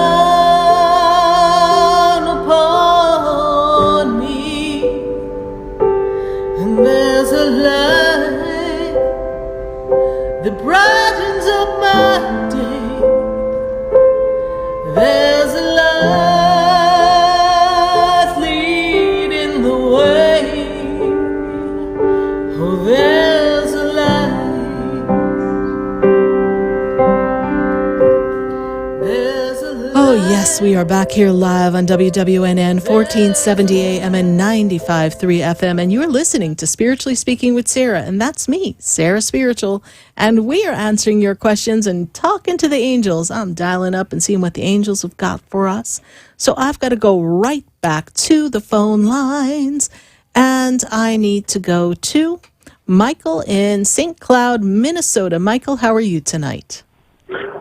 Speaker 1: are back here live on WWNN 1470 AM and 95.3 FM, and you're listening to Spiritually Speaking with Sarah, and that's me, Sarah Spiritual, and we are answering your questions and talking to the angels. I'm dialing up and seeing what the angels have got for us. So I've got to go right back to the phone lines, and I need to go to Michael in St. Cloud, Minnesota. Michael, how are you tonight?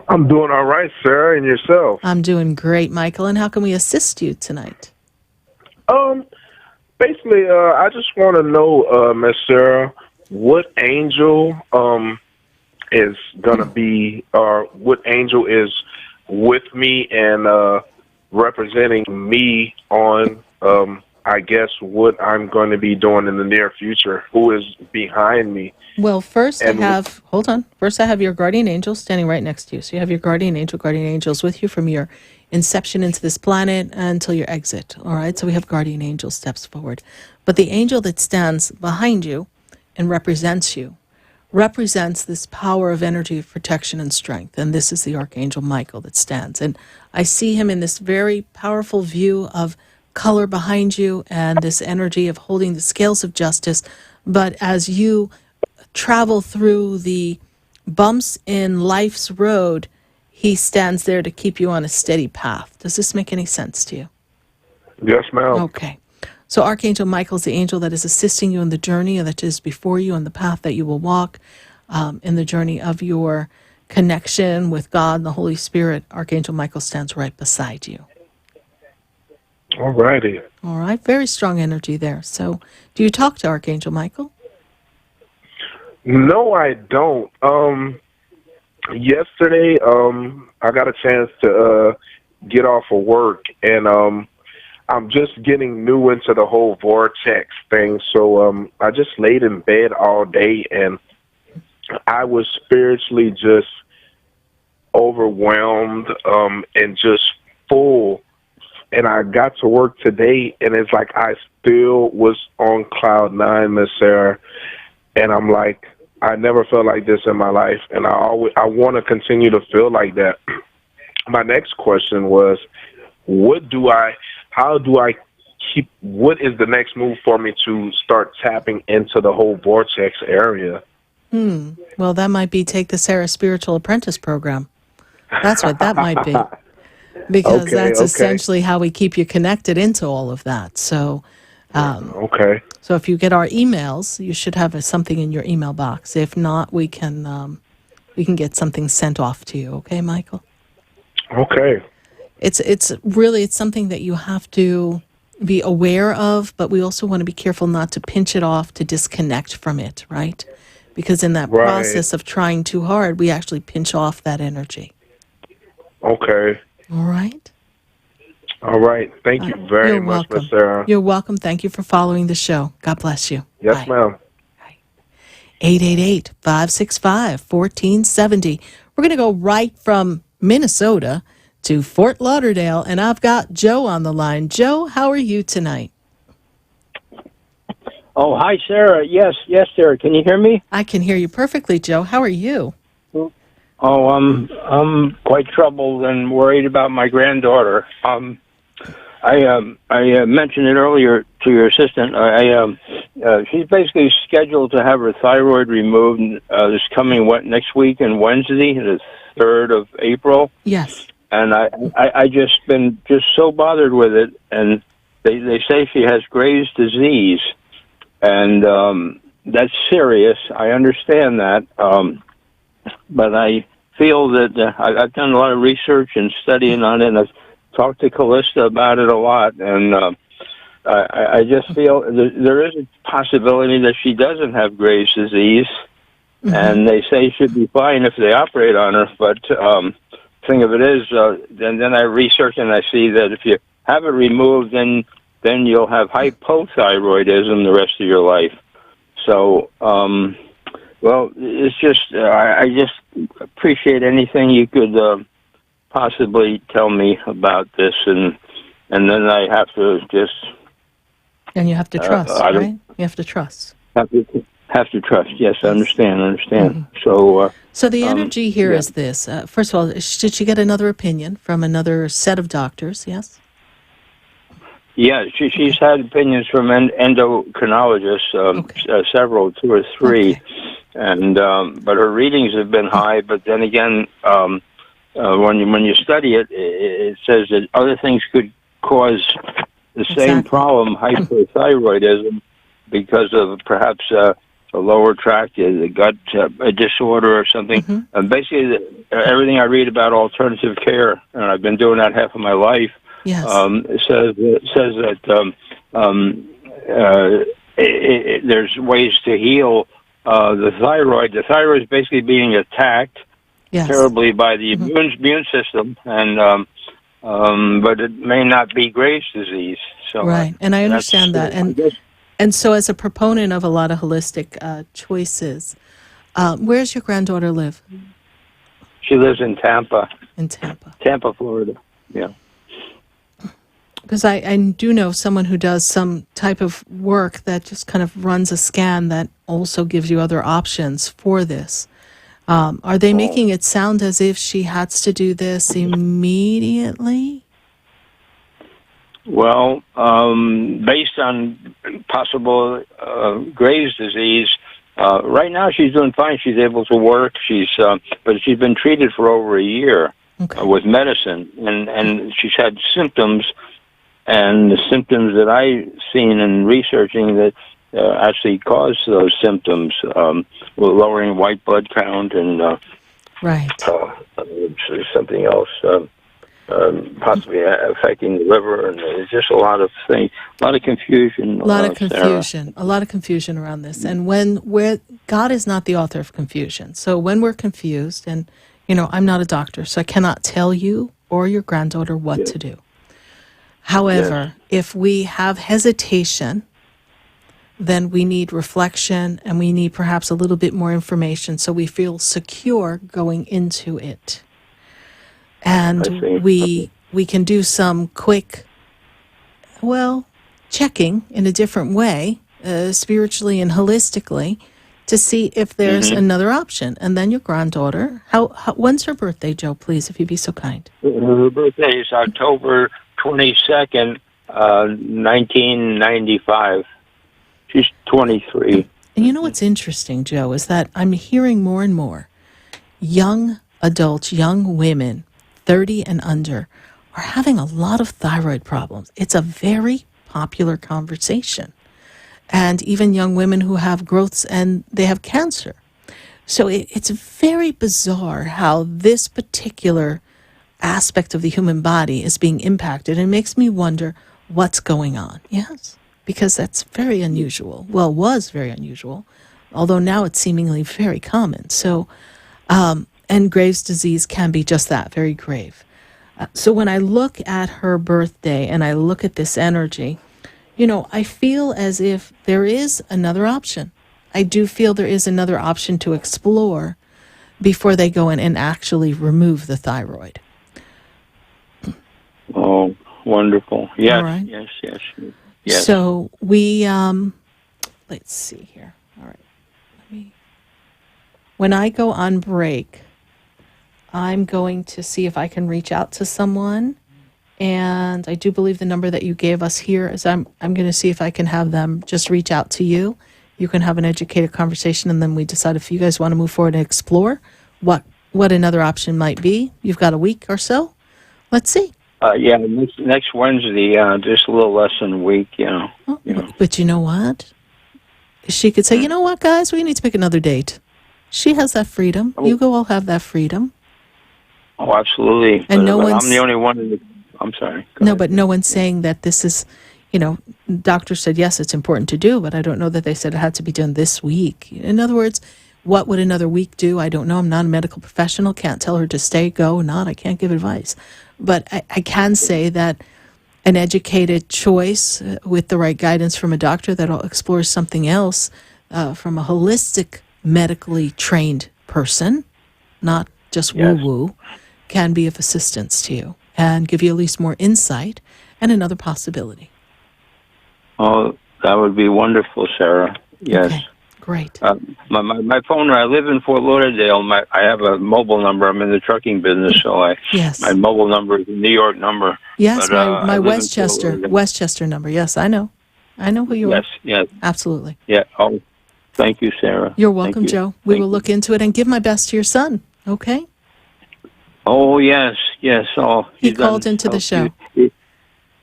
Speaker 6: I'm doing all right, Sarah, and yourself?
Speaker 1: I'm doing great, Michael. And how can we assist you tonight?
Speaker 6: Basically, I just want to know, Miss Sarah, what angel is going to be, or what angel is with me and representing me on, I guess, what I'm going to be doing in the near future? Who is behind me?
Speaker 1: Well, first I have your guardian angel standing right next to you. So you have your guardian angels with you from your inception into this planet until your exit. All right. So we have guardian angel steps forward. But the angel that stands behind you and represents you represents this power of energy of protection and strength. And this is the Archangel Michael that stands. And I see him in this very powerful view of color behind you and this energy of holding the scales of justice. But as you travel through the bumps in life's road, he stands there to keep you on a steady path. Does this make any sense to you?
Speaker 6: Yes, ma'am.
Speaker 1: Okay. So Archangel Michael is the angel that is assisting you in the journey that is before you on the path that you will walk, in the journey of your connection with God and the Holy Spirit. Archangel Michael stands right beside you.
Speaker 6: All righty.
Speaker 1: All right. Very strong energy there. So do you talk to Archangel Michael?
Speaker 6: No, I don't. Yesterday, I got a chance to get off of work, and I'm just getting new into the whole vortex thing. So I just laid in bed all day, and I was spiritually just overwhelmed and just full. And I got to work today, and it's like I still was on cloud nine, Miss Sarah. And I'm like, I never felt like this in my life, and I want to continue to feel like that. My next question was, what is the next move for me to start tapping into the whole vortex area?
Speaker 1: Well, that might be take the SarahSpiritual Apprentice Program. That's what that might be. Because that's essentially how we keep you connected into all of that. So, So if you get our emails, you should have something in your email box. If not, we can get something sent off to you. Okay, Michael?
Speaker 6: Okay.
Speaker 1: It's something that you have to be aware of, but we also want to be careful not to pinch it off, to disconnect from it, right? Because in that process of trying too hard, we actually pinch off that energy.
Speaker 6: Okay.
Speaker 1: All right.
Speaker 6: All right. Thank you very much, Miss Sarah.
Speaker 1: You're welcome. Thank you for following the show. God bless you.
Speaker 6: Yes, ma'am.
Speaker 1: 888-565-1470. We're going to go right from Minnesota to Fort Lauderdale, and I've got Joe on the line. Joe, how are you tonight?
Speaker 7: Oh, hi, Sarah. Yes, Sarah. Can you hear me?
Speaker 1: I can hear you perfectly, Joe. How are you?
Speaker 7: Oh, I'm quite troubled and worried about my granddaughter. I mentioned it earlier to your assistant. She's basically scheduled to have her thyroid removed this coming next week and Wednesday, the 3rd of April.
Speaker 1: Yes.
Speaker 7: And I just been so bothered with it, and they say she has Graves' disease, and that's serious. I understand that. But I feel that I've done a lot of research and studying on it, and I've talked to Callista about it a lot, and I just feel there is a possibility that she doesn't have Graves' disease, and they say she'd be fine if they operate on her, but thing of it is, then I research and I see that if you have it removed, then you'll have hypothyroidism the rest of your life. So, well, it's just, I just appreciate anything you could possibly tell me about this, and then I have to just...
Speaker 1: And you have to trust, right? You have to trust.
Speaker 7: Have to trust. Yes, I understand.
Speaker 1: Mm-hmm. So the energy here is this. First of all, did she get another opinion from another set of doctors? Yes?
Speaker 7: Yeah, she's had opinions from endocrinologists, several, 2 or 3, and but her readings have been high. But then again, when you study it, it says that other things could cause the same problem, hypothyroidism, because of perhaps the lower tract, the gut disorder or something. And basically, everything I read about alternative care, and I've been doing that half of my life.
Speaker 1: Yes.
Speaker 7: Says that there's ways to heal the thyroid. The thyroid is basically being attacked terribly by the immune system, and but it may not be Graves' disease. So
Speaker 1: right, and I understand that, and so as a proponent of a lot of holistic choices, where's your granddaughter live?
Speaker 7: She lives in Tampa.
Speaker 1: In Tampa,
Speaker 7: Florida. Yeah.
Speaker 1: Because I do know someone who does some type of work that just kind of runs a scan that also gives you other options for this. Are they making it sound as if she has to do this immediately?
Speaker 7: Well, based on possible Graves' disease, right now she's doing fine. She's able to work. But she's been treated for over a year with medicine, and she's had symptoms. And the symptoms that I've seen in researching that actually cause those symptoms, lowering white blood count and something else, possibly affecting the liver, and there's just a lot of things, a lot of confusion.
Speaker 1: A lot of confusion around this. And where God is not the author of confusion. So when we're confused, and I'm not a doctor, so I cannot tell you or your granddaughter what to do. However, if we have hesitation, then we need reflection and we need perhaps a little bit more information so we feel secure going into it. And we can do some quick, checking in a different way, spiritually and holistically, to see if there's another option. And then your granddaughter, when's her birthday, Joe, please, if you'd be so kind?
Speaker 7: Her birthday is October 22nd, 1995. She's 23.
Speaker 1: And you know what's interesting, Joe, is that I'm hearing more and more young adults, young women, 30 and under, are having a lot of thyroid problems. It's a very popular conversation. And even young women who have growths and they have cancer. So it's very bizarre how this particular aspect of the human body is being impacted. It makes me wonder what's going on. Yes, because that's very unusual. Well, was very unusual, although now it's seemingly very common. So, and Graves' disease can be just that, very grave. So when I look at her birthday and I look at this energy, I feel as if there is another option. I do feel there is another option to explore before they go in and actually remove the thyroid.
Speaker 7: Oh, wonderful. Yes,
Speaker 1: all right.
Speaker 7: Yes.
Speaker 1: So we, let's see here. All right. When I go on break, I'm going to see if I can reach out to someone. And I do believe the number that you gave us here is I'm going to see if I can have them just reach out to you. You can have an educated conversation, and then we decide if you guys want to move forward and explore what another option might be. You've got a week or so. Let's see.
Speaker 7: Next Wednesday, just a little less than a week,
Speaker 1: But you know what? She could say, you know what, guys, we need to pick another date. She has that freedom. You all have that freedom.
Speaker 7: Oh, absolutely.
Speaker 1: And
Speaker 7: I'm the only one. I'm sorry.
Speaker 1: But no one's saying that this is, doctors said, yes, it's important to do, but I don't know that they said it had to be done this week. In other words, what would another week do? I don't know. I'm not a medical professional. Can't tell her to stay, go, not. I can't give advice. But I can say that an educated choice with the right guidance from a doctor that explores something else from a holistic, medically trained person, not just woo-woo, can be of assistance to you and give you at least more insight and another possibility.
Speaker 7: Oh, that would be wonderful, Sarah. Yes.
Speaker 1: Okay. Great.
Speaker 7: My phone. I live in Fort Lauderdale. I have a mobile number. I'm in the trucking business, so my mobile number is a New York number.
Speaker 1: Yes,
Speaker 7: but,
Speaker 1: my Westchester number. Yes, I know who you are.
Speaker 7: Yes,
Speaker 1: absolutely.
Speaker 7: Yeah. Oh, thank you, Sarah.
Speaker 1: You're welcome,
Speaker 7: Thank you.
Speaker 1: Joe. We will look into it and give my best to your son. Okay.
Speaker 7: Oh yes. Oh,
Speaker 1: he called into the show.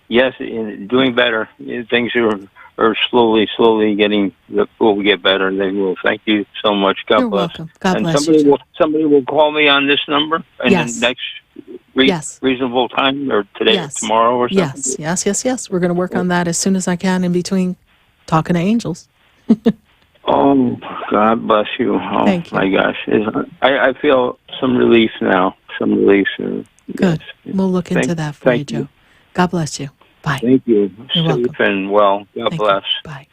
Speaker 7: Yes, doing better. Things are slowly getting. Will get better. They will. Thank you so much. God
Speaker 1: You're
Speaker 7: bless.
Speaker 1: welcome. God
Speaker 7: and
Speaker 1: bless
Speaker 7: somebody
Speaker 1: you.
Speaker 7: somebody will call me on this number in the next reasonable time, or today, or tomorrow, or something.
Speaker 1: Yes. We're going to work on that as soon as I can in between talking to angels.
Speaker 7: Oh, God bless you. Oh,
Speaker 1: Thank you.
Speaker 7: My gosh. I feel some relief now.
Speaker 1: Good. We'll look into that for you, Joe. God bless you. Bye.
Speaker 7: Thank you.
Speaker 1: You're welcome.
Speaker 7: And well. God bless.
Speaker 1: Bye.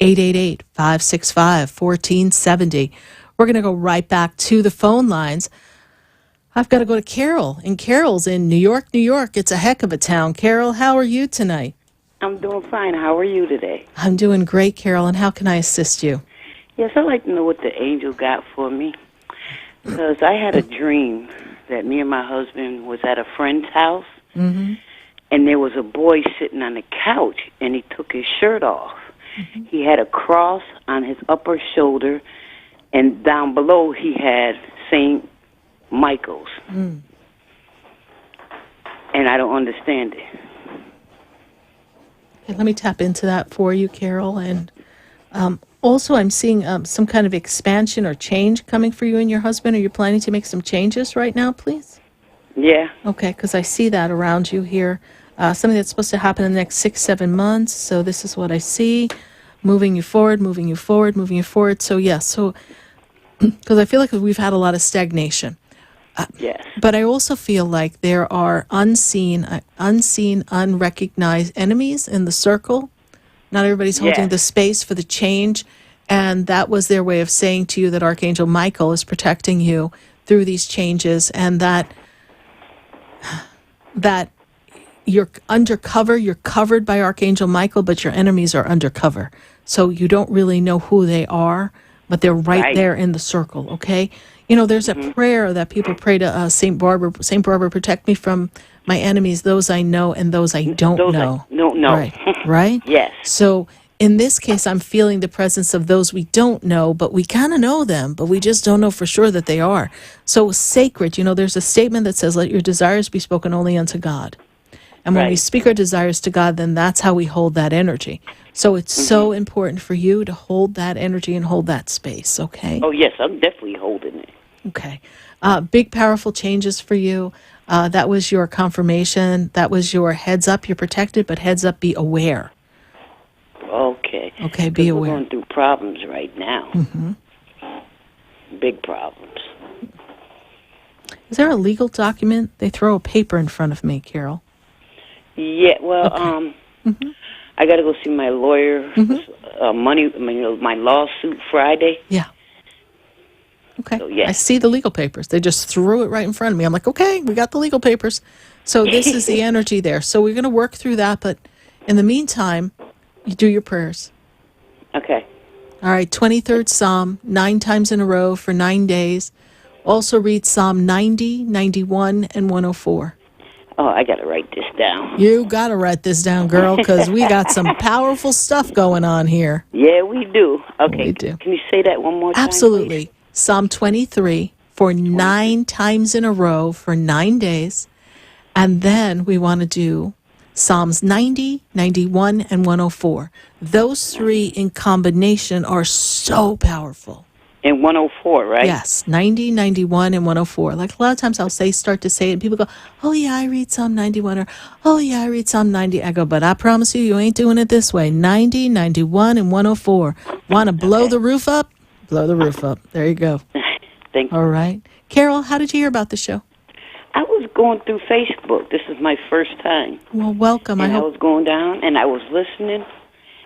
Speaker 1: 888-565-1470. We're going to go right back to the phone lines. I've got to go to Carol. And Carol's in New York, New York. It's a heck of a town. Carol, how are you tonight?
Speaker 9: I'm doing fine. How are you today?
Speaker 1: I'm doing great, Carol. And how can I assist you?
Speaker 9: Yes, I'd like to know what the angel got for me. Because I had a dream that me and my husband was at a friend's house.
Speaker 1: Mm-hmm.
Speaker 9: And there was a boy sitting on the couch, and he took his shirt off. Mm-hmm. He had a cross on his upper shoulder, and down below he had St. Michael's.
Speaker 1: Mm.
Speaker 9: And I don't understand it.
Speaker 1: Okay, let me tap into that for you, Carol. And also I'm seeing some kind of expansion or change coming for you and your husband. Are you planning to make some changes right now, please?
Speaker 9: Yeah.
Speaker 1: Okay, because I see that around you here. Something that's supposed to happen in the next 6-7 months. So this is what I see. Moving you forward. So yes, because I feel like we've had a lot of stagnation.
Speaker 9: Yes.
Speaker 1: But I also feel like there are unseen, unrecognized enemies in the circle. Not everybody's holding the space for the change. And that was their way of saying to you that Archangel Michael is protecting you through these changes, and that you're undercover, you're covered by Archangel Michael, but your enemies are undercover. So you don't really know who they are, but they're right there in the circle, okay? You know, there's a prayer that people pray to St. Barbara. St. Barbara, protect me from my enemies, those I know and those I don't know.
Speaker 9: I don't know.
Speaker 1: Right?
Speaker 9: Yes.
Speaker 1: So in this case, I'm feeling the presence of those we don't know, but we kind of know them, but we just don't know for sure that they are. So sacred, you know, there's a statement that says, let your desires be spoken only unto God. And when we speak our desires to God, then that's how we hold that energy. So it's so important for you to hold that energy and hold that space, okay?
Speaker 9: Oh, yes, I'm definitely holding it.
Speaker 1: Okay. Big, powerful changes for you. That was your confirmation. That was your heads up. You're protected, but heads up, be aware.
Speaker 9: Okay.
Speaker 1: Okay, be aware.
Speaker 9: We're going through problems right now.
Speaker 1: Mm-hmm.
Speaker 9: Big problems.
Speaker 1: Is there a legal document? They throw a paper in front of me, Carol.
Speaker 9: Yeah, well, I got to go see my lawyer. My lawsuit Friday.
Speaker 1: Yeah. Okay.
Speaker 9: So, yeah.
Speaker 1: I see the legal papers. They just threw it right in front of me. I'm like, okay, we got the legal papers. So this is the energy there. So we're going to work through that. But in the meantime, you do your prayers.
Speaker 9: Okay.
Speaker 1: All right. 23rd Psalm, 9 times in a row for 9 days. Also read Psalm 90, 91, and 104.
Speaker 9: Oh, I got to write this down.
Speaker 1: You got to write this down, girl, because we got some powerful stuff going on here.
Speaker 9: Yeah, we do. Okay.
Speaker 1: We do.
Speaker 9: Can you say that one more time?
Speaker 1: Absolutely.
Speaker 9: Please?
Speaker 1: Psalm 23 for 9 times in a row for 9 days. And then we want to do Psalms 90, 91, and 104. Those 3 in combination are so powerful.
Speaker 9: And 104, right?
Speaker 1: Yes, 90, 91, and 104. Like a lot of times I'll start to say it, and people go, oh, yeah, I read Psalm 91, or, oh, yeah, I read Psalm 90. I go, but I promise you ain't doing it this way. 90, 91, and 104. Want to blow the roof up? Blow the roof up. There you go.
Speaker 9: Thank you.
Speaker 1: All right. Carol, how did you hear about the show?
Speaker 9: I was going through Facebook. This is my first time.
Speaker 1: Well, welcome.
Speaker 9: And I was going down, and I was listening,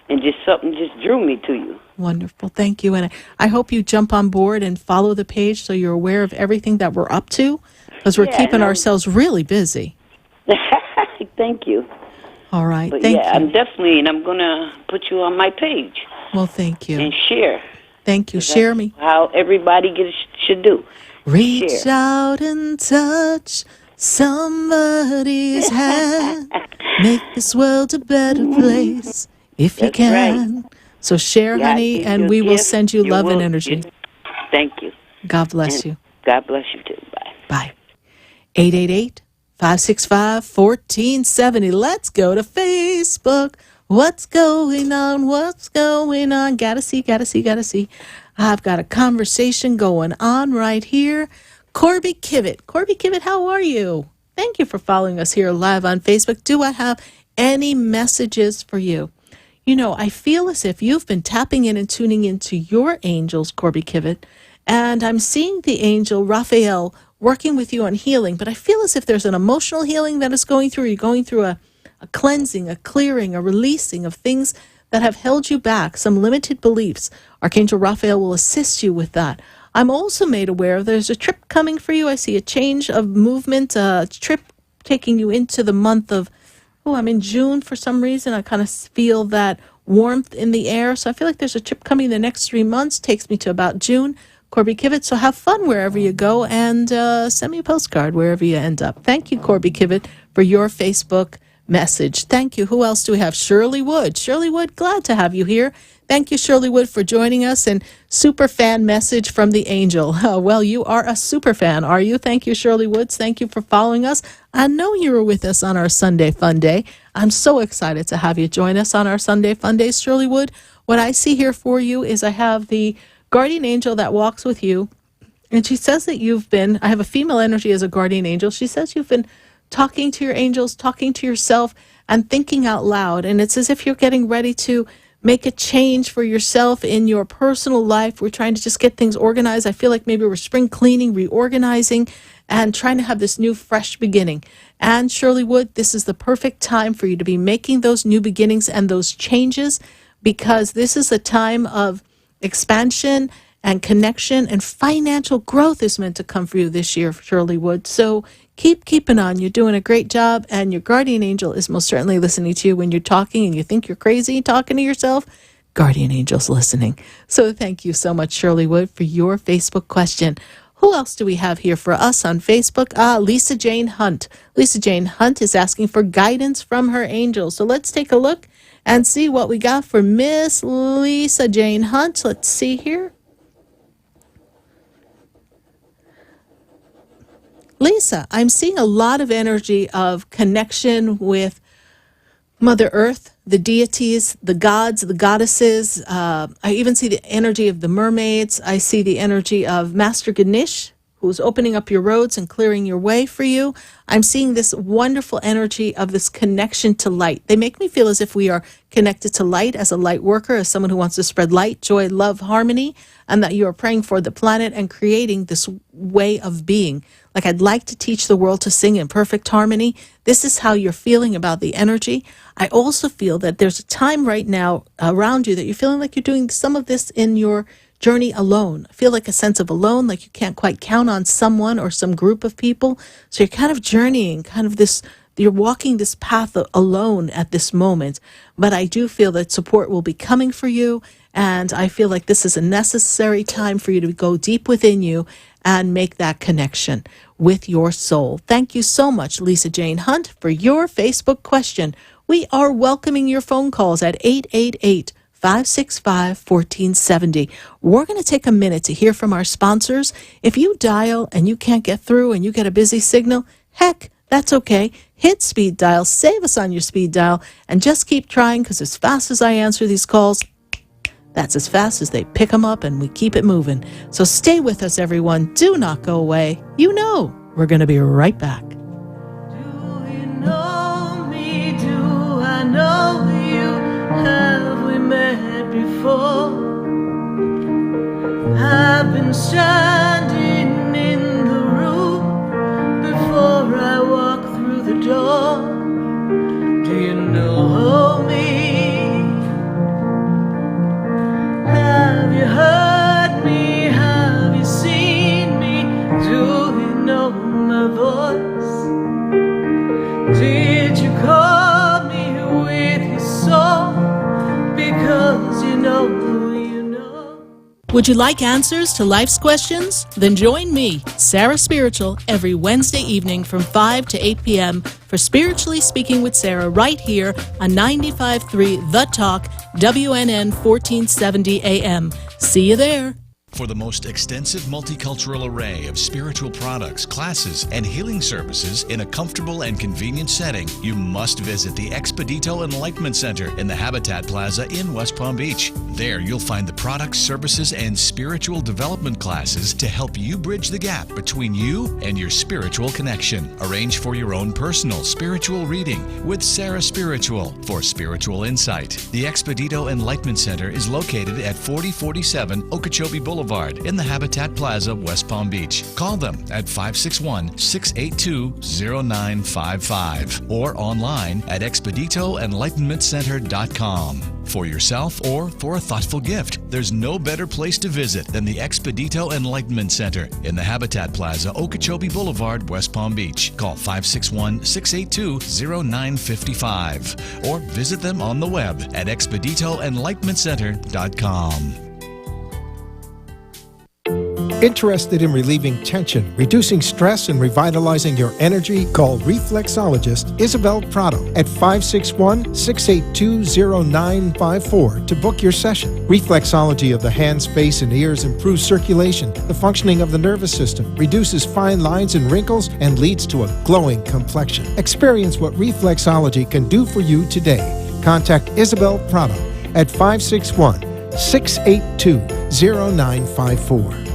Speaker 9: and something just drew me to you.
Speaker 1: Wonderful. Thank you. And I hope you jump on board and follow the page so you're aware of everything that we're up to, because we're keeping ourselves really busy.
Speaker 9: Thank you.
Speaker 1: All right.
Speaker 9: But
Speaker 1: thank you.
Speaker 9: I'm definitely, and I'm going to put you on my page.
Speaker 1: Well, thank you.
Speaker 9: And share.
Speaker 1: Thank you. Share me.
Speaker 9: How everybody should do.
Speaker 1: Reach
Speaker 9: Share.
Speaker 1: out and touch somebody's hand. Make this world a better place if you
Speaker 9: That's
Speaker 1: can.
Speaker 9: right.
Speaker 1: So share,
Speaker 9: God
Speaker 1: honey,
Speaker 9: gives
Speaker 1: and
Speaker 9: you a
Speaker 1: we will
Speaker 9: gift,
Speaker 1: send you love and energy.
Speaker 9: Thank you.
Speaker 1: God bless you.
Speaker 9: God bless you too. Bye.
Speaker 1: Bye. 888-565-1470. Let's go to Facebook. What's going on? What's going on? Gotta see. I've got a conversation going on right here. Corby Kivett, how are you? Thank you for following us here live on Facebook. Do I have any messages for you? You know, I feel as if you've been tapping in and tuning into your angels, Corby Kivett, and I'm seeing the angel Raphael working with you on healing, but I feel as if there's an emotional healing that is going through. You're going through a cleansing, a clearing, a releasing of things that have held you back, some limited beliefs. Archangel Raphael will assist you with that. I'm also made aware there's a trip coming for you. I see a change of movement, a trip taking you into the month of, I'm in June for some reason. I kind of feel that warmth in the air. So I feel like there's a trip coming the next 3 months. Takes me to about June. Corby Kivett, so have fun wherever you go and send me a postcard wherever you end up. Thank you, Corby Kivett, for your Facebook message. Thank you. Who else do we have? Shirley Wood. Shirley Wood, glad to have you here. Thank you, Shirley Wood, for joining us. And super fan message from the angel. Well, you are a super fan, are you? Thank you, Shirley Woods. Thank you for following us. I know you were with us on our Sunday Fun Day. I'm so excited to have you join us on our Sunday Fun Days, Shirley Wood. What I see here for you is I have the guardian angel that walks with you. And she says that I have a female energy as a guardian angel. She says you've been talking to your angels, talking to yourself, and thinking out loud. And it's as if you're getting ready to make a change for yourself in your personal life. We're trying to just get things organized. I feel like maybe we're spring cleaning, reorganizing, and trying to have this new, fresh beginning. And Shirley Wood, this is the perfect time for you to be making those new beginnings and those changes, because this is a time of expansion and connection, and financial growth is meant to come for you this year, Shirley Wood. So keeping on. You're doing a great job, and your guardian angel is most certainly listening to you when you're talking and you think you're crazy talking to yourself. Guardian angel's listening. So thank you so much, Shirley Wood, for your Facebook question. Who else do we have here for us on Facebook? Lisa Jane Hunt. Lisa Jane Hunt is asking for guidance from her angels. So let's take a look and see what we got for Miss Lisa Jane Hunt. Let's see here. Lisa, I'm seeing a lot of energy of connection with Mother Earth, the deities, the gods, the goddesses. I even see the energy of the mermaids. I see the energy of Master Ganesh, who's opening up your roads and clearing your way for you. I'm seeing this wonderful energy of this connection to light. They make me feel as if we are connected to light as a light worker, as someone who wants to spread light, joy, love, harmony, and that you are praying for the planet and creating this way of being. Like, I'd like to teach the world to sing in perfect harmony. This is how you're feeling about the energy. I also feel that there's a time right now around you that you're feeling like you're doing some of this in your journey alone. I feel like a sense of alone, like you can't quite count on someone or some group of people. So you're kind of journeying, you're walking this path alone at this moment. But I do feel that support will be coming for you. And I feel like this is a necessary time for you to go deep within you and make that connection with your soul. Thank you so much, Lisa Jane Hunt, for your Facebook question. We are welcoming your phone calls at 888-565-1470. We're going to take a minute to hear from our sponsors. If you dial and you can't get through and you get a busy signal, heck, that's okay. Hit speed dial, save us on your speed dial, and just keep trying, because as fast as I answer these calls, that's as fast as they pick them up, and we keep it moving. So stay with us, everyone. Do not go away. You know we're going to be right back.
Speaker 2: Do you know me? Do I know you? Have we met before? I've been standing in the room before I walk through the door. Do you know me? Have you heard me? Have you seen me? Do you know my voice? Did you call me with your soul? Because you know.
Speaker 1: Would you like answers to life's questions? Then join me, Sarah Spiritual, every Wednesday evening from 5 to 8 p.m. for Spiritually Speaking with Sarah right here on 95.3 The Talk, WNN 1470 AM. See you there.
Speaker 3: For the most extensive multicultural array of spiritual products, classes, and healing services in a comfortable and convenient setting, you must visit the Expedito Enlightenment Center in the Habitat Plaza in West Palm Beach. There you'll find the products, services, and spiritual development classes to help you bridge the gap between you and your spiritual connection. Arrange for your own personal spiritual reading with Sarah Spiritual for spiritual insight. The Expedito Enlightenment Center is located at 4047 Okeechobee Boulevard in the Habitat Plaza, West Palm Beach. Call them at 561-682-0955 or online at expeditoenlightenmentcenter.com. For yourself or for a thoughtful gift, there's no better place to visit than the Expedito Enlightenment Center in the Habitat Plaza, Okeechobee Boulevard, West Palm Beach. Call 561-682-0955 or visit them on the web at expeditoenlightenmentcenter.com.
Speaker 4: Interested in relieving tension, reducing stress, and revitalizing your energy? Call reflexologist Isabel Prado at 561-682-0954 to book your session. Reflexology of the hands, face, and ears improves circulation, the functioning of the nervous system, reduces fine lines and wrinkles, and leads to a glowing complexion. Experience what reflexology can do for you today. Contact Isabel Prado at 561-682-0954.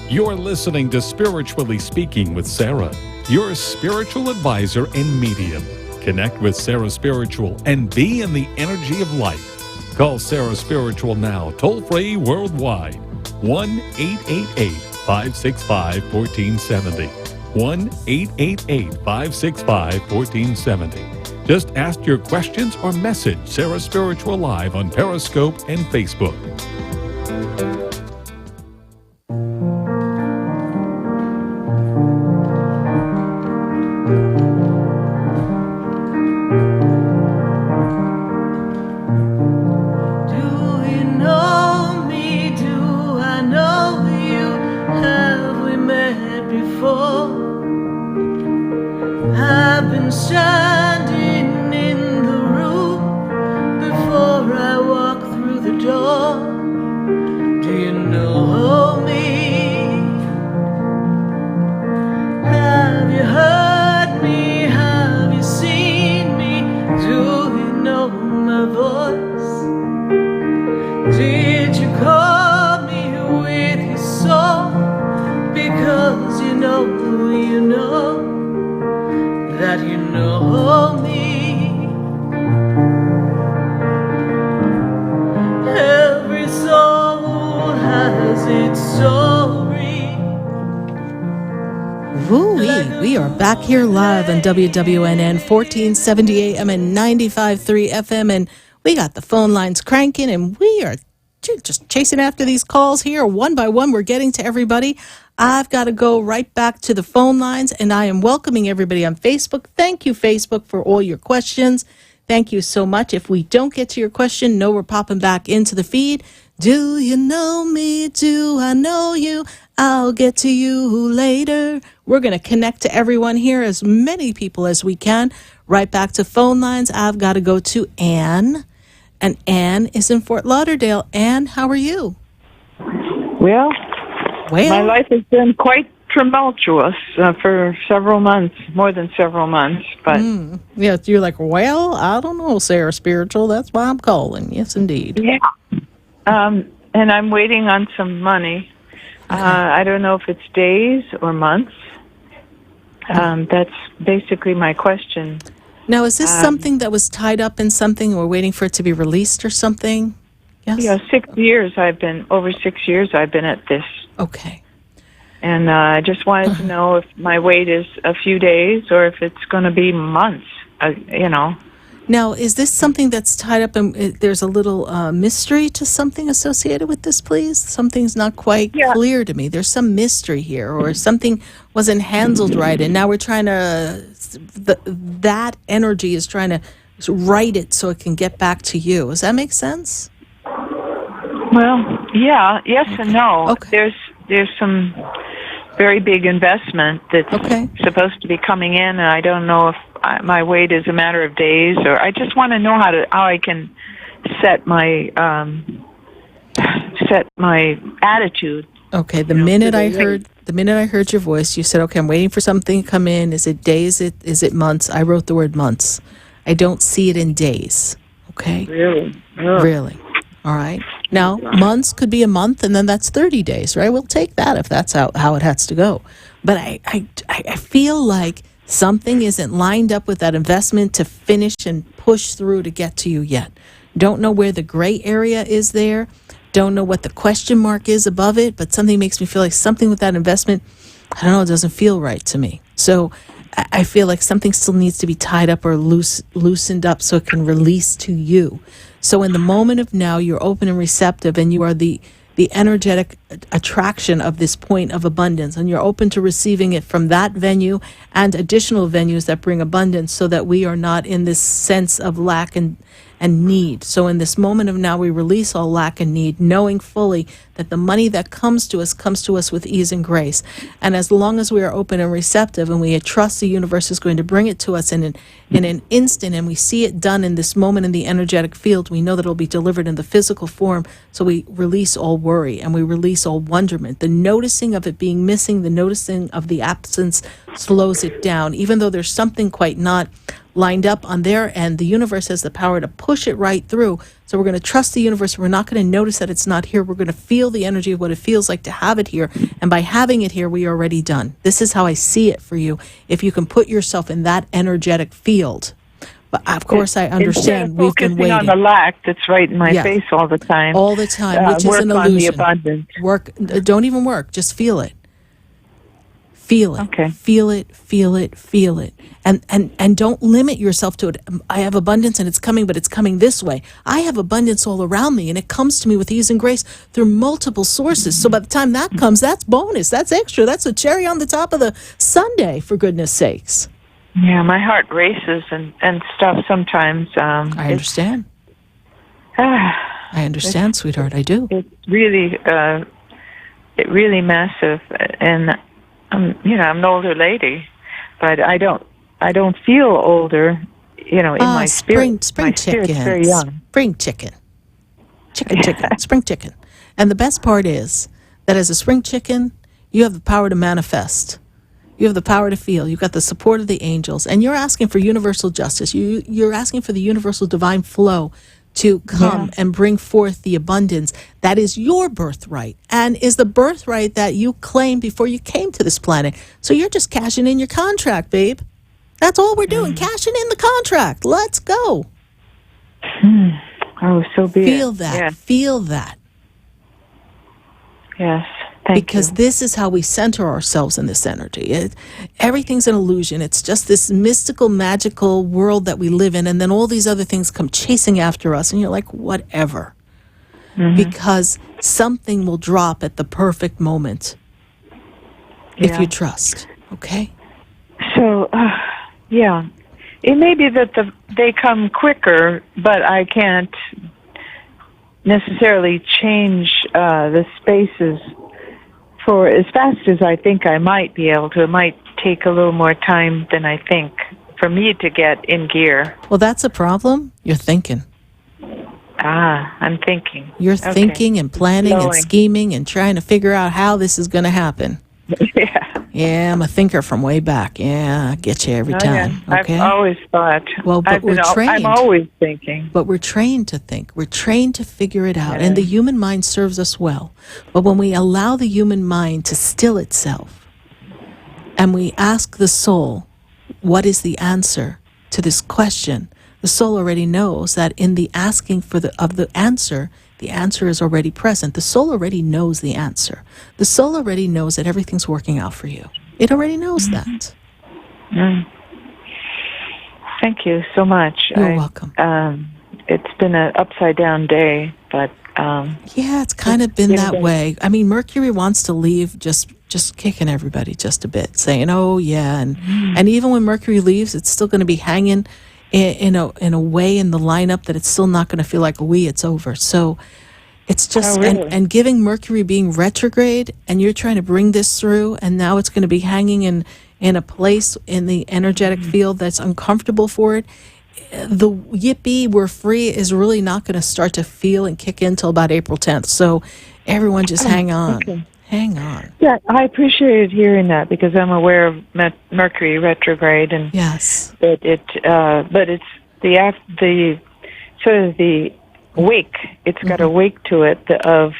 Speaker 5: You're listening to Spiritually Speaking with Sarah, your spiritual advisor and medium. Connect with Sarah Spiritual and be in the energy of light. Call Sarah Spiritual now, toll-free worldwide. 1-888-565-1470. 1-888-565-1470. Just ask your questions or message Sarah Spiritual live on Periscope and Facebook.
Speaker 1: We are back here live on WWNN 1470 AM and 95.3 FM, and we got the phone lines cranking, and we are just chasing after these calls here. One by one, we're getting to everybody. I've got to go right back to the phone lines, and I am welcoming everybody on Facebook. Thank you, Facebook, for all your questions. Thank you so much. If we don't get to your question, know we're popping back into the feed. Do you know me? Do I know you? I'll get to you later. We're going to connect to everyone here, as many people as we can. Right back to phone lines. I've got to go to Ann. And Ann is in Fort Lauderdale. Ann, how are you?
Speaker 10: Well, my life has been quite tumultuous for several months, more than several months. But
Speaker 1: yeah, you're like, well, I don't know, Sarah Spiritual. That's why I'm calling. Yes, indeed.
Speaker 10: Yeah. And I'm waiting on some money. Okay. I don't know if it's days or months. That's basically my question.
Speaker 1: Now, is this something that was tied up in something and we're waiting for it to be released or something? Yes?
Speaker 10: Yeah, 6 years over 6 years I've been at this.
Speaker 1: Okay.
Speaker 10: And I just wanted to know if my wait is a few days or if it's going to be months,
Speaker 1: Now, is this something that's tied up in, there's a little mystery to something associated with this, please? Something's not quite clear to me. There's some mystery here, or something wasn't handled right, and now we're trying to, that energy is trying to write it so it can get back to you. Does that make sense?
Speaker 10: Well, yeah, yes and no. Okay. There's some very big investment that's supposed to be coming in, and I don't know if my wait is a matter of days, or I just want to know how I can set my attitude.
Speaker 1: Okay, the minute I heard your voice, you said, "Okay, I'm waiting for something to come in. Is it days? Is it months?" I wrote the word months. I don't see it in days. Okay?
Speaker 10: Really?
Speaker 1: Really. All right. Now, months could be a month, and then that's 30 days, right? We'll take that if that's how it has to go. But I feel like something isn't lined up with that investment to finish and push through to get to you yet. Don't know where the gray area is there. Don't know what the question mark is above it, but something makes me feel like something with that investment, I don't know, it doesn't feel right to me. So I feel like something still needs to be tied up or loosened up so it can release to you. So in the moment of now, you're open and receptive, and you are the energetic attraction of this point of abundance, and you're open to receiving it from that venue and additional venues that bring abundance, so that we are not in this sense of lack and need. So in this moment of now, we release all lack and need, knowing fully that the money that comes to us with ease and grace. And as long as we are open and receptive, and we trust the universe is going to bring it to us in an instant, and we see it done in this moment in the energetic field, we know that it'll be delivered in the physical form. So we release all worry, and we release all wonderment. The noticing of it being missing, the noticing of the absence slows it down. Even though there's something quite not lined up on their end, the universe has the power to push it right through. So we're going to trust the universe. We're not going to notice that it's not here. We're going to feel the energy of what it feels like to have it here. And by having it here, we are already done. This is how I see it for you. If you can put yourself in that energetic field. But of course, I understand we've been waiting.
Speaker 10: On the lack that's right in my face all the time.
Speaker 1: All the time, which is an illusion.
Speaker 10: Work on the abundance.
Speaker 1: Don't even work. Just feel it. Feel it.
Speaker 10: Okay.
Speaker 1: Feel it, feel it, feel it. And don't limit yourself to it. I have abundance and it's coming, but it's coming this way. I have abundance all around me, and it comes to me with ease and grace through multiple sources. So by the time that comes, that's bonus. That's extra. That's a cherry on the top of the sundae, for goodness sakes.
Speaker 10: Yeah, my heart races and stuff sometimes.
Speaker 1: I understand. I understand, sweetheart. I do.
Speaker 10: It's really massive, and I'm an older lady, but I don't feel older, in my spirit.
Speaker 1: Spring
Speaker 10: my
Speaker 1: chicken.
Speaker 10: Spirit's very young.
Speaker 1: Spring chicken. Chicken. Spring chicken. And the best part is that as a spring chicken, you have the power to manifest. You have the power to feel. You've got the support of the angels, and you're asking for universal justice. You're asking for the universal divine flow to come and bring forth the abundance that is your birthright, and is the birthright that you claimed before you came to this planet. So you're just cashing in your contract, babe. That's all we're doing, cashing in the contract. Let's go.
Speaker 10: Oh, so be
Speaker 1: Feel
Speaker 10: it.
Speaker 1: that.
Speaker 10: Yeah.
Speaker 1: Feel that.
Speaker 10: Yes.
Speaker 1: Because this is how we center ourselves in this energy. Everything's an illusion. It's just this mystical, magical world that we live in, and then all these other things come chasing after us, and you're like, whatever. Because something will drop at the perfect moment if you trust, okay?
Speaker 10: So, it may be that they come quicker, but I can't necessarily change the spaces for as fast as I think I might be able to. It might take a little more time than I think for me to get in gear.
Speaker 1: Well, that's a problem. You're thinking.
Speaker 10: I'm thinking.
Speaker 1: You're thinking and planning and scheming and trying to figure out how this is going to happen. Yeah, I'm a thinker from way back. Yeah, I get you every time.
Speaker 10: Yeah.
Speaker 1: Okay?
Speaker 10: I've always thought.
Speaker 1: Well, but we're trained.
Speaker 10: I'm always thinking.
Speaker 1: But we're trained to think. We're trained to figure it out. And the human mind serves us well. But when we allow the human mind to still itself, and we ask the soul, what is the answer to this question? The soul already knows that in the asking for the answer is already present. The soul already knows the answer. The soul already knows that everything's working out for you. It already knows that.
Speaker 10: Thank you so much.
Speaker 1: You're welcome.
Speaker 10: It's been an upside down day, but
Speaker 1: yeah, it's kind of been that way. I mean, Mercury wants to leave, just kicking everybody just a bit, saying, "Oh yeah," and even when Mercury leaves, it's still going to be hanging in a way in the lineup that it's still not going to feel like it's over. So it's just, and giving Mercury being retrograde, and you're trying to bring this through, and now it's going to be hanging in a place in the energetic field that's uncomfortable for it. The yippee, we're free is really not going to start to feel and kick in until about April 10th. So everyone just hang on. Okay. Hang on.
Speaker 10: Yeah, I appreciated hearing that because I'm aware of Mercury retrograde, and
Speaker 1: yes,
Speaker 10: but it's the sort of the wake. It's got a wake to it of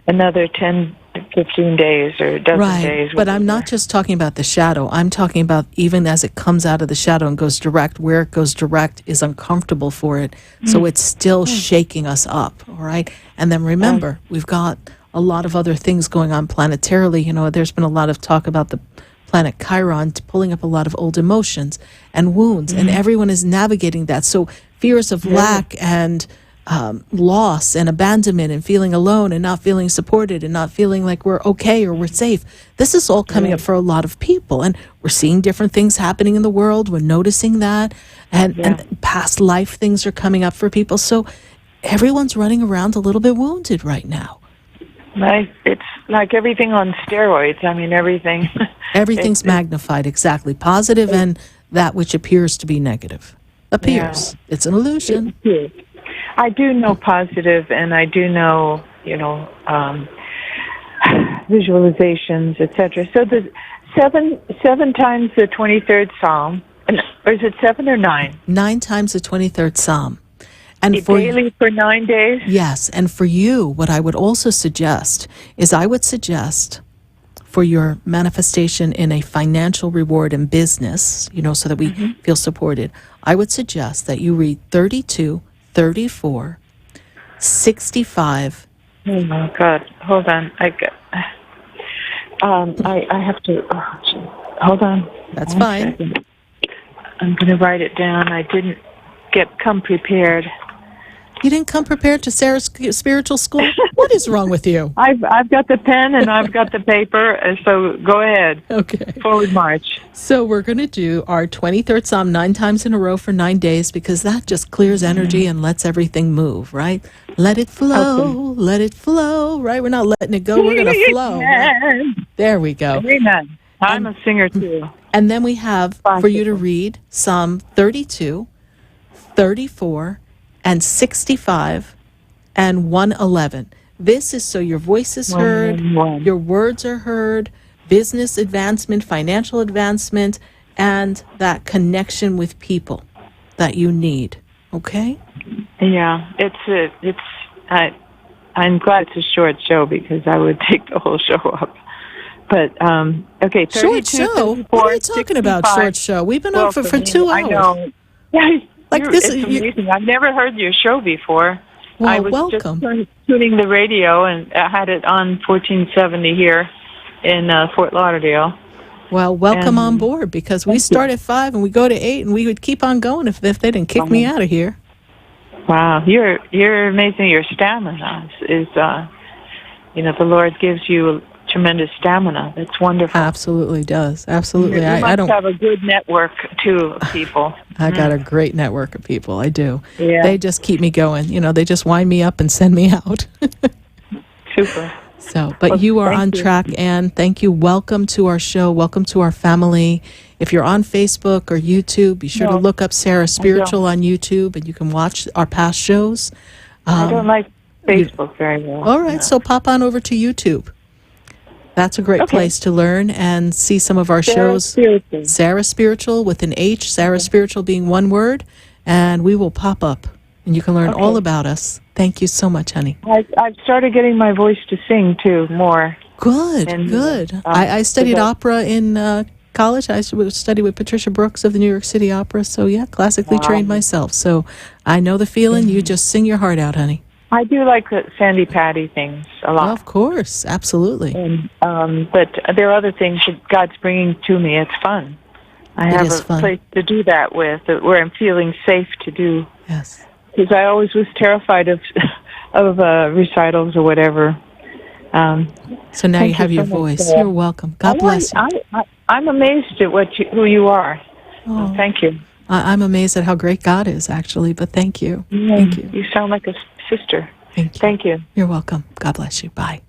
Speaker 10: another 10 to 15 days or a dozen days.
Speaker 1: But I'm not just talking about the shadow. I'm talking about even as it comes out of the shadow and goes direct, where it goes direct is uncomfortable for it. So it's still shaking us up, all right? And then remember, we've got a lot of other things going on planetarily. You know, there's been a lot of talk about the planet Chiron pulling up a lot of old emotions and wounds, and everyone is navigating that. So fears of lack and loss and abandonment and feeling alone and not feeling supported and not feeling like we're okay or we're safe. This is all coming up for a lot of people, and we're seeing different things happening in the world. We're noticing that, and past life things are coming up for people. So everyone's running around a little bit wounded right now.
Speaker 10: It's like everything on steroids. I mean,
Speaker 1: everything's magnified, exactly. Positive and that which appears to be negative. Appears. Yeah. It's an illusion.
Speaker 10: I do know positive, and I do know, visualizations, etc. So the seven times the 23rd Psalm, or is it 7 or 9?
Speaker 1: 9 times the 23rd Psalm. And
Speaker 10: daily for 9 days?
Speaker 1: Yes. And for you, what I would also suggest is for your manifestation in a financial reward in business, so that we feel supported, I would suggest that you read 32, 34, 65.
Speaker 10: Oh my God! Hold on, I have to. Hold on.
Speaker 1: That's fine.
Speaker 10: Second. I'm going to write it down. I didn't come prepared.
Speaker 1: You didn't come prepared to Sarah's spiritual school? What is wrong with you?
Speaker 10: I've got the pen and I've got the paper, so go ahead.
Speaker 1: Okay.
Speaker 10: Forward march.
Speaker 1: So we're going to do our 23rd Psalm 9 times in a row for 9 days, because that just clears energy and lets everything move, right? Let it flow, let it flow, right? We're not letting it go, we're going to flow. Right? There we go.
Speaker 10: Amen. I'm a singer too.
Speaker 1: And then we have for you to read Psalm 32, 34, and 65, and 111. This is so your voice is heard, your words are heard, business advancement, financial advancement, and that connection with people that you need. Okay?
Speaker 10: Yeah, I'm glad it's a short show, because I would take the whole show up. But, okay, 32,
Speaker 1: short show?
Speaker 10: 34,
Speaker 1: what are you talking 65. About, short show? We've been on for 2 hours.
Speaker 10: I know. Yeah,
Speaker 1: this
Speaker 10: is amazing. I've never heard your show before.
Speaker 1: Well,
Speaker 10: I was
Speaker 1: welcome.
Speaker 10: just tuning the radio, and I had it on 1470 here in Fort Lauderdale.
Speaker 1: Well, welcome on board, because we start at 5 and we go to 8, and we would keep on going if they didn't kick me out of here.
Speaker 10: Wow, you're amazing. Your stamina is the Lord gives you tremendous stamina. That's wonderful.
Speaker 1: Absolutely does. Absolutely.
Speaker 10: You must have a good network too of people.
Speaker 1: I got a great network of people. I do.
Speaker 10: Yeah.
Speaker 1: They just keep me going. They just wind me up and send me out.
Speaker 10: Super.
Speaker 1: So, but you are on track, Anne. Thank you. Welcome to our show. Welcome to our family. If you're on Facebook or YouTube, be sure to look up SarahSpiritual on YouTube, and you can watch our past shows.
Speaker 10: I don't like Facebook very well.
Speaker 1: All right, so pop on over to YouTube. That's a great place to learn and see some of our shows. SarahSpiritual with an H, SarahSpiritual being one word, and we will pop up, and you can learn all about us. Thank you so much, honey.
Speaker 10: I've started getting my voice to sing, too, more.
Speaker 1: Good, good. I studied opera in college. I studied with Patricia Brooks of the New York City Opera, so yeah, classically trained myself. So I know the feeling. You just sing your heart out, honey.
Speaker 10: I do like the Sandy Patty things a lot.
Speaker 1: Well, of course, absolutely.
Speaker 10: And, but there are other things that God's bringing to me. It's fun. I have a place to do that with, where I'm feeling safe to do.
Speaker 1: Yes.
Speaker 10: Because I always was terrified of recitals or whatever.
Speaker 1: So now you have your voice. You're welcome. God bless you.
Speaker 10: I'm amazed at who you are.
Speaker 1: Oh,
Speaker 10: thank you.
Speaker 1: I'm amazed at how great God is, actually, but thank you. Thank you.
Speaker 10: You sound like a sister.
Speaker 1: Thank you.
Speaker 10: Thank you.
Speaker 1: You're welcome. God bless you. Bye.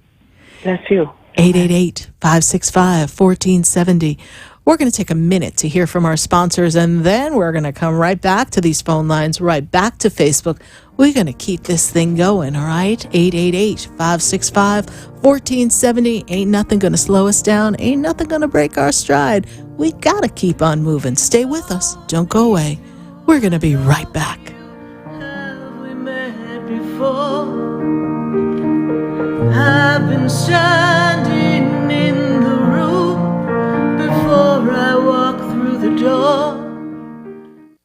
Speaker 10: Bless you.
Speaker 1: 888-565-1470. We're going to take a minute to hear from our sponsors, and then we're going to come right back to these phone lines, right back to Facebook. We're going to keep this thing going, all right? 888-565-1470. Ain't nothing going to slow us down. Ain't nothing going to break our stride. We got to keep on moving. Stay with us. Don't go away. We're going to be right back.
Speaker 2: Have we met before? I've been standing in the room before I walk through the door.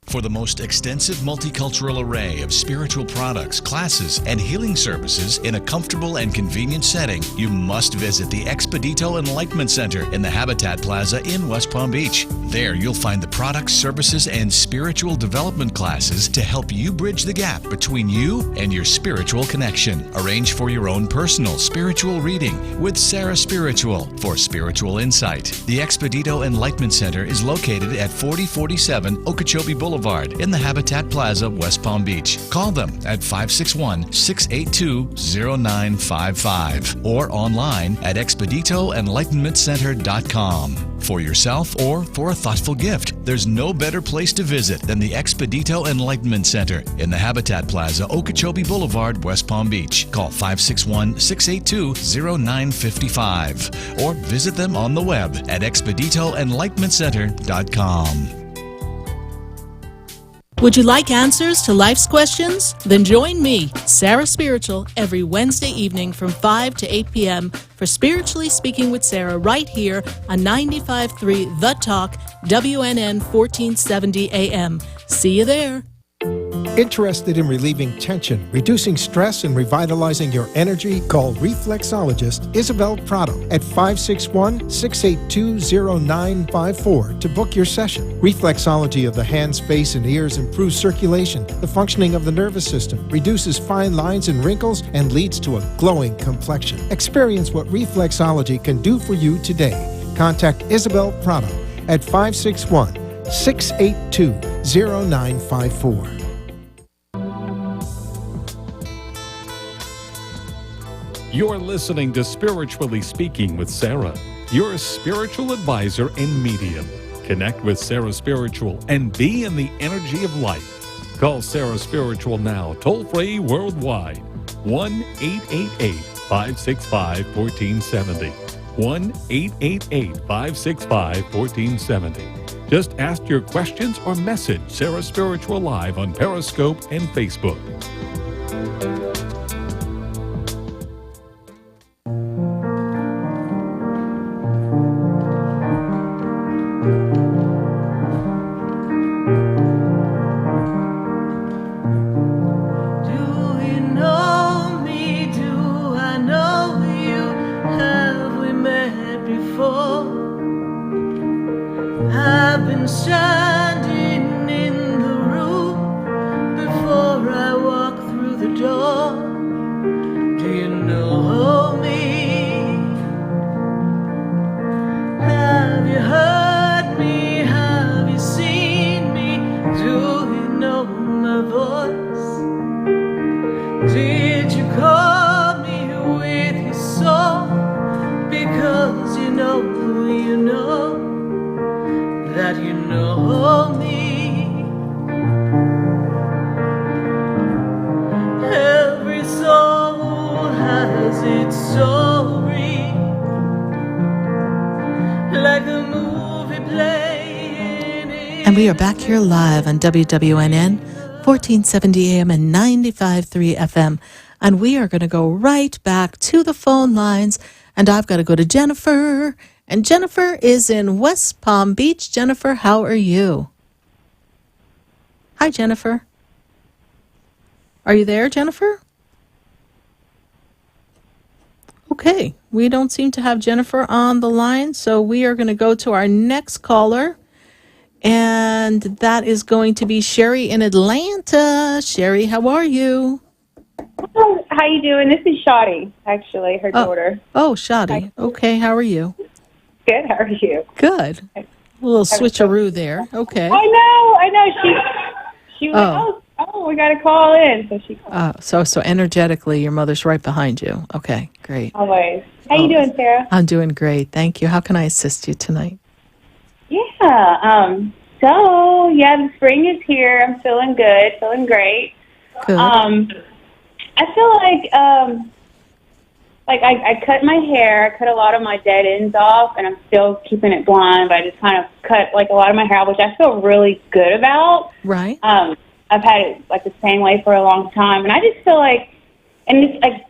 Speaker 3: For the most extensive multicultural array of spiritual products, classes, and healing services in a comfortable and convenient setting, you must visit the Expedito Enlightenment Center in the Habitat Plaza in West Palm Beach. There you'll find the products, services, and spiritual development classes to help you bridge the gap between you and your spiritual connection. Arrange for your own personal spiritual reading with SarahSpiritual for spiritual insight. The Expedito Enlightenment Center is located at 4047 Okeechobee Boulevard in the Habitat Plaza, West Palm Beach. Call them at 561-682-0955 or online at expeditoenlightenmentcenter.com. For yourself or for a thoughtful gift, there's no better place to visit than the Expedito Enlightenment Center in the Habitat Plaza, Okeechobee Boulevard, West Palm Beach. Call 561-682-0955 or visit them on the web at expeditoenlightenmentcenter.com.
Speaker 1: Would you like answers to life's questions? Then join me, Sarah Spiritual, every Wednesday evening from 5 to 8 p.m. for Spiritually Speaking with Sarah right here on 95.3 The Talk, WNN 1470 AM. See you there.
Speaker 4: Interested in relieving tension, reducing stress, and revitalizing your energy? Call reflexologist Isabel Prado at 561-682-0954 to book your session. Reflexology of the hands, face, and ears improves circulation, the functioning of the nervous system, reduces fine lines and wrinkles, and leads to a glowing complexion. Experience what reflexology can do for you today. Contact Isabel Prado at 561-682-0954.
Speaker 5: You're listening to Spiritually Speaking with Sarah, your spiritual advisor and medium. Connect with Sarah Spiritual and be in the energy of light. Call Sarah Spiritual now, toll-free worldwide. 1-888-565-1470. 1-888-565-1470. Just ask your questions or message Sarah Spiritual live on Periscope and Facebook.
Speaker 2: I've been standing in the room before I walk through the door. Do you know me? Have you heard me? Have you seen me? Do you know my voice? Did you call me with your soul? Because you know that you know me. Every soul has its story, like a movie playing.
Speaker 1: And we are back here live on WWNN 1470 AM and 95.3 FM. And we are going to go right back to the phone lines. And I've got to go to Jennifer. And Jennifer is in West Palm Beach. Jennifer, how are you? Hi, Jennifer. Are you there, Jennifer? Okay, we don't seem to have Jennifer on the line, so we are going to go to our next caller. And that is going to be Sherry in Atlanta. Sherry, how are you?
Speaker 12: How you doing? This is Shadi, actually, her daughter.
Speaker 1: Oh, Shadi. Okay, how are you?
Speaker 12: Good. How are you?
Speaker 1: Good. A little switcheroo there. Okay.
Speaker 12: I know. She was like, oh, we got to call in. So she called.
Speaker 1: So energetically, your mother's right behind you. Okay, great.
Speaker 12: Always. How you doing, Sarah?
Speaker 1: I'm doing great. Thank you. How can I assist you tonight?
Speaker 12: Yeah. So, the spring is here. I'm feeling good, feeling great.
Speaker 1: Good.
Speaker 12: I feel like I cut my hair. I cut a lot of my dead ends off, and I'm still keeping it blonde, but I just kind of cut, like, a lot of my hair, which I feel really good about.
Speaker 1: Right.
Speaker 12: I've had it, like, the same way for a long time, and I just feel like, and it's,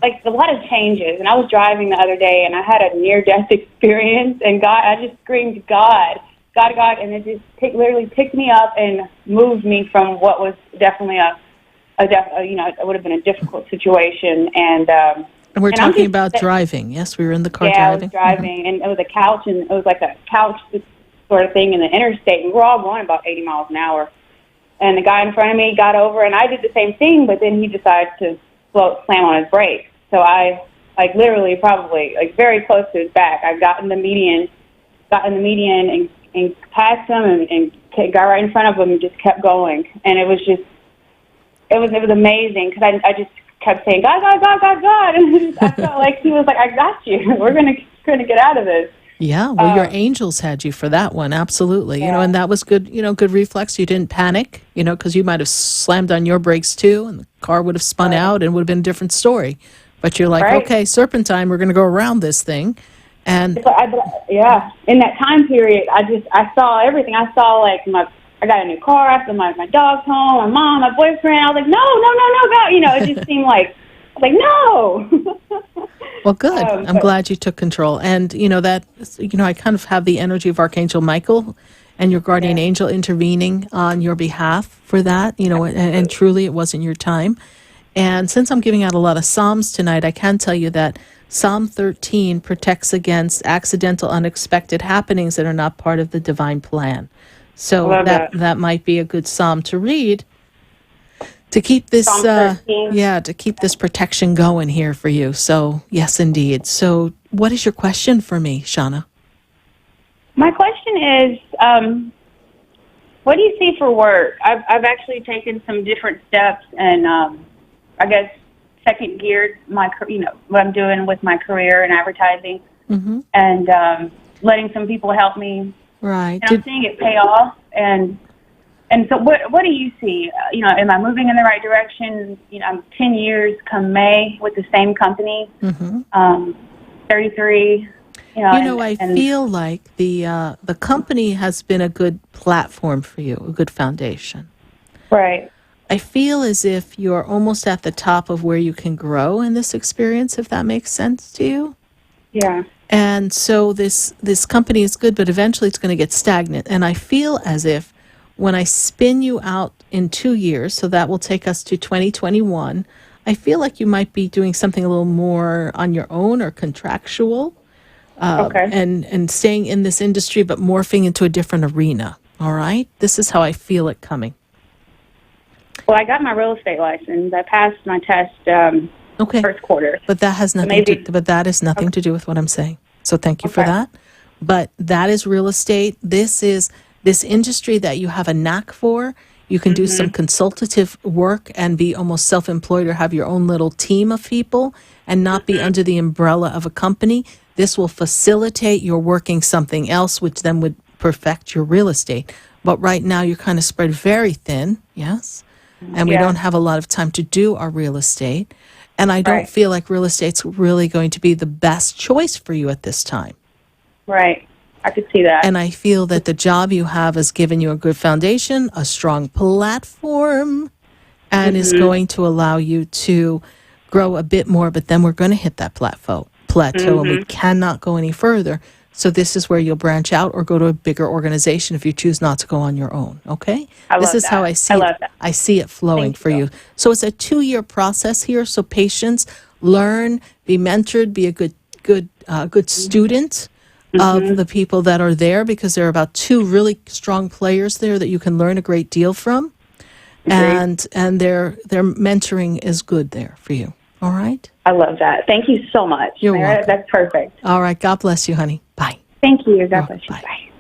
Speaker 12: like a lot of changes. And I was driving the other day, and I had a near-death experience, and I just screamed, God, and it just literally picked me up and moved me from what was definitely it would have been a difficult situation. And
Speaker 1: we're talking about driving. Yes, we were in the car driving.
Speaker 12: Yeah, I was driving, and it was a couch, and it was like a couch sort of thing in the interstate, and we're all going about 80 miles an hour. And the guy in front of me got over, and I did the same thing, but then he decided to slam on his brakes. So I, like, literally probably, like, very close to his back. I got in the median and passed him and got right in front of him and just kept going. And it was amazing because I just kept saying, God. And I felt like he was like, I got you. We're going to get out of this.
Speaker 1: Yeah, well, your angels had you for that one, absolutely. Yeah. And that was good, good reflex. You didn't panic, because you might have slammed on your brakes too, and the car would have spun out and would have been a different story. But you're like, okay, serpentine, we're going to go around this thing. And
Speaker 12: in that time period, I saw everything. I saw, like, I got a new car, after my dog's home, my mom, my boyfriend. I was like, no. It just seemed like, I was like, no.
Speaker 1: Well, good. I'm glad you took control. And, I kind of have the energy of Archangel Michael and your guardian angel intervening on your behalf for that, and truly it wasn't your time. And since I'm giving out a lot of Psalms tonight, I can tell you that Psalm 13 protects against accidental, unexpected happenings that are not part of the divine plan. So that might be a good Psalm to read to keep this, to keep this protection going here for you. So yes, indeed. So what is your question for me, Shauna?
Speaker 12: My question is, what do you see for work? I've actually taken some different steps and, I guess, second geared what I'm doing with my career in advertising, and letting some people help me.
Speaker 1: Right.
Speaker 12: And I'm seeing it pay off. And so what do you see? Am I moving in the right direction? I'm 10 years come May with the same company, 33.
Speaker 1: I feel like the company has been a good platform for you, a good foundation.
Speaker 12: Right.
Speaker 1: I feel as if you're almost at the top of where you can grow in this experience, if that makes sense to you.
Speaker 12: Yeah.
Speaker 1: And so this company is good, but eventually it's going to get stagnant. And I feel as if when I spin you out in 2 years, so that will take us to 2021, I feel like you might be doing something a little more on your own or contractual. And staying in this industry, but morphing into a different arena. All right? This is how I feel it coming.
Speaker 12: Well, I got my real estate license. I passed my test first quarter.
Speaker 1: But that has nothing to do with what I'm saying. So thank you for that. But that is real estate. This is this industry that you have a knack for. You can do some consultative work and be almost self-employed or have your own little team of people and not be under the umbrella of a company. This will facilitate your working something else, which then would perfect your real estate. But right now you're kind of spread very thin, yes? And we don't have a lot of time to do our real estate. And I don't feel like real estate's really going to be the best choice for you at this time.
Speaker 12: Right. I could see that.
Speaker 1: And I feel that the job you have has given you a good foundation, a strong platform, and is going to allow you to grow a bit more. But then we're going to hit that plateau, and we cannot go any further. So this is where you'll branch out or go to a bigger organization if you choose not to go on your own, okay? This is how I see it. I see it flowing for you. So it's a 2-year process here. So patience, learn, be mentored, be a good student of the people that are there, because there are about 2 really strong players there that you can learn a great deal from. And their mentoring is good there for you. All right?
Speaker 12: I love that. Thank you so much.
Speaker 1: You're welcome.
Speaker 12: That's perfect.
Speaker 1: All right. God bless you, honey. Bye.
Speaker 12: Thank you. God bless you. Bye.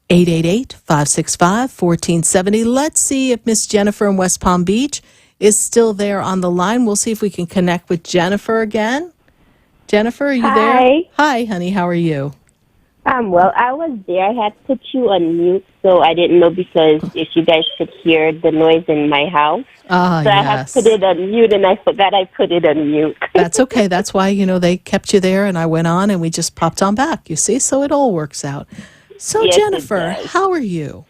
Speaker 1: 888-565-1470. Let's see if Miss Jennifer in West Palm Beach is still there on the line. We'll see if we can connect with Jennifer again. Jennifer, are you there? Hi, honey. How are you?
Speaker 8: Well, I was there. I had put you on mute, so I didn't know because if you guys could hear the noise in my house. So I had put it on mute, and I forgot I put it on mute.
Speaker 1: That's okay. That's why, they kept you there, and I went on, and we just popped on back, you see? So it all works out. So,
Speaker 8: Yes,
Speaker 1: Jennifer, how are you?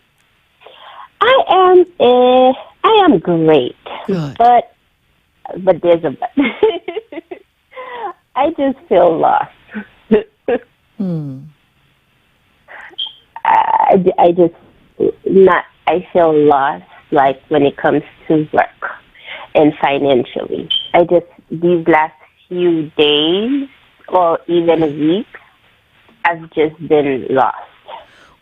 Speaker 8: I am great.
Speaker 1: Good.
Speaker 8: But there's a but. I just feel lost. I feel lost, like when it comes to work and financially. These last few days or even weeks, I've just been lost.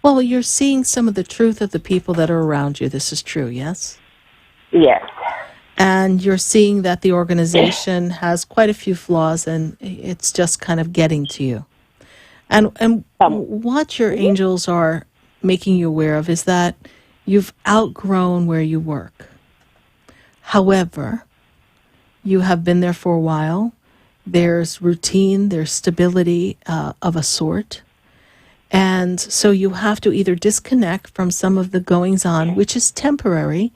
Speaker 1: Well, you're seeing some of the truth of the people that are around you. This is true, yes?
Speaker 8: Yes.
Speaker 1: And you're seeing that the organization has quite a few flaws, and it's just kind of getting to you. And what your angels are making you aware of is that you've outgrown where you work. However, you have been there for a while. There's routine, there's stability of a sort. And so you have to either disconnect from some of the goings on, which is temporary,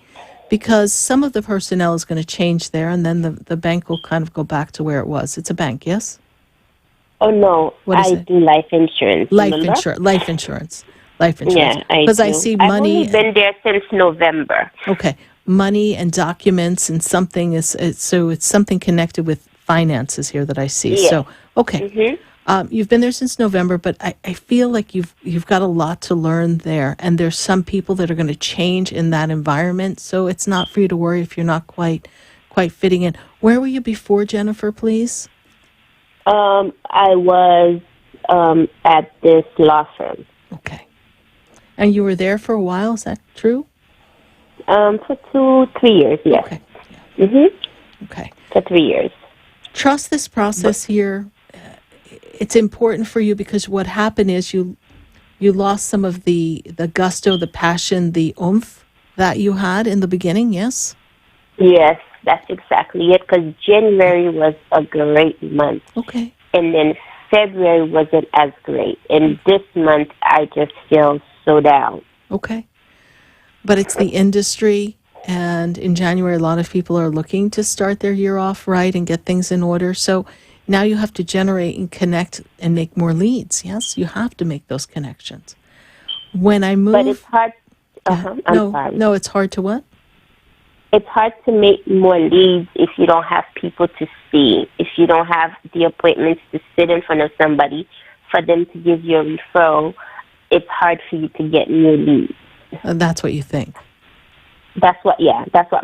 Speaker 1: because some of the personnel is going to change there, and then the bank will kind of go back to where it was. It's a bank, yes?
Speaker 8: Oh, no. I do life insurance.
Speaker 1: Life insurance.
Speaker 8: Yeah,
Speaker 1: because I see money.
Speaker 8: I've only been there since November.
Speaker 1: Okay. Money and documents and something so it's something connected with finances here that I see.
Speaker 8: Yes.
Speaker 1: So, okay. You've been there since November, but I feel like you've got a lot to learn there, and there's some people that are going to change in that environment. So it's not for you to worry if you're not quite fitting in. Where were you before, Jennifer, please?
Speaker 8: I was at this law firm.
Speaker 1: Okay. And you were there for a while, is that true?
Speaker 8: For 2-3 years, yes.
Speaker 1: Okay. Okay.
Speaker 8: For 3 years.
Speaker 1: Trust this process here. It's important for you because what happened is you lost some of the gusto, the passion, the oomph that you had in the beginning, yes?
Speaker 8: Yes, that's exactly it, because January was a great month.
Speaker 1: Okay.
Speaker 8: And then February wasn't as great. And this month, I just feel so down.
Speaker 1: Okay. But it's the industry, and in January, a lot of people are looking to start their year off right and get things in order. So now you have to generate and connect and make more leads. Yes, you have to make those connections. When I move...
Speaker 8: But it's hard... I'm sorry.
Speaker 1: No, it's hard to what?
Speaker 8: It's hard to make more leads if you don't have people to see, if you don't have the appointments to sit in front of somebody for them to give you a referral. It's hard for you to get new leads.
Speaker 1: That's what you think.
Speaker 8: That's what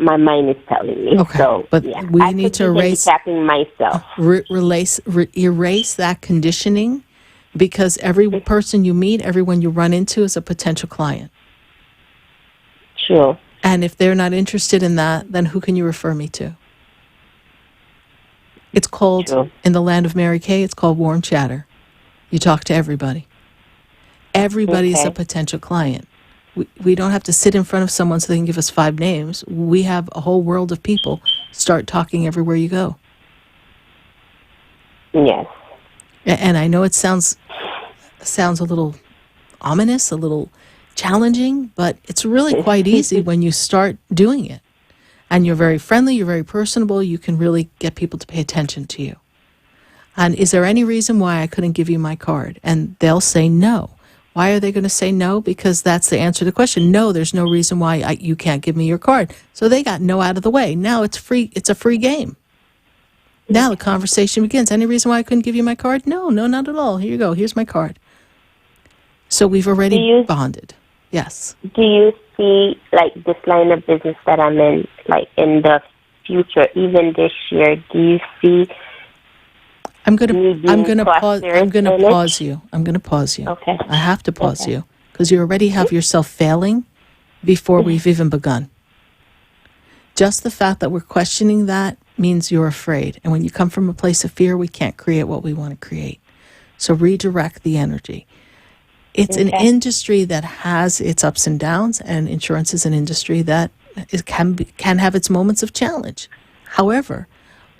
Speaker 8: my mind is telling me.
Speaker 1: Okay,
Speaker 8: so,
Speaker 1: but
Speaker 8: yeah,
Speaker 1: we need to erase
Speaker 8: myself.
Speaker 1: Erase that conditioning, because every person you meet, everyone you run into is a potential client.
Speaker 8: Sure.
Speaker 1: And if they're not interested in that, then who can you refer me to? It's called, in the land of Mary Kay, it's called warm chatter. You talk to everybody. Everybody's a potential client. We don't have to sit in front of someone so they can give us 5 names. We have a whole world of people. Start talking everywhere you go.
Speaker 8: Yes.
Speaker 1: And I know it sounds a little ominous, a little challenging, but it's really quite easy when you start doing it. And you're very friendly, you're very personable, you can really get people to pay attention to you. And is there any reason why I couldn't give you my card? And they'll say no. Why are they going to say no? Because that's the answer to the question. No, there's no reason why you can't give me your card. So they got no out of the way. Now it's free. It's a free game. Now the conversation begins. Any reason why I couldn't give you my card? No, not at all. Here you go. Here's my card. So we've already bonded. Yes.
Speaker 8: Do you see, like, this line of business that I'm in, like, in the future, even this year, do you see...
Speaker 1: I'm going to pause you.
Speaker 8: Okay.
Speaker 1: I have to pause you because you already have yourself failing before we've even begun. Just the fact that we're questioning that means you're afraid. And when you come from a place of fear, we can't create what we want to create. So redirect the energy. It's an industry that has its ups and downs, and insurance is an industry that can have its moments of challenge. However,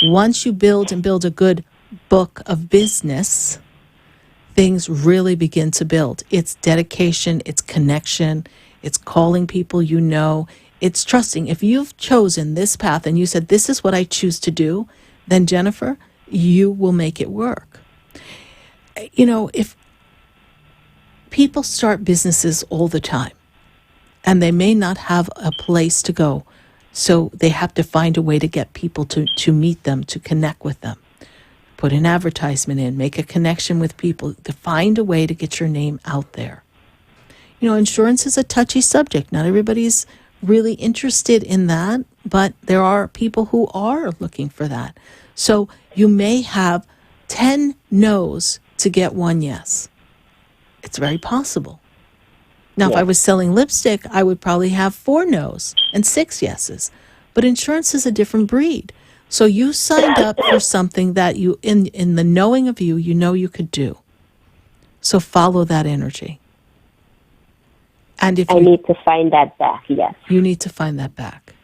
Speaker 1: once you build a good book of business, things really begin to build. It's dedication, it's connection, it's calling people you know, it's trusting. If you've chosen this path and you said, this is what I choose to do, then Jennifer, you will make it work. You know, if people start businesses all the time and they may not have a place to go, so they have to find a way to get people to meet them, to connect with them. Put an advertisement in, make a connection with people, to find a way to get your name out there. You know, insurance is a touchy subject. Not everybody's really interested in that, but there are people who are looking for that. So you may have 10 no's to get one yes. It's very possible. Now, if I was selling lipstick, I would probably have 4 no's and 6 yeses. But insurance is a different breed. So you signed up for something that you, in the knowing of you, you know you could do. So follow that energy. And if
Speaker 8: I need to find that back, yes.
Speaker 1: You need to find that back.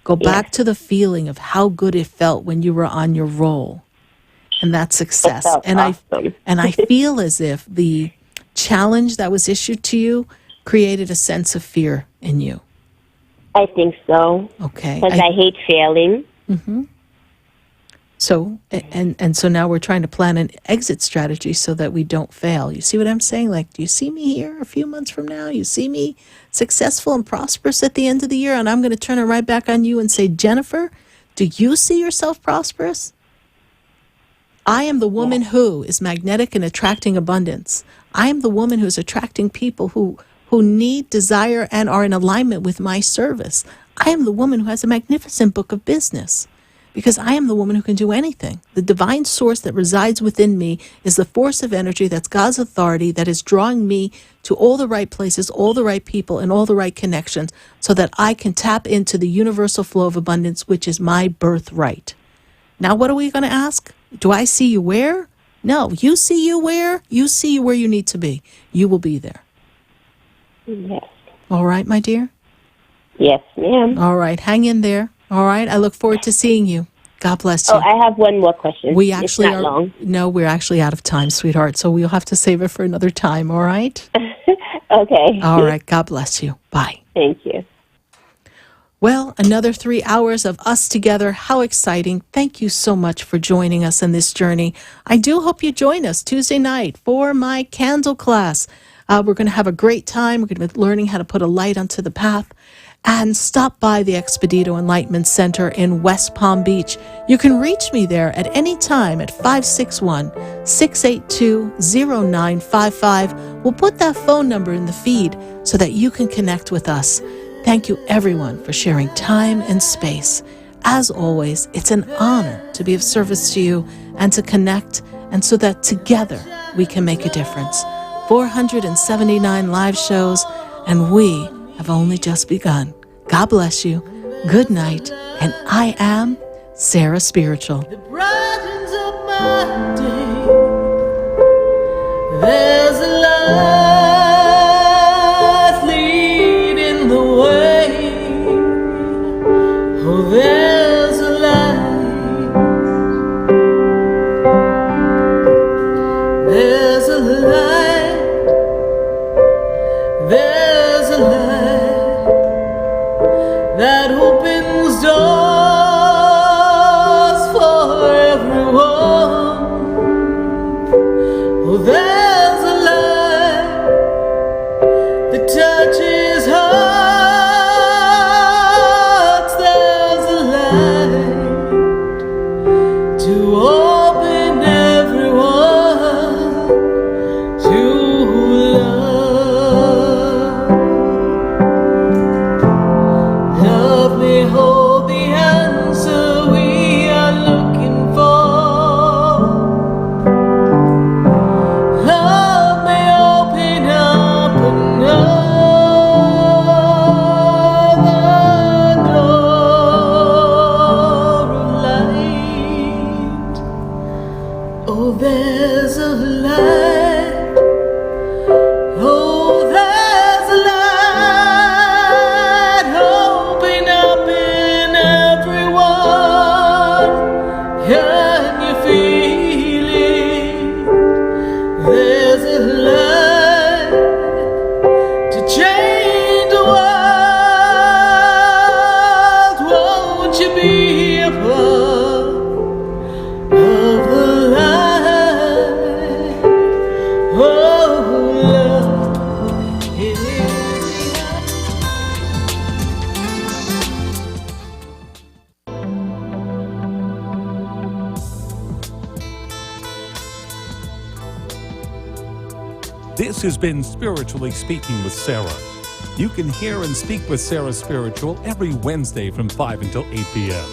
Speaker 1: Go back to the feeling of how good it felt when you were on your roll. And that success. And awesome. I feel as if the challenge that was issued to you created a sense of fear in you.
Speaker 8: I think so.
Speaker 1: Okay.
Speaker 8: Because I hate failing.
Speaker 1: Mm-hmm. So, and so now we're trying to plan an exit strategy so that we don't fail. You see what I'm saying? Like, do you see me here a few months from now? You see me successful and prosperous at the end of the year, and I'm going to turn it right back on you and say, Jennifer, do you see yourself prosperous? I am the woman who is magnetic and attracting abundance. I am the woman who's attracting people who need, desire, and are in alignment with my service. I am the woman who has a magnificent book of business because I am the woman who can do anything. The divine source that resides within me is the force of energy that's God's authority that is drawing me to all the right places, all the right people, and all the right connections so that I can tap into the universal flow of abundance, which is my birthright. Now, what are we going to ask? Do I see you where? No, you see you where? You see you where you need to be. You will be there.
Speaker 8: Yes.
Speaker 1: All right, my dear?
Speaker 8: Yes, ma'am.
Speaker 1: All right, hang in there. All right, I look forward to seeing you. God bless you.
Speaker 8: Oh, I have one more question.
Speaker 1: We actually
Speaker 8: it's not long.
Speaker 1: No, we're actually out of time, sweetheart, so we'll have to save it for another time, all right?
Speaker 8: Okay.
Speaker 1: All right, God bless you. Bye.
Speaker 8: Thank you.
Speaker 1: Well, another 3 hours of us together. How exciting. Thank you so much for joining us on this journey. I do hope you join us Tuesday night for my candle class. We're going to have a great time. We're going to be learning how to put a light onto the path. And stop by the Expedito Enlightenment Center in West Palm Beach. You can reach me there at any time at 561-682-0955. We'll put that phone number in the feed so that you can connect with us. Thank you, everyone, for sharing time and space. As always, it's an honor to be of service to you and to connect, and so that together we can make a difference. 479 live shows, and we have only just begun. God bless you. Good night. And I am Sarah Spiritual.
Speaker 2: Brightens up my day. There's a light leading the way. Oh, there's a light. There's a light. There's a light that opens doors for everyone. Oh, there's a light
Speaker 5: This has been Spiritually Speaking with Sarah. You can hear and speak with Sarah Spiritual every Wednesday from 5 until 8 p.m.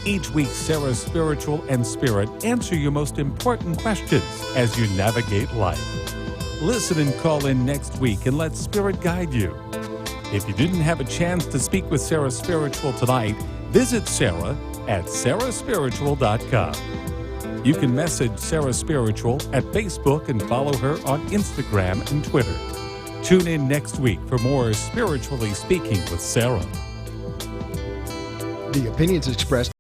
Speaker 5: Each week, Sarah Spiritual and Spirit answer your most important questions as you navigate life. Listen and call in next week and let Spirit guide you. If you didn't have a chance to speak with Sarah Spiritual tonight, visit Sarah at SarahSpiritual.com. You can message Sarah Spiritual at Facebook and follow her on Instagram and Twitter. Tune in next week for more Spiritually Speaking with Sarah.
Speaker 4: The opinions expressed